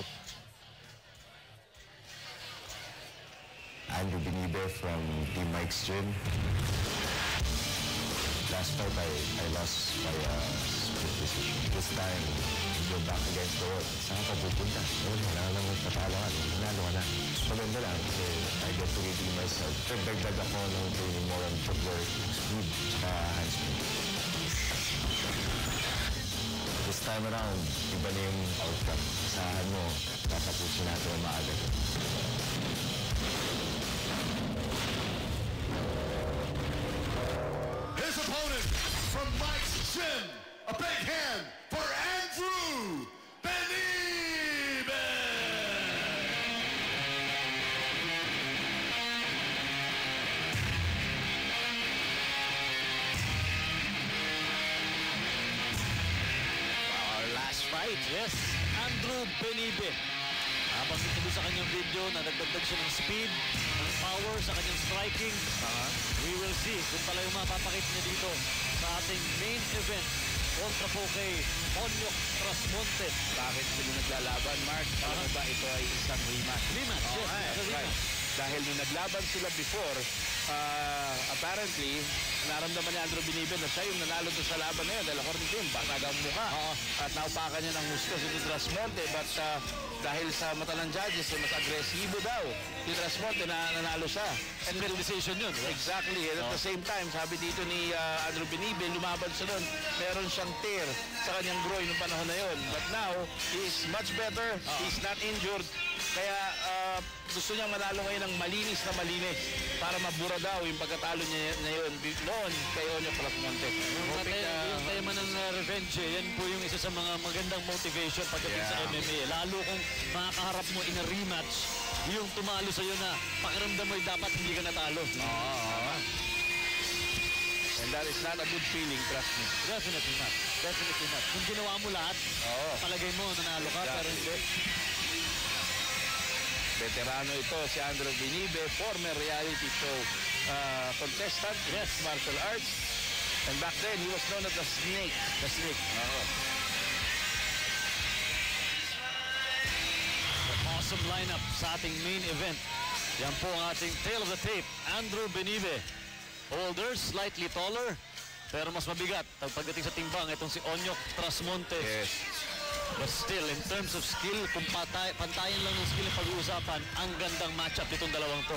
Speaker 17: Andrew Benibe from Team Mike's Gym. Last fight, I lost by split decision. This time, go back against the wall. Saan ka pupunta? Wala lang magpatalo ka. Nanalo ka na. Maganda lang kasi I get to redeem myself. Dagdag ako ng training more on footwork, speed, tsaka handspring. This time around, iba na yung outcome. Saan mo, tatapusin natin ang maaga.
Speaker 6: His opponent from Mike's Gym, a big hand for Andrew Benibe.
Speaker 15: Our last fight, yes, Andrew Benibe. Habang ito sa kanyang video na nagdagdag siya ng speed, ng power sa kanyang striking, we will see kung pala yung mapapakita niya dito sa ating main event kontra po kay Onyok Trasmonte.
Speaker 7: Bakit sila naglalaban, Mark? Alam mo ba ito ay isang rematch?
Speaker 15: Rematch, yes.
Speaker 7: Right. Dahil nung naglaban sila before, apparently, naramdaman ni Andrew Benibe na siya yung nanalo doon sa laban na yun dahil according to him, bakagang mukha. At naupakan niya ng gusto si Trasmonte, but dahil sa mata ng judges, mas agresibo daw si Trasmonte na nanalo siya.
Speaker 15: And split decision yun. Right?
Speaker 7: Exactly. And at the same time, sabi dito ni Andrew Benibe, lumaban siya doon, meron siyang tear sa kanyang groin noong panahon na yun. But now, he is much better. He's not injured. Kaya gusto niyang manalo ngayon ng malinis para mabura daw yung pagkatalo niya yun noon kay Onyok Trasmonte.
Speaker 15: Yung tema ng revenge, yan po yung isa sa mga magandang motivation pagdating sa MMA. Lalo kung makakaharap mo in a rematch, yung tumalo sa'yo na pakiramdam mo dapat hindi ka natalo.
Speaker 7: And that is not a good feeling, trust me.
Speaker 15: Definitely not. Definitely not. Kung ginawa mo lahat, palagay mo nanalo ka, pero hindi.
Speaker 7: Veterano ito si Andrew Benibe, former reality show contestant, martial arts. And back then, he was known as the Snake. The Snake.
Speaker 15: Awesome lineup sa ating main event. Yan po ang ating tail of the tape. Andrew Benibe. Older, slightly taller, pero mas mabigat. Pagdating sa timbang, itong si Onyok Trasmonte.
Speaker 7: Yes.
Speaker 15: But still, in terms of skill, kung pantayan lang ng skill ang pag-uusapan, ang gandang matchup itong dalawang to.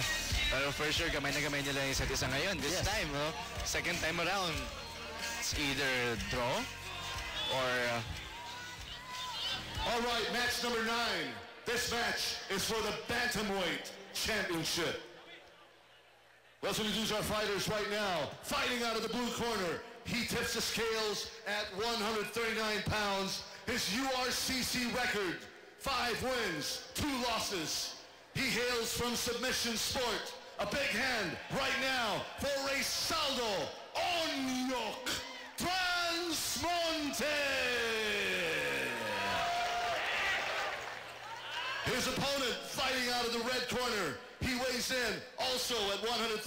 Speaker 14: Pero for sure, gamay na gamay nila yung isa't isa ngayon. This time, second time around, it's either draw or...
Speaker 6: All right, match number 9. This match is for the Bantamweight Championship. Let's introduce our fighters right now. Fighting out of the blue corner, he tips the scales at 139 pounds. His URCC record, 5 wins, 2 losses. He hails from Submission Sport. A big hand right now for Raysaldo Onyok Trasmonte. of the red corner. He weighs in also at 139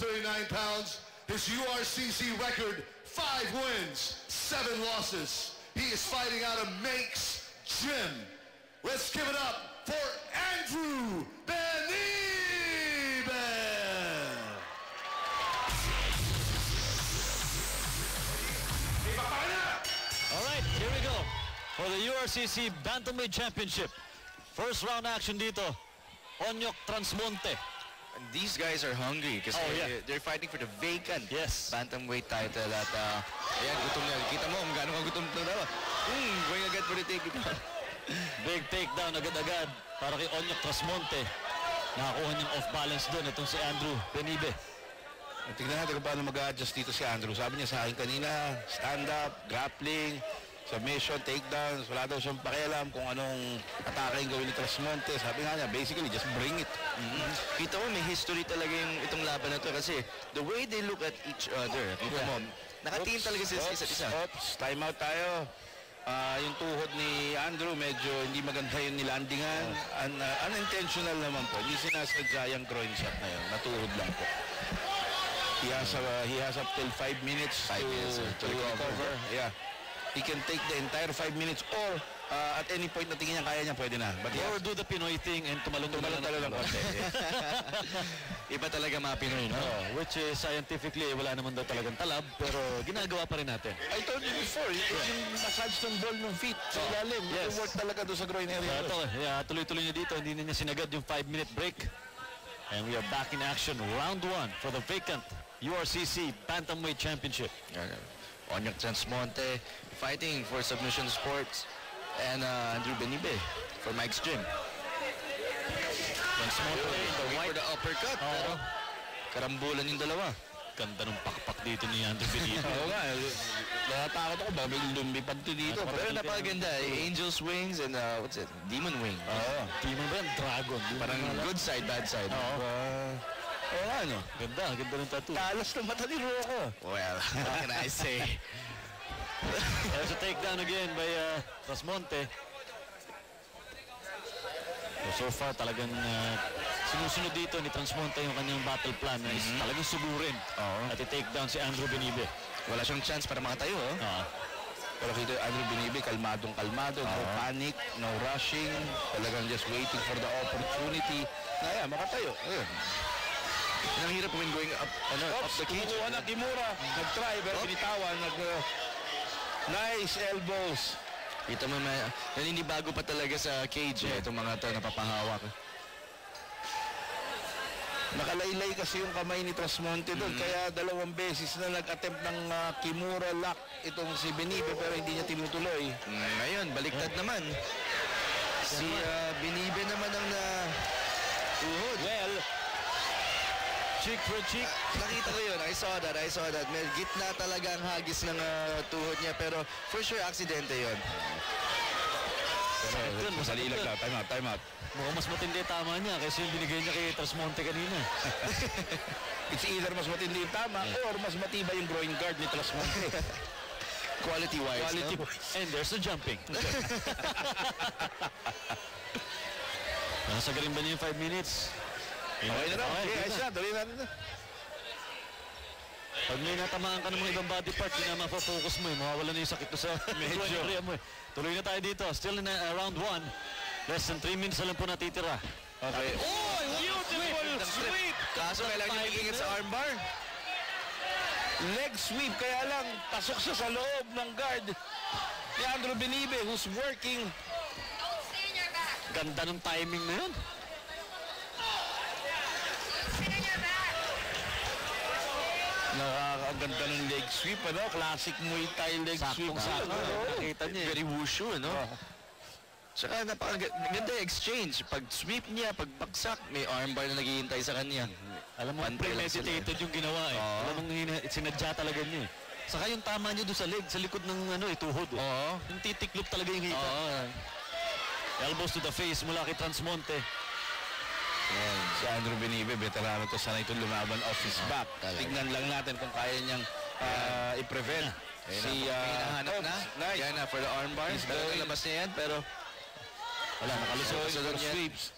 Speaker 6: pounds. His URCC record, 5 wins, 7 losses. He is fighting out of Makes Gym. Let's give it up for Andrew Benibe.
Speaker 15: All right, here we go for the URCC Bantamweight Championship. First round action dito. Onyok Transmonte.
Speaker 14: And these guys are hungry kasi they're fighting for the vacant bantamweight title at ayan, gutom na. Kita mo kung gaano kagutom na daw. Going agad for the takedown.
Speaker 15: Big takedown agad-agad para kay Onyok Transmonte. Nakakuha niyang off-balance doon itong si Andrew Benibe.
Speaker 7: Tignan natin kung paano mag-a-adjust dito si Andrew. Sabi niya sa akin kanina, stand-up, grappling, submission, takedowns, wala daw siyang pakialam kung anong atake yung gawin ni Transmonte. Sabi nga niya, basically, just bring it.
Speaker 8: Kita mo, may history talaga itong laban na to kasi the way they look at each other, kita mo, nakatingin talaga sila sa isa't isa.
Speaker 7: Oops, time out tayo. Yung tuhod ni Andrew, medyo hindi maganda yung nilandingan. Unintentional naman po. Hindi sinasadya yung groin shot na yun. Natuhod lang po. He has up till 5 minutes to recover. Yeah. He can take the entire 5 minutes or at any point na tingin niya kaya niya, pwede na. But
Speaker 15: or do the Pinoy thing and tumalong-talo lang konti.
Speaker 14: Iba talaga mga Pinoy, no?
Speaker 15: Which is scientifically, wala naman daw talagang talab, pero ginagawa pa rin natin.
Speaker 7: I told you before, yung massage ng ball ng feet sa ilalim, yung work talaga doon sa groin area.
Speaker 15: Tuloy-tuloy niya dito, hindi na niya sinagad yung 5-minute break. And we are back in action, round 1 for the vacant URCC Bantamweight Championship.
Speaker 8: Onyok Transmonte fighting for Submission Sports and Andrew Benibe for Mike's Gym.
Speaker 15: Transmonte
Speaker 8: going for the uppercut. Pero karambulan yung dalawa.
Speaker 15: Ganda ng pakpak dito ni Andrew Benibe.
Speaker 7: Oo nga, natatakot ako ba? May lumipad to dito.
Speaker 8: Pero napakaganda. Angel's Wings and what's it? Demon Wing.
Speaker 15: Demon ba yan? Dragon.
Speaker 8: Parang good side, bad side.
Speaker 7: Oo nga, no?
Speaker 15: Ganda ng tattoo.
Speaker 7: Talas ng mata ni Rocco.
Speaker 8: Well, what can I say?
Speaker 15: There's a takedown again by Transmonte. So far, talagang sinusunod dito ni Transmonte yung kanyang battle plan na is talagang sugurin at i-takedown si Andrew Benibe.
Speaker 8: Wala siyang chance para makatayo,
Speaker 7: Pero kita Andrew Benibe, kalmadong-kalmado, no panic, no rushing, talagang just waiting for the opportunity na makatayo.
Speaker 8: Ang hirap when going up the cage.
Speaker 7: Kumuha na Kimura. Nag-try, pero binitawan. Nice elbows.
Speaker 8: Kita mo, naninibago pa talaga sa cage itong mga ito napapahawak.
Speaker 7: Nakalaylay kasi yung kamay ni Transmonte doon. Kaya 2 beses na nag-attempt ng Kimura lock itong si Benibe, pero hindi niya tinutuloy.
Speaker 8: Ngayon, baliktad naman. Si Benibe naman ang tuhod.
Speaker 15: Well, cheek for cheek.
Speaker 8: Nakita ko yun. I saw that. May gitna talaga ang hagis ng tuhod niya. Pero for sure, aksidente yun.
Speaker 7: Pero masali lang lang. Time out.
Speaker 15: Mukhang mas matindi tama niya kasi yung binigay niya kay Transmonte kanina.
Speaker 7: It's either mas matindi yung tama or mas matibay yung groin guard ni Transmonte.
Speaker 8: Quality-wise, no?
Speaker 15: And there's the jumping. Nasagarin ba niya yung 5 minutes?
Speaker 7: Okay na raw. Okay, ayos na. Tuloy natin na.
Speaker 15: Pag may natamaan ka ng mga ibang body part, yun na mapafocus mo mawawala na yung sakit ko sa medyo area mo Tuloy na tayo dito. Still in round 1. Less than 3 minutes na lang po natitira.
Speaker 7: Okay.
Speaker 8: Oh, beautiful sweep! Kaso kailangan niya mag-ingat sa armbar.
Speaker 7: Leg sweep. Kaya lang, pasok siya sa loob ng guard ni Andrew Benibe who's working.
Speaker 15: Ganda ng timing na yun.
Speaker 7: Nakakaganda ng leg sweep, Classic Muay Thai leg sweep.
Speaker 15: Nakita niya.
Speaker 8: Very wushu, Tsaka napakaganda exchange. Pag sweep niya, pag baksak, may armbar na naghihintay sa kanya.
Speaker 15: Alam mo, premeditated yung ginawa Alam mo, sinadya talaga niya Saka yung tama niya doon sa leg, sa likod ng tuhod. Yung titiklop talaga yung hita. Elbows to the face mula kay Transmonte.
Speaker 7: Si Andrew Benibe, veterano to, sanay itong lumaban off his back. Tignan lang natin kung kaya niyang i-prevent.
Speaker 8: Si hinahanap na. Yan na for the armbar. Talagang labas niya yan, pero
Speaker 15: wala, nakalusot.
Speaker 7: Sweeps.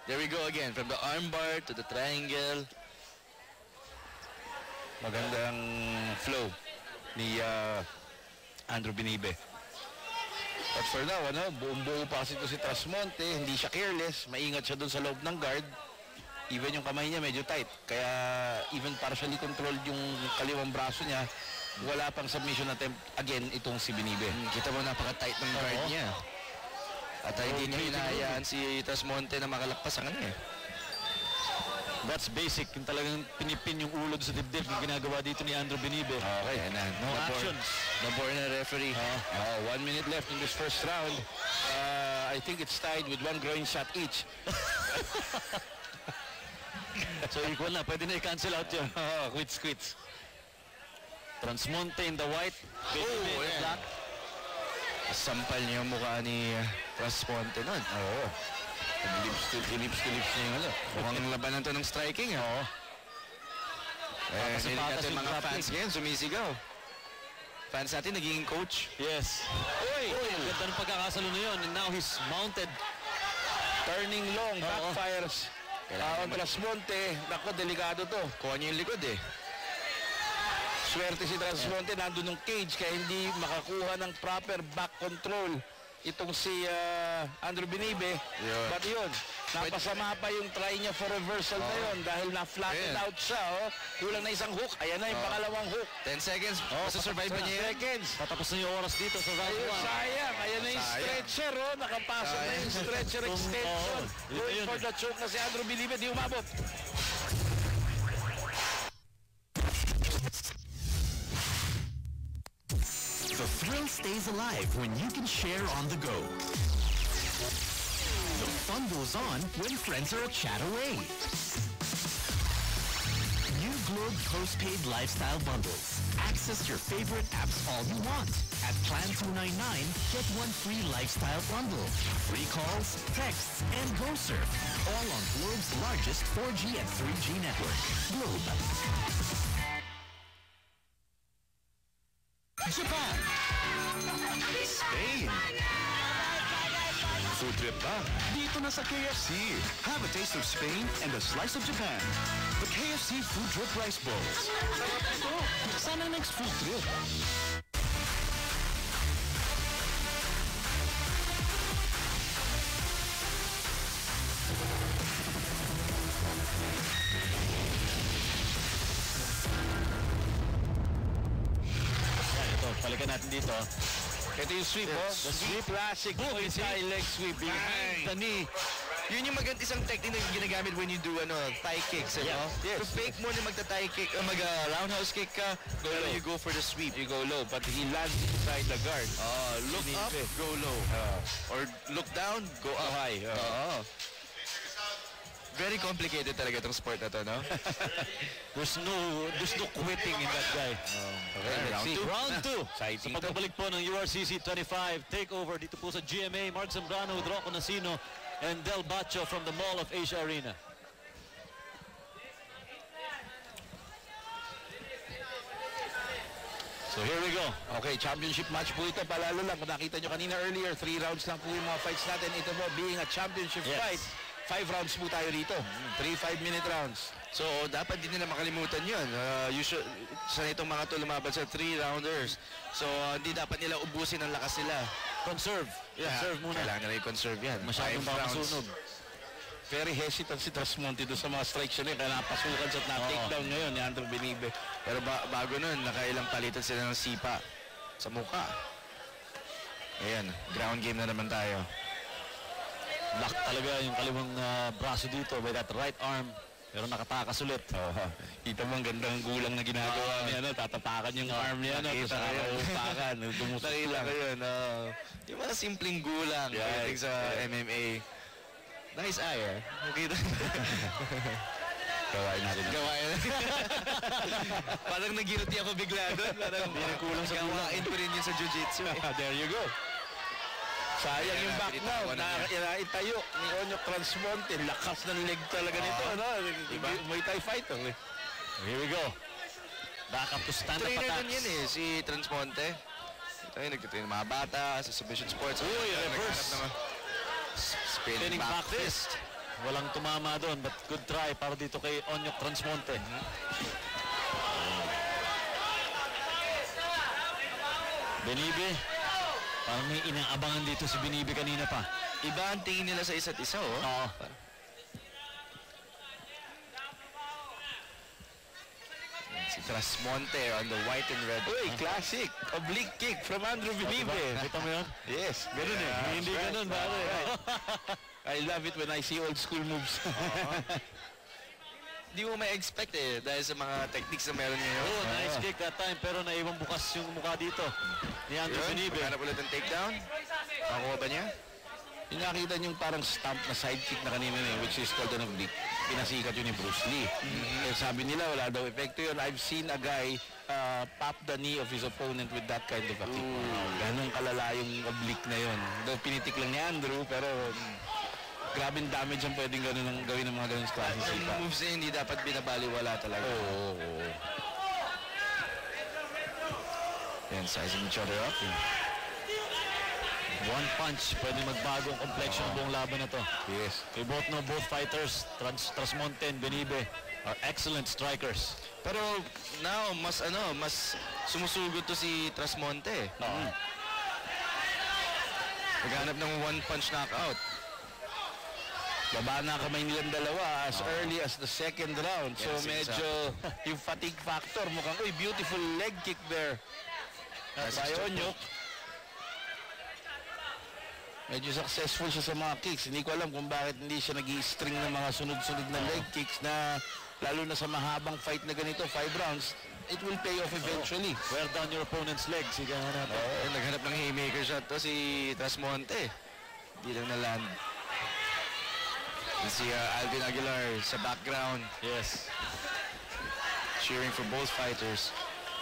Speaker 14: There we go again, from the armbar to the triangle. Magandang flow ni Andrew Binibe. But for now, buong-buo pa kasi ito si Trasmonte, hindi siya careless, maingat siya dun sa loob ng guard. Even yung kamay niya medyo tight, kaya even partially controlled yung kaliwang braso niya, wala pang submission attempt again itong si Binibe. Kita mo napaka-tight ng guard niya. At hindi niya hinahayaan si Trasmonte na makalakpas sa kanya.
Speaker 15: That's basic. Yung talagang pinipin yung ulo sa dibdib yung ginagawa dito ni Andrew Binibe.
Speaker 14: Okay,
Speaker 15: no actions.
Speaker 14: Nabore na referee. 1 minute left in this first round. I think it's tied with 1 groin shot each.
Speaker 15: So equal na. Pwede na i-cancel out yun.
Speaker 14: Quits.
Speaker 15: Trasmonte in the white. Binibe in the black.
Speaker 14: Sampal niya yung mukha ni Trasmonte nun. Lips niya yung ano. Mukhang labanan to ng striking. Hindi natin mga fans ngayon sumisigaw. Fans natin naging coach.
Speaker 15: Yes. Uy! Ang ganda ng pagkakasalo na yun. And now he's mounted.
Speaker 14: Turning long, backfires. On Trasmonte, naku, delikado to. Kuha niya yung likod eh. Swerte si Trasmonte, nandun ng cage kaya hindi makakuha ng proper back control itong si Andrew Binibe. But yun, napasama pa yung try niya for reversal na yun dahil na-flattened out siya. Kulang na isang hook. Ayan na yung pangalawang hook. 10 seconds. Masusurvive pa niya yan.
Speaker 15: Patapos na yung oras dito sa round 1.
Speaker 14: Sayang. Ayan na yung stretcher. Nakapasok na yung stretcher extension. Going for the choke na si Andrew Binibe. Di umabot.
Speaker 13: The thrill stays alive when you can share on the go. The fun goes on when friends are a chat away. New Globe postpaid lifestyle bundles. Access your favorite apps all you want. At Plan 299, get 1 free lifestyle bundle. Free calls, texts, and Go Surf. All on Globe's largest 4G and 3G network. Globe. Japan.
Speaker 9: Spain. Food trip ba? Dito na sa KFC. Have a taste of Spain and a slice of Japan. The KFC Food Trip Rice Bowls. Ito, sana next food trip.
Speaker 15: Balikan natin dito.
Speaker 14: Ito yung sweep,
Speaker 15: The sweep.
Speaker 14: Classic Muay leg sweep behind the knee. Yun yung isang technique na ginagamit when you do thigh kicks, To fake mo na magta-thigh kick, roundhouse kick ka, you go for the sweep. You go low, but he lands inside the guard. Look up, go low. Or look down, go up high. Very complicated talaga itong sport na to, no?
Speaker 15: There's no quitting in that guy.
Speaker 14: Okay,
Speaker 15: round 2. Sa pagbabalik po ng URCC 25 takeover dito po sa GMA, Mark Zambrano with Rocco Nasino and Del Bacho from the Mall of Asia Arena.
Speaker 14: So here we go. Okay, championship match po ito. Palalo lang, kung nakita nyo kanina earlier, 3 rounds lang po yung mga fights natin. Ito po, being a championship fight, 5 rounds po tayo rito. 3 5-minute rounds. So, dapat din nila makalimutan yun. Sana itong mga to lumaban sa 3-rounders. So, hindi dapat nila ubusin ang lakas nila.
Speaker 15: Conserve. Conserve muna.
Speaker 14: Kailangan nila i-conserve yan.
Speaker 15: Masyadong baka masunog.
Speaker 14: Very hesitant si Trasmonte doon sa mga strikes niya. Kaya napasukan sa na-takedown ngayon ni Andrew Binibe. Pero bago nun, nakailang palitan sila ng sipa sa mukha. Ayan, ground game na naman tayo.
Speaker 15: Lock talaga yung kaliwang braso dito by that right arm. Pero nakatakas ulit.
Speaker 14: Kita mo ang gandang gulang na ginagawa niya. Tatapakan yung arm niya. Nakita kayo. Tatapakan. Nakita kayo. Yung mga simpleng gulang pagdating sa MMA. Nice eye, Nakita. Gawain natin. Parang nag-guilty ako bigla doon. Parang kulang sa gulang. Gawain ko rin yun sa jiu-jitsu. There you go. Sayang yung back now. Naitayo ni Onyo Trasmonte. Lakas ng leg talaga nito. Muay Thai fighter.
Speaker 15: Here we go. Back up to stand-up attacks.
Speaker 14: Trainer din yan si Trasmonte. Ito yung nagtitrain ng mga bata sa submission sports.
Speaker 15: Uy, reverse.
Speaker 14: Spinning back fist.
Speaker 15: Walang tumama doon, but good try para dito kay Onyok Transmonte. Benibe, parang may inaabangan dito si Benibe kanina pa.
Speaker 8: Iba ang tingin nila sa isa't isa, oh.
Speaker 15: Oo.
Speaker 14: Si Trasmonte on the white and red. Uy, classic! Oblique kick from Andrew Benibe.
Speaker 15: Kita mo yun?
Speaker 14: Yes, ganun eh.
Speaker 15: Hindi ganun, pare.
Speaker 14: I love it when I see old school moves.
Speaker 8: Di mo may expect eh, dahil sa mga techniques na meron niya.
Speaker 15: Oh, nice kick that time, pero naiwang bukas yung mukha dito ni Andrew Benibe.
Speaker 8: Maghanap ulit ng takedown. Makuha ba niya?
Speaker 14: Yung nakita niyong parang stamp na side kick na kanina niya, which is called an oblique. Pinasikat yun ni Bruce Lee. Eh, sabi nila, wala daw epekto yun. I've seen a guy pop the knee of his opponent with that kind of a kick. Ganun kalala yung oblique na yun. Though pinitik lang ni Andrew, pero grabing damage ang pwedeng gawin ng mga ganun klaseng sipa.
Speaker 8: Yung moves na hindi dapat binabaliwala talaga.
Speaker 14: Oo.
Speaker 8: Yan, sizing each other up.
Speaker 15: One punch, pwede magbago ang complexion ng buong laban na to.
Speaker 14: Yes.
Speaker 15: We both know both fighters, Trasmonte and Benibe, are excellent strikers.
Speaker 8: Pero now, mas sumusugod to si Trasmonte. Naghanap ng one punch knockout.
Speaker 14: Baba na kamay nilang dalawa as early as the second round. So medyo yung fatigue factor mukhang, uy, beautiful leg kick there. By Onyok. Medyo successful siya sa mga kicks. Hindi ko alam kung bakit hindi siya nag-i-string ng mga sunod-sunod na leg kicks na lalo na sa mahabang fight na ganito, 5 rounds, it will pay off eventually.
Speaker 15: Wear down your opponent's legs.
Speaker 8: Naghanap ng haymaker shot to si Trasmonte. Hindi lang na-land. Si Alvin Aguilar sa background.
Speaker 15: Yes.
Speaker 8: Cheering for both fighters.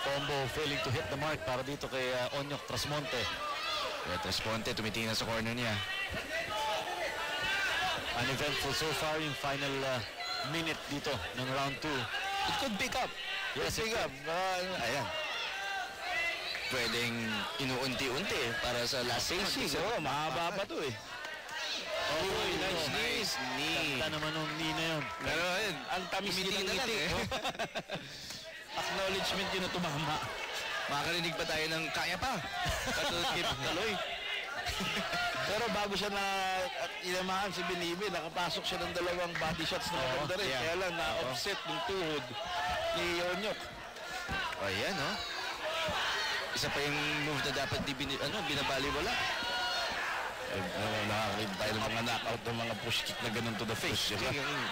Speaker 15: Combo failing to hit the mark para dito kay Onyok Trasmonte.
Speaker 8: Trasmonte tumitingin sa corner niya.
Speaker 15: Uneventful so far yung final minute dito ng round 2.
Speaker 8: It could pick up.
Speaker 15: Yes,
Speaker 8: pick up. Ayan. Pwedeng inuunti-unti para sa last phase.
Speaker 14: Oo, mahaba pa to eh.
Speaker 15: Oh,
Speaker 8: nice knee.
Speaker 15: Ganda naman ng knee na yun.
Speaker 14: Pero ayun, ang tamis din ng ngiti. Acknowledgement yun na tumama.
Speaker 8: Makakarinig pa tayo ng kaya pa.
Speaker 14: Keep Kaloy. Pero bago siya inamaan si Benibe, nakapasok siya ng dalawang body shots na maganda rin. Kaya lang na-offset ng tuhod ni Onyok.
Speaker 8: Ayan, no? Isa pa yung move na dapat binabaliwala.
Speaker 14: Nakakalimutan tayo ng mga knockout ng mga push kick na ganun to the face.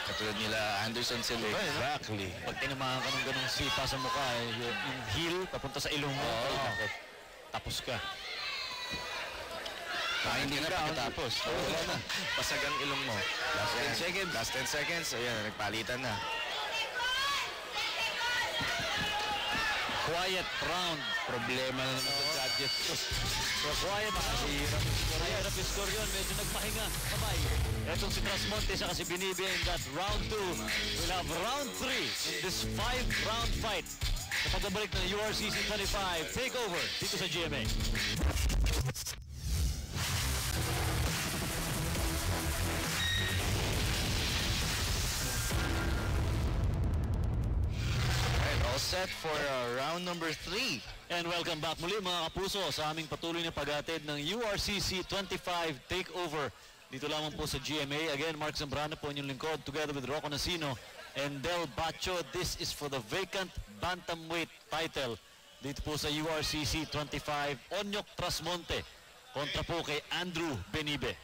Speaker 8: Katulad nila Anderson Silva.
Speaker 14: Exactly.
Speaker 15: Pag tinamaan ka ng ganung sipa sa mukha, yung heel, papunta sa ilong mo, tapos ka.
Speaker 8: Hindi na pagkatapos. Wala na. Pasag ang ilong mo. Last 10 seconds. Ayan, nagpalitan na.
Speaker 15: Quiet round.
Speaker 14: Problema na naman sa judges.
Speaker 15: So quiet. Mahirap yung score yun. Medyo nagpahinga. Kamay. Etong si Trasmonte sa kasi Benibe in that round 2. We'll have round 3 in this 5-round fight. Sa pagbabalik ng URCC 25 takeover dito sa GMA.
Speaker 8: All set for round number 3.
Speaker 15: And welcome back muli mga kapuso sa aming patuloy na paghatid ng URCC 25 Takeover. Dito lamang po sa GMA. Again, Mark Zambrano po inyong lingkod together with Rocco Nasino and Del Bacho. This is for the vacant bantamweight title. Dito po sa URCC 25, Onyok Trasmonte kontra po kay Andrew Benibe.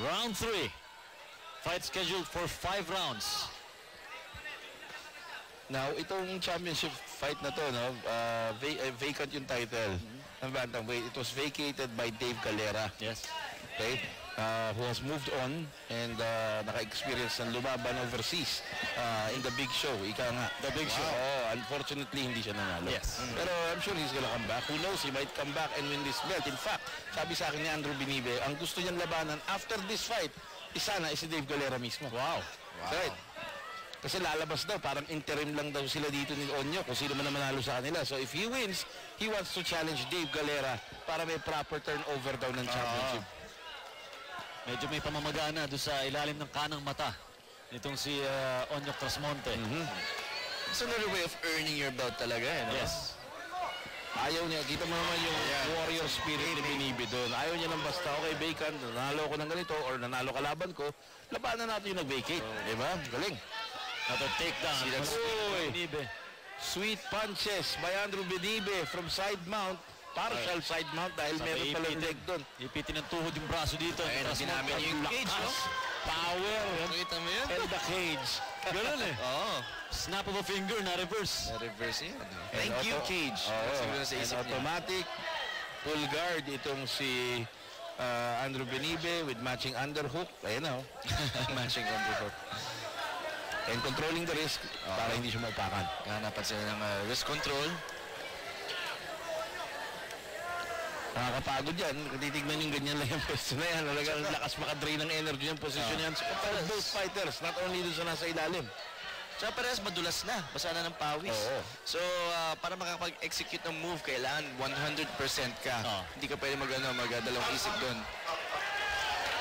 Speaker 15: Round 3. Fight scheduled for 5 rounds.
Speaker 14: Now, itong championship fight na to, no, vacant yung title ng bantamweight. It was vacated by Dave Calera.
Speaker 15: Yes.
Speaker 14: Okay? Who has moved on and naka-experience ng lumaban overseas in the big show. Ika nga.
Speaker 15: The big show.
Speaker 14: Unfortunately, hindi siya nanalo.
Speaker 15: Yes.
Speaker 14: Pero I'm sure he's gonna come back. Who knows, he might come back and win this belt. In fact, sabi sa akin ni Andrew Benibe, ang gusto niyang labanan after this fight, isa na si Dave Calera mismo.
Speaker 15: Wow.
Speaker 14: Right. Kasi lalabas daw, parang interim lang daw sila dito ni Onyo kung sino man na manalo sa kanila. So if he wins, he wants to challenge Dave Galera para may proper turnover daw ng championship.
Speaker 15: Medyo may pamamagana doon sa ilalim ng kanang mata nitong si Onyo Trasmonte.
Speaker 8: It's another way of earning your belt talaga, no?
Speaker 15: Yes.
Speaker 14: Ayaw niya, kita mo naman yung warrior spirit ni Binibi doon. Ayaw niya lang basta, okay, vacant, nanalo ko ng ganito or nanalo kalaban ko, labanan natin yung nag-vacate. Diba? Galing.
Speaker 15: Another takedown.
Speaker 14: Sweet punches by Andrew Binibe from side mount. Partial side mount dahil meron palang leg doon.
Speaker 15: Ipitin ng tuhod yung braso dito.
Speaker 8: Ayun, ginamit niyo yung cage, no?
Speaker 14: Power.
Speaker 8: Nakita mo yun?
Speaker 14: And the cage.
Speaker 15: Ganun eh.
Speaker 8: Oo.
Speaker 15: Snap of a finger, na reverse.
Speaker 8: Na-reverse yan. Thank you, Cage.
Speaker 14: Automatic. Full guard itong si Andrew Binibe with matching underhook. Ayun na,
Speaker 8: Matching underhook.
Speaker 14: And controlling the wrist para hindi siya maupakan.
Speaker 8: Hanapan sila ng wrist control.
Speaker 14: Nakakapagod yan. Titignan yung ganyan lang yung pwesto na yan. Talagang lakas makadrain ng energy yung position yan. So, para both fighters, not only dun sa nasa ilalim.
Speaker 8: Tsaka parehas madulas na. Basa na ng pawis. So, para makapag-execute ng move, kailangan 100% ka. Hindi ka pwede magdalawang isip doon.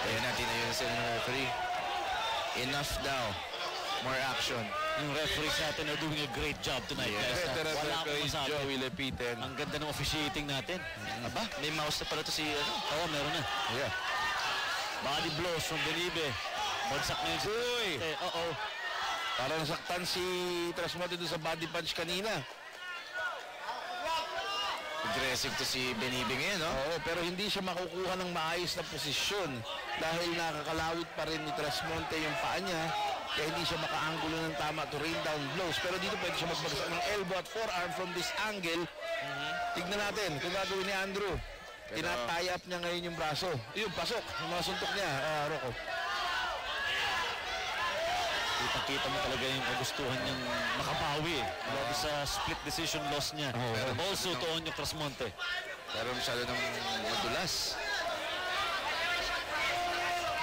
Speaker 8: Kaya natin na yun sila ng referee. Enough daw. More action.
Speaker 15: Yung referees natin are doing a great job tonight.
Speaker 14: Wala akong masabi. Joey Lepitan.
Speaker 15: Ang ganda ng officiating natin.
Speaker 8: Aba, may mouse na pala to si
Speaker 15: Oo, meron na.
Speaker 14: Yeah.
Speaker 15: Body blows from Binibe. Bagsak na yun.
Speaker 14: Uy! Para nasaktan si Trasmonte doon sa body punch kanina.
Speaker 8: Aggressive to si Binibe ngayon, no?
Speaker 14: Oo, pero hindi siya makukuha ng maayos na posisyon dahil nakakalawit pa rin ni Trasmonte yung paa niya. Kaya hindi siya maka-angulo ng tama to rain down blows. Pero dito pwede siya magbagsak ng elbow at forearm from this angle. Tignan natin kung gagawin ni Andrew. Tinatay up niya ngayon yung braso. Yung pasok, yung mga suntok niya, Rocco.
Speaker 15: Kita mo talaga yung kagustuhan niyang makabawi sa split decision loss niya. Also to Onyo Trasmonte.
Speaker 8: Pero masyado ng madulas.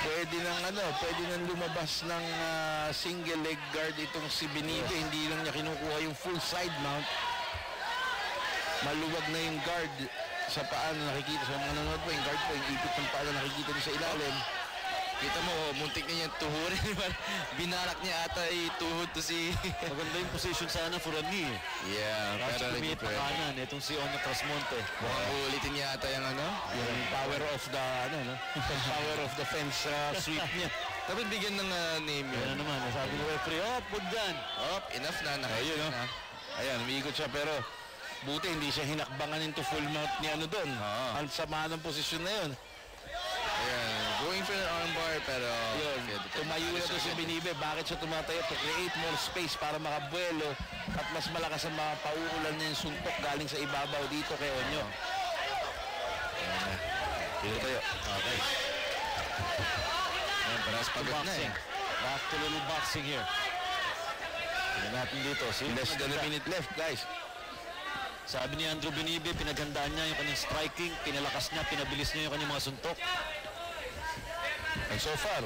Speaker 14: Pwede nang lumabas ng single leg guard itong si Binibe. Hindi lang niya kinukuha yung full side mount. Maluwag na yung guard sa paa na nakikita. Sa mga nanonood po, yung guard po, yung ipit ng paa na nakikita niyo sa ilalim.
Speaker 8: Kita mo, muntik niya yung tuhurin. Binarak niya ata tuhod to si...
Speaker 15: Maganda yung position sana for a knee.
Speaker 8: Yeah,
Speaker 15: pero hindi pa kanan itong si Onyo Trasmonte.
Speaker 8: Mukhang ulitin niya ata yung
Speaker 14: yung power of the, power of the fence sweep niya.
Speaker 8: Dapat bigyan ng name yun.
Speaker 15: Ayan naman, sabi ng referee, huwag dyan.
Speaker 8: Enough na.
Speaker 14: Ayun, Ayan, umiikot siya pero buti hindi siya hinakbangan into full mount ni doon. Ang sama ng posisyon na yun.
Speaker 8: Ayan, going for the armbar pero...
Speaker 14: Tumayo na to si Binibe. Bakit siya tumatayo? To create more space para makabuelo at mas malakas ang mga pauulan niya yung suntok galing sa ibabaw dito kay Onyo.
Speaker 8: Ayan na.
Speaker 14: Dito tayo.
Speaker 15: Okay.
Speaker 8: Ayan, parehas pagod na eh.
Speaker 15: Back to little boxing here. Tignan natin dito.
Speaker 14: Less than a minute left, guys.
Speaker 15: Sabi ni Andrew Binibe, pinagandaan niya yung kanyang striking, pinalakas niya, pinabilis niya yung kanyang mga suntok.
Speaker 14: And so far,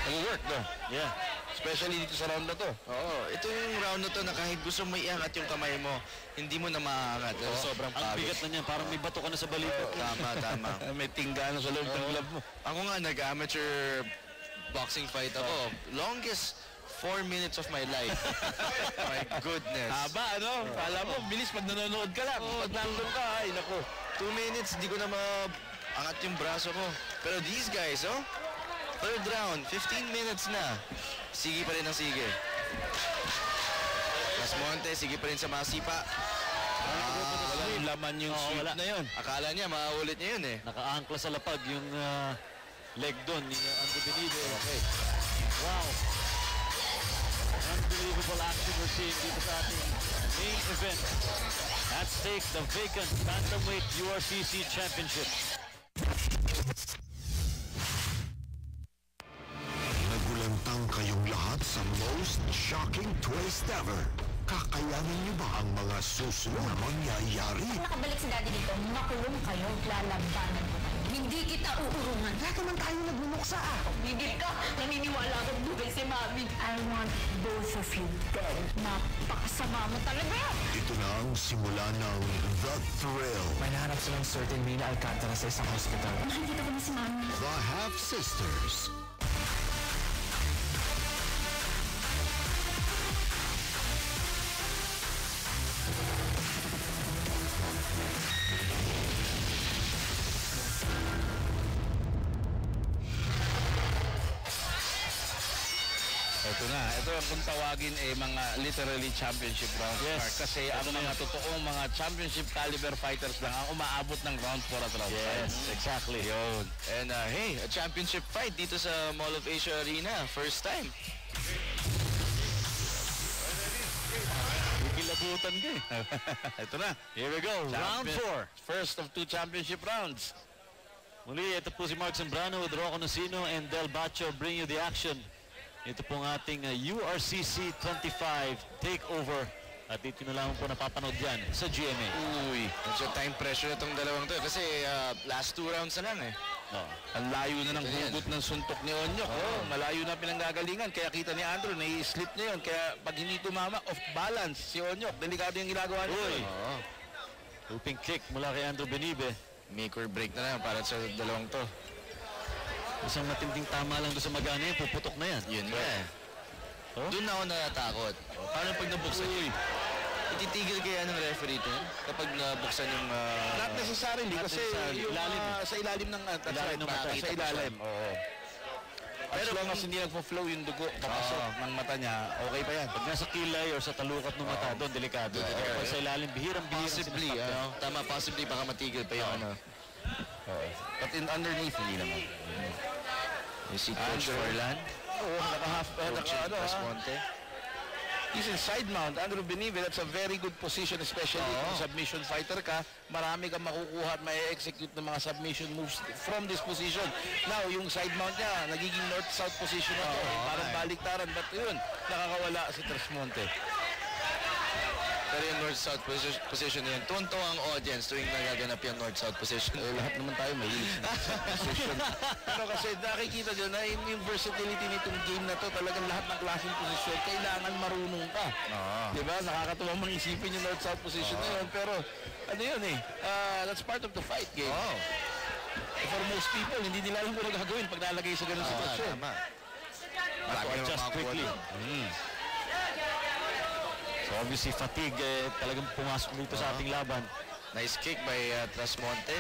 Speaker 14: nag-work no?
Speaker 15: Yeah.
Speaker 14: Especially dito sa round na to.
Speaker 8: Oo, ito yung round na to na kahit gusto mo iangat yung kamay mo, hindi mo na maaangat. Sobrang pagod.
Speaker 15: Ang bigat na niya, parang may bato ka na sa balikat.
Speaker 8: Tama.
Speaker 14: May tingga na sa loob ng glove mo.
Speaker 8: Ako nga, nag-amateur boxing fight ako. Longest 4 minutes of my life. My goodness.
Speaker 14: Haba, Kala mo, bilis pag nanonood ka lang. Pag nandun ka, ay naku.
Speaker 8: 2 minutes, di ko na maangat yung braso ko. Pero these guys, third round, 15 minutes na. Sige pa rin ang sige. Trasmonte, sige pa rin sa mga sipa.
Speaker 14: Walang laman yung sweep na yun.
Speaker 8: Akala niya, mauulit niya yun eh.
Speaker 15: Nakaangkla sa lapag yung leg doon ni Andrew Binibe. Okay. Wow. Unbelievable action we're seeing dito sa ating main event. At stake, the vacant bantamweight URCC Championship.
Speaker 18: Nagulantang kayong lahat sa most shocking twist ever. Kakayanin niyo ba ang mga susunod na mangyayari?
Speaker 10: Nakabalik si Daddy dito, makulong kayo, lalabanan ko kayo. Hindi Hindi kita uurungan.
Speaker 11: Lahat naman tayo nagbumuksa
Speaker 10: Bigil ka. Naniniwala akong buhay si Mami.
Speaker 11: I want both of you dead.
Speaker 10: Napakasama mo talaga.
Speaker 18: Ito na ang simula ng The Thrill.
Speaker 16: May nahanap silang certain Mina Alcantara sa isang hospital.
Speaker 10: Nakikita ko na si Mami.
Speaker 18: The Half Sisters.
Speaker 14: Ito na. Ito ang kung tawagin mga literally championship round.
Speaker 1: Yes.
Speaker 14: Kasi ang mga totoong mga championship caliber fighters lang ang umaabot ng round 4 at round 5.
Speaker 1: Yes, exactly.
Speaker 14: Yun.
Speaker 8: And hey, a championship fight dito sa Mall of Asia Arena. First time.
Speaker 14: Kilabutan ka Ito na.
Speaker 15: Here we go. Round 4.
Speaker 14: First of 2 championship rounds.
Speaker 15: Muli, ito po si Mark Zambrano with Rocco Nocino and Del Bacho bring you the action. Ito pong ating URCC 25 takeover. At dito na lang po napapanood yan sa GMA.
Speaker 8: Uy, medyo time pressure itong dalawang to. Kasi last 2 rounds na lang
Speaker 14: Ang layo na ng hugot ng suntok ni Onyok. Malayo na pinanggagalingan. Kaya kita ni Andrew, nai-slip niya yun. Kaya pag hindi tumama, off balance si Onyok. Delikado yung ginagawa niya.
Speaker 15: Looping kick mula kay Andrew Benibe.
Speaker 8: Make or break na lang para sa dalawang to.
Speaker 15: Isang matinding tama lang doon sa magana yan, puputok na yan.
Speaker 8: Yun nga Doon ako natatakot. Paano pag nabuksan yun? Ititigil kaya ng referee ito kapag nabuksan yung...
Speaker 14: Not necessarily kasi yung sa ilalim ng mata. Sa ilalim. Oo. Pero long as hindi nagpo-flow yung dugo papasok ng mata niya, okay pa yan.
Speaker 15: Pag nasa kilay o sa talukat ng mata doon, delikado. Pag sa ilalim, bihirang-bihirang
Speaker 8: possibly, tama, possibly baka matigil pa yung
Speaker 14: But underneath, hindi naman.
Speaker 8: You see Coach Forlan?
Speaker 14: Oo, naka-half,
Speaker 8: Trasmonte.
Speaker 14: He's in side mount. Andrew Benibe, that's a very good position, especially kung submission fighter ka. Marami kang makukuha at may-execute ng mga submission moves from this position. Now, yung side mount niya, nagiging north-south position na parang baliktaran. But yun, nakakawala si Trasmonte.
Speaker 8: Pero yung north-south position na yun, tunto ang audience tuwing nagaganap yung north-south position.
Speaker 14: Lahat naman tayo may position. Pero kasi nakikita dyan na yung versatility nitong game na to, talagang lahat ng klaseng posisyon, kailangan marunong ka. Diba? Nakakatuwa mang isipin yung north-south position na yun. Pero ano yun that's part of the fight game. For most people, hindi nila alam kung ano gagawin pag nalagay sa ganung sitwasyon.
Speaker 8: Tama.
Speaker 15: Adjust quickly. So obviously fatigue talagang pumasok dito sa ating laban.
Speaker 8: Nice kick by Trasmonte.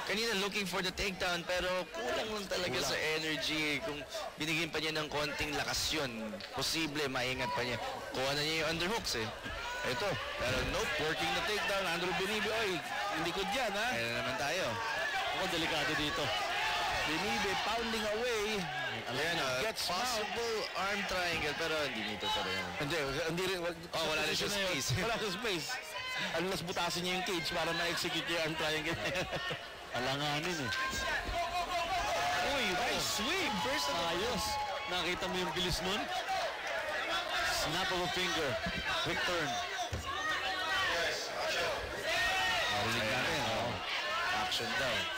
Speaker 8: Kanina looking for the takedown pero kulang lang talaga sa energy. Kung binigyan pa niya ng konting lakas yun, posible maingat pa niya. Kuha na niya yung underhooks
Speaker 14: Ito, pero nope, working the takedown. Andrew Benibe, hindi ko dyan
Speaker 8: Ayan na naman tayo.
Speaker 15: Delikado dito.
Speaker 14: Benibe pounding away.
Speaker 8: Ayan,
Speaker 14: gets
Speaker 8: possible arm triangle pero hindi nito talaga.
Speaker 14: Hindi rin.
Speaker 8: Wala na siya space.
Speaker 14: Wala siya space. Unless butasin niya yung cage para ma-execute yung arm triangle.
Speaker 15: Alanganin
Speaker 14: Uy, nice sweep.
Speaker 15: First ayos. Nakita mo yung bilis nun? Snap of a finger. Quick turn.
Speaker 14: Marinig natin.
Speaker 8: Action daw.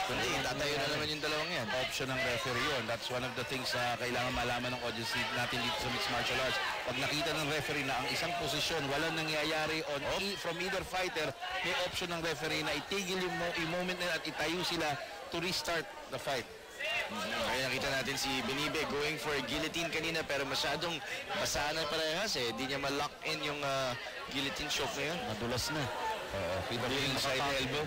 Speaker 8: Kundi, tatayo na naman yung dalawang yan.
Speaker 14: Option ng referee yun. That's one of the things na kailangan malaman ng audience natin dito sa mixed martial arts. Pag nakita ng referee na ang isang posisyon, walang nangyayari from either fighter, may option ng referee na itigil yung moment na at itayo sila to restart the fight.
Speaker 8: Kaya nakita natin si Benibe going for a guillotine kanina pero masyadong basahan na parehas Hindi niya ma-lock in yung guillotine choke na yun.
Speaker 15: Madulas na.
Speaker 8: Yung side elbow.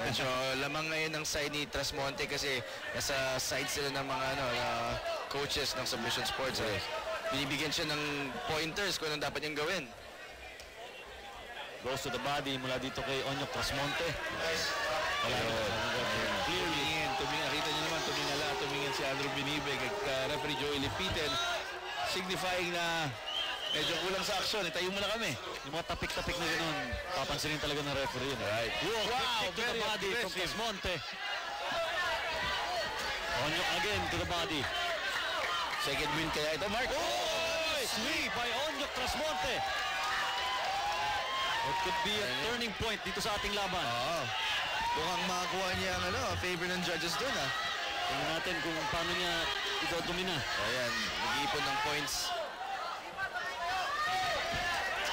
Speaker 8: Medyo lamang ngayon ng side ni Trasmonte kasi nasa side sila ng mga coaches ng Submission Sports. Binibigyan siya ng pointers kung anong dapat niyang gawin.
Speaker 15: Goes to the body mula dito kay Onyok Trasmonte.
Speaker 14: Clearly, nakita niyo naman, tumingin si Andrew Benibe kay referee Joey Lipitan, signifying na medyo kulang sa aksyon. Tayo muna kami.
Speaker 15: Yung mga tapik-tapik na gano'n, papansinin talaga ng referee yun.
Speaker 14: Right.
Speaker 15: Wow, to the body from Trasmonte. Onyok again to the body.
Speaker 14: Second win kaya ito, Mark.
Speaker 15: Sweep by Onyok Trasmonte. It could be a turning point dito sa ating laban.
Speaker 8: Mukhang makakuha niya ang favor ng judges doon, ah.
Speaker 15: Tingnan natin kung paano niya idodomina.
Speaker 8: Ayan, nag-iipon ng points.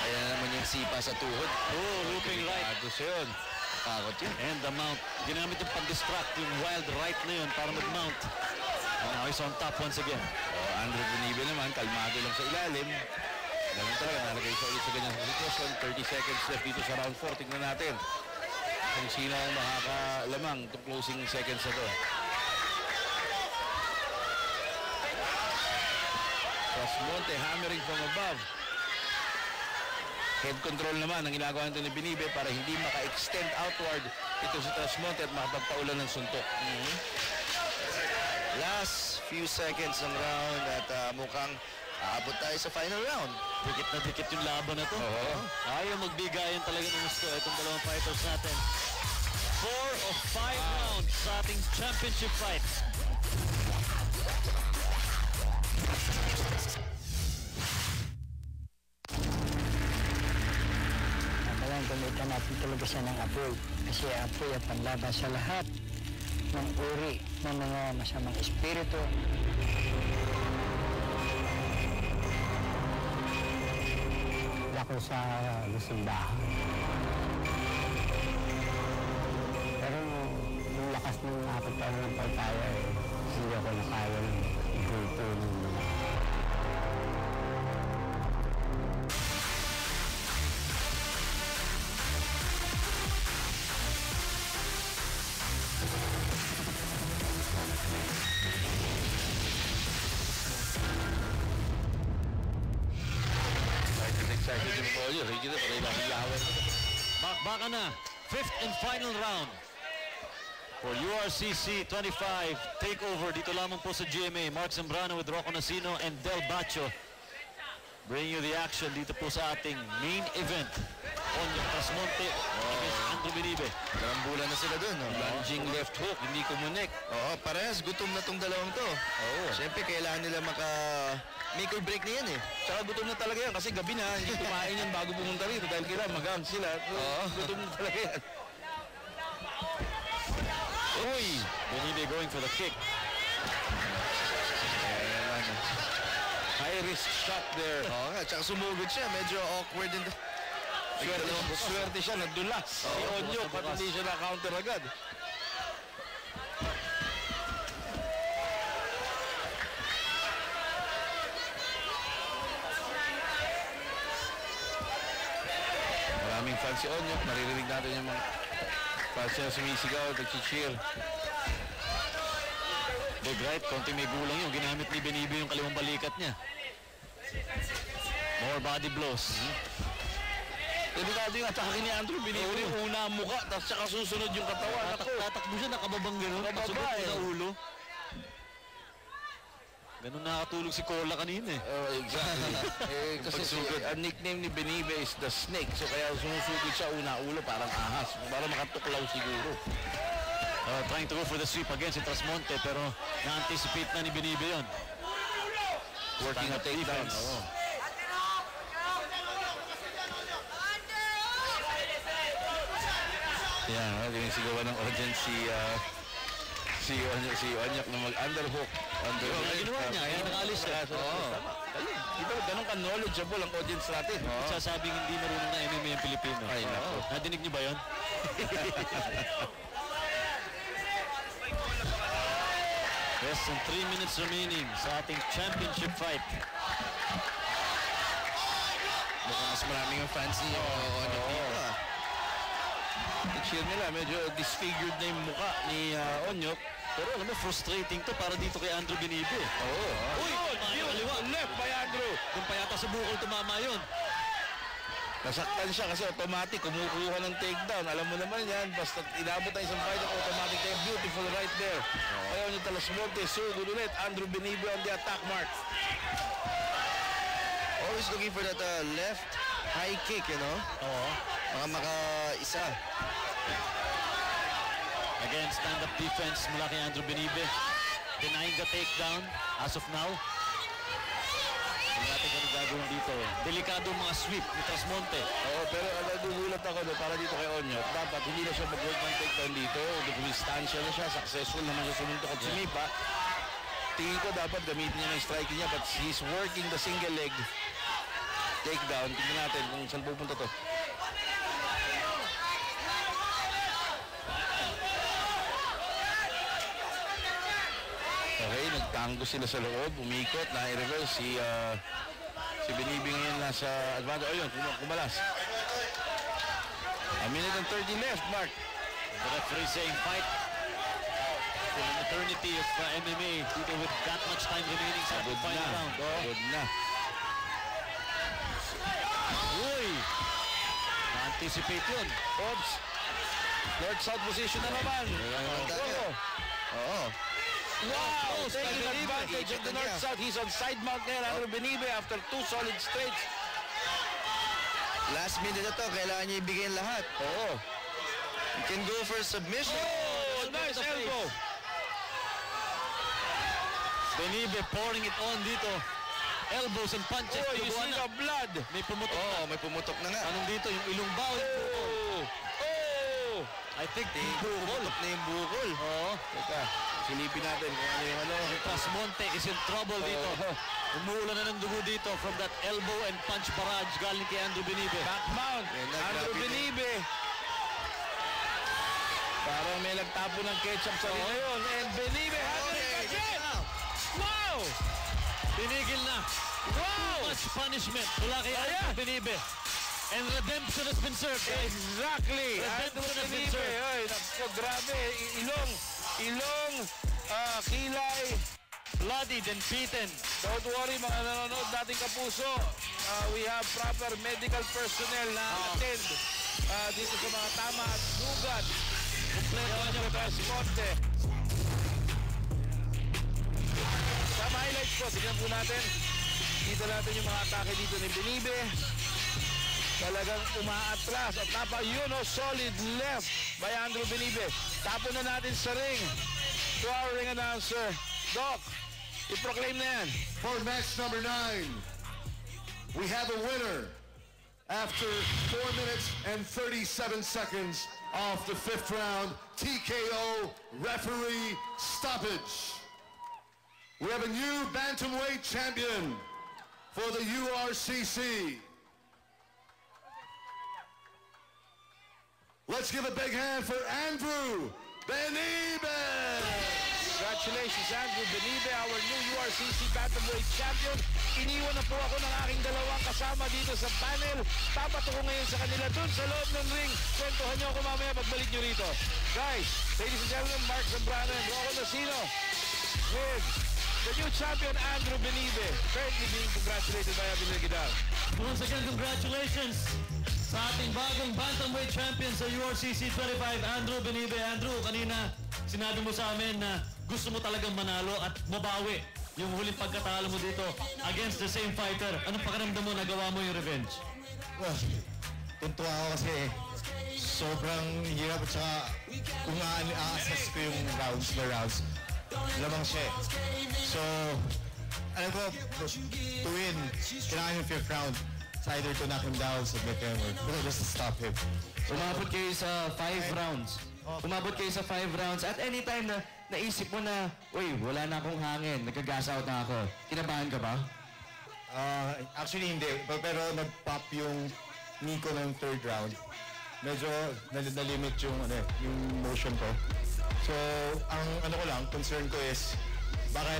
Speaker 8: Ayan naman yung sipa sa tuhod.
Speaker 15: Oh, looping right.
Speaker 8: Agos yun. Takot yun.
Speaker 15: And the mount. Ginamit yung pang-distract, yung wild right na yun para mag-mount. And now he's on top once again.
Speaker 14: Andrew Benibe naman, kalmado lang sa ilalim. Ganun talaga, nalagay siya ulit sa ganyang sitwasyon. 30 seconds left dito sa round 4. Tignan natin kung sino ang makakalamang itong closing seconds na to. Trasmonte hammering from above. Head control naman ang ginagawa nito ni Benibe para hindi maka-extend outward ito si Trasmonte at makapagpaulan ng suntok.
Speaker 8: Last few seconds ng round at mukhang aabot tayo sa final round.
Speaker 15: Dikit na dikit yung laban na to. Ayaw magbigayan talaga ng gusto itong dalawang fighters natin. 4 of 5 rounds sa ating championship fight.
Speaker 19: Kailangan gamitan natin talaga siya ng apoy. Kasi apoy ang panlaban sa lahat ng uri ng mga masamang espiritu. Ako sa simbahan. Pero yung lakas ng apat taon ng pagkaya, hindi ako nakaya ng grupo ng mga.
Speaker 14: Excited yung mga yun. Hindi na pala ilang hiyawan.
Speaker 15: Baka na. 5th and final round for URCC 25 takeover dito lamang po sa GMA. Mark Zambrano with Rocco Nacino and Del Bacho bring you the action dito po sa ating main event. Onyok Trasmonte against Andrew Benibe.
Speaker 8: Karambulan na sila dun.
Speaker 14: Lunging left hook, hindi kumunik.
Speaker 8: Parehas gutom na tong dalawang to. Siyempre kailangan nila make or break na yan eh.
Speaker 14: Tsaka gutom na talaga yan kasi gabi na, hindi kumain yan bago pumunta rito dahil kailangan mag-hang sila. Gutom na talaga yan.
Speaker 15: Uy! Benibe going for the kick.
Speaker 14: High risk shot there.
Speaker 8: Tsaka sumugod siya. Medyo awkward din.
Speaker 14: Swerte siya, nadulas. Si Onyok, at hindi siya na-counter agad. Maraming fans si Onyok. Naririnig natin yung mga fans niya sumisigaw, nag-cheer.
Speaker 15: Big right, konti may gulang yun. Ginamit ni Benibe yung kaliwang balikat niya. More body blows.
Speaker 14: Delikado yung atake ni Andrew Benibe. Yung una ang muka, tapos saka susunod yung katawan.
Speaker 15: Tatakbo siya, nakababang gano'n. Nakasubot ko na ulo. Ganun nakatulog si Cola kanina eh.
Speaker 14: Exactly. Kasi ang nickname ni Benibe is the Snake. So kaya sumusugod siya ulo, parang ahas. Para makatuklaw siguro.
Speaker 15: Trying to go for the sweep against si Trasmonte pero na-anticipate na ni Benibe yun.
Speaker 14: Working a takedown. Yan, sinisigawan ng audience si Onyok na mag-underhook.
Speaker 15: Ginawa niya, kaya nakalis siya.
Speaker 14: Ito, ganun ka-knowledgeable ang audience natin.
Speaker 15: Sasabing hindi marunong na MMA ang Pilipino.
Speaker 14: Ay, nako.
Speaker 15: Nadinig niyo ba yun? Less than 3 minutes remaining sa ating championship fight.
Speaker 8: Mukhang mas maraming ang fans niya.
Speaker 14: I-cheer nila, medyo disfigured na yung mukha ni Onyok.
Speaker 15: Pero alam mo, frustrating to para dito kay Andrew Benibe.
Speaker 14: Uy! Kaliwa! Left by Andrew!
Speaker 15: Kung pa yata sa bukol tumama yun.
Speaker 14: Nasaktan siya kasi automatic, kumukuha ng takedown. Alam mo naman yan, basta inabot na isang fight, automatic tayo. Beautiful right there. Ayaw niyo Trasmonte, sugod ulit. Andrew Benibe on the attack mark.
Speaker 8: Always looking for that left high kick, you know? Mga maka-isa.
Speaker 15: Again, stand-up defense mula kay Andrew Benibe. Denying the takedown as of now. Hindi natin kung ginagawa dito. Delikado mga sweep ni Trasmonte.
Speaker 14: Oo, pero nagugulat ako doon para dito kay Onyo. Dapat hindi na siya mag-work ng takedown dito. Dumistansya na siya. Successful naman siya sumuntok at sumipa. Tingin ko dapat gamitin niya ng striking niya, but he's working the single leg takedown. Tingnan natin kung saan pupunta to. Okay, nagtango sila sa loob, umikot, na-reverse si Benibe ngayon nasa advantage. Ayun, kumalas. A minute and 30 left, Mark.
Speaker 15: The referee saying fight for an eternity of MMA dito with that much time remaining sa final round.
Speaker 14: Good na.
Speaker 15: Uy! Na-anticipate yun.
Speaker 14: Oops. North-south position na naman.
Speaker 8: Oo.
Speaker 14: Wow! Taking advantage of the north-south. He's on side mount ngayon. Andrew Benibe after 2 solid straights.
Speaker 8: Last minute na to, kailangan niya ibigay lahat.
Speaker 14: Oo.
Speaker 8: You can go for submission.
Speaker 14: Oh, nice elbow.
Speaker 15: Benibe pouring it on dito. Elbows and punches.
Speaker 14: Oh, you see the blood.
Speaker 15: May pumutok
Speaker 8: na. May pumutok na nga.
Speaker 15: Anong dito? Yung ilong ba? I think
Speaker 8: bukol. Na yung bukol.
Speaker 15: Oo.
Speaker 14: Teka, silipin natin kung ano yung ano.
Speaker 15: Trasmonte is in trouble dito. Umuulan na ng dugo dito from that elbow and punch barrage galing kay Andrew Benibe.
Speaker 14: Back mount. Andrew Benibe. Parang may nagtapo ng ketchup sa rin ngayon. And Benibe has it again. Wow!
Speaker 15: Tinigil na.
Speaker 14: Wow!
Speaker 15: Too much punishment mula kay Andrew Benibe. And redemption has been served, guys.
Speaker 14: Exactly.
Speaker 15: Redemption has been
Speaker 14: Benibe.
Speaker 15: served.
Speaker 14: Ay, naku, grabe. Ilong, kilay.
Speaker 15: Bloodied and beaten.
Speaker 14: Don't worry, mga nanonood nating kapuso. We have proper medical personnel na attend dito sa mga tama at sugat. Kompleto na yung Trasmonte. Sama highlights po. Tignan po natin. Kita natin yung mga atake dito ni Benibe. Talagang umaatras at solid left by Andrew Benibe. Tapo na natin sa ring. To our ring announcer, Doc, i-proclaim na yan.
Speaker 6: For match number 9, we have a winner after 4 minutes and 37 seconds of the 5th round, TKO referee stoppage. We have a new bantamweight champion for the URCC. Let's give a big hand for Andrew Benibe.
Speaker 14: Congratulations, Andrew Benibe, our new URCC bantamweight champion. Iniwan na po ako ng aking dalawang kasama dito sa panel. Tapat ako ngayon sa kanila dun sa loob ng ring. Kwentuhan niyo ako mamaya pagbalik niyo rito. Guys, ladies and gentlemen, Mark Zambrano and Rocco Nacino with the new champion, Andrew Benibe, currently being congratulated by Abel Gidal.
Speaker 15: Once again, congratulations sa ating bagong bantamweight champion sa URCC 25, Andrew Benibe. Andrew, kanina sinabi mo sa amin na gusto mo talagang manalo at mabawi yung huling pagkatalo mo dito against the same fighter. Anong pakiramdam mo nagawa mo yung revenge?
Speaker 16: Well, tuntua ako kasi sobrang hirap at saka kung a-assess ko yung rounds by rounds, lamang siya. So, alam ko, to win, kailangan yung 5th round. It's either to knock him down, submit him, or just to stop him.
Speaker 2: Umabot kayo sa 5 rounds. Umabot kayo sa 5 rounds. At anytime na naisip mo na, uy, wala na akong hangin, nagka-gas out na ako. Kinabahan ka ba?
Speaker 16: Actually, hindi. Pero nag-pop yung knee ko ng 3rd round. Medyo na-limit yung motion ko. So, ang ko lang, concern ko is, baka,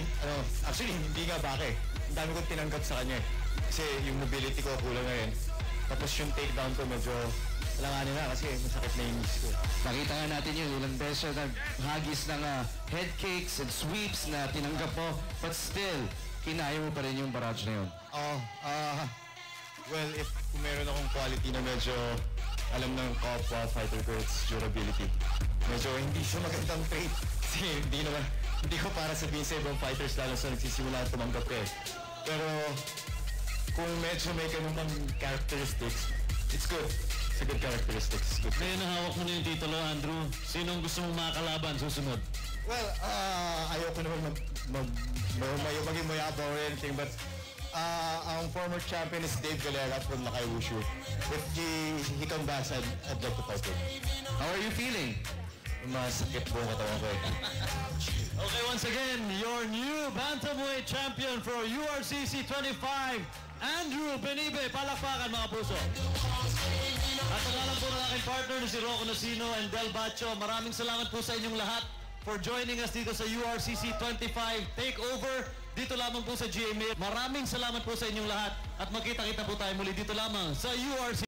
Speaker 16: actually, hindi nga baka eh. Ang dami kong tinanggap sa kanya eh. Kasi yung mobility ko kulang na rin. Tapos yung takedown ko medyo alanganin na kasi masakit na yung knees ko.
Speaker 2: Nakita nga natin yun, ilang beses naghagis ng head kicks and sweeps na tinanggap mo. But still, kinaya mo pa rin yung barrage na yun.
Speaker 16: Well, if kung meron akong quality na medyo alam ng kapwa fighter ko, it's durability. Medyo hindi siya magandang trait. Kasi hindi ko para sabihin sa ibang fighters lalo sa nagsisimula tumanggap eh. Pero kung medyo may ganun pang characteristics, it's good. It's a good characteristics. Good.
Speaker 15: Ngayon nahawak mo na yung titulo, Andrew. Sinong gusto mong makakalaban susunod?
Speaker 16: Well, ayoko naman maging mayabang or anything, but
Speaker 20: Ang former champion is Dave Galera from Lakay Wushu. If he come back, I'd like to fight him.
Speaker 15: How are you feeling?
Speaker 20: Masakit po ang katawan ko.
Speaker 15: Okay, once again, your new bantamweight champion for URCC 25, Andrew Benibe. Palakpakan mga puso. At ang alam po ng aking partner na si Rocco Nacino and Del Bacho. Maraming salamat po sa inyong lahat for joining us dito sa URCC 25 Takeover. Dito lamang po sa GMA. Maraming salamat po sa inyong lahat at magkita-kita po tayo muli dito lamang sa URCC.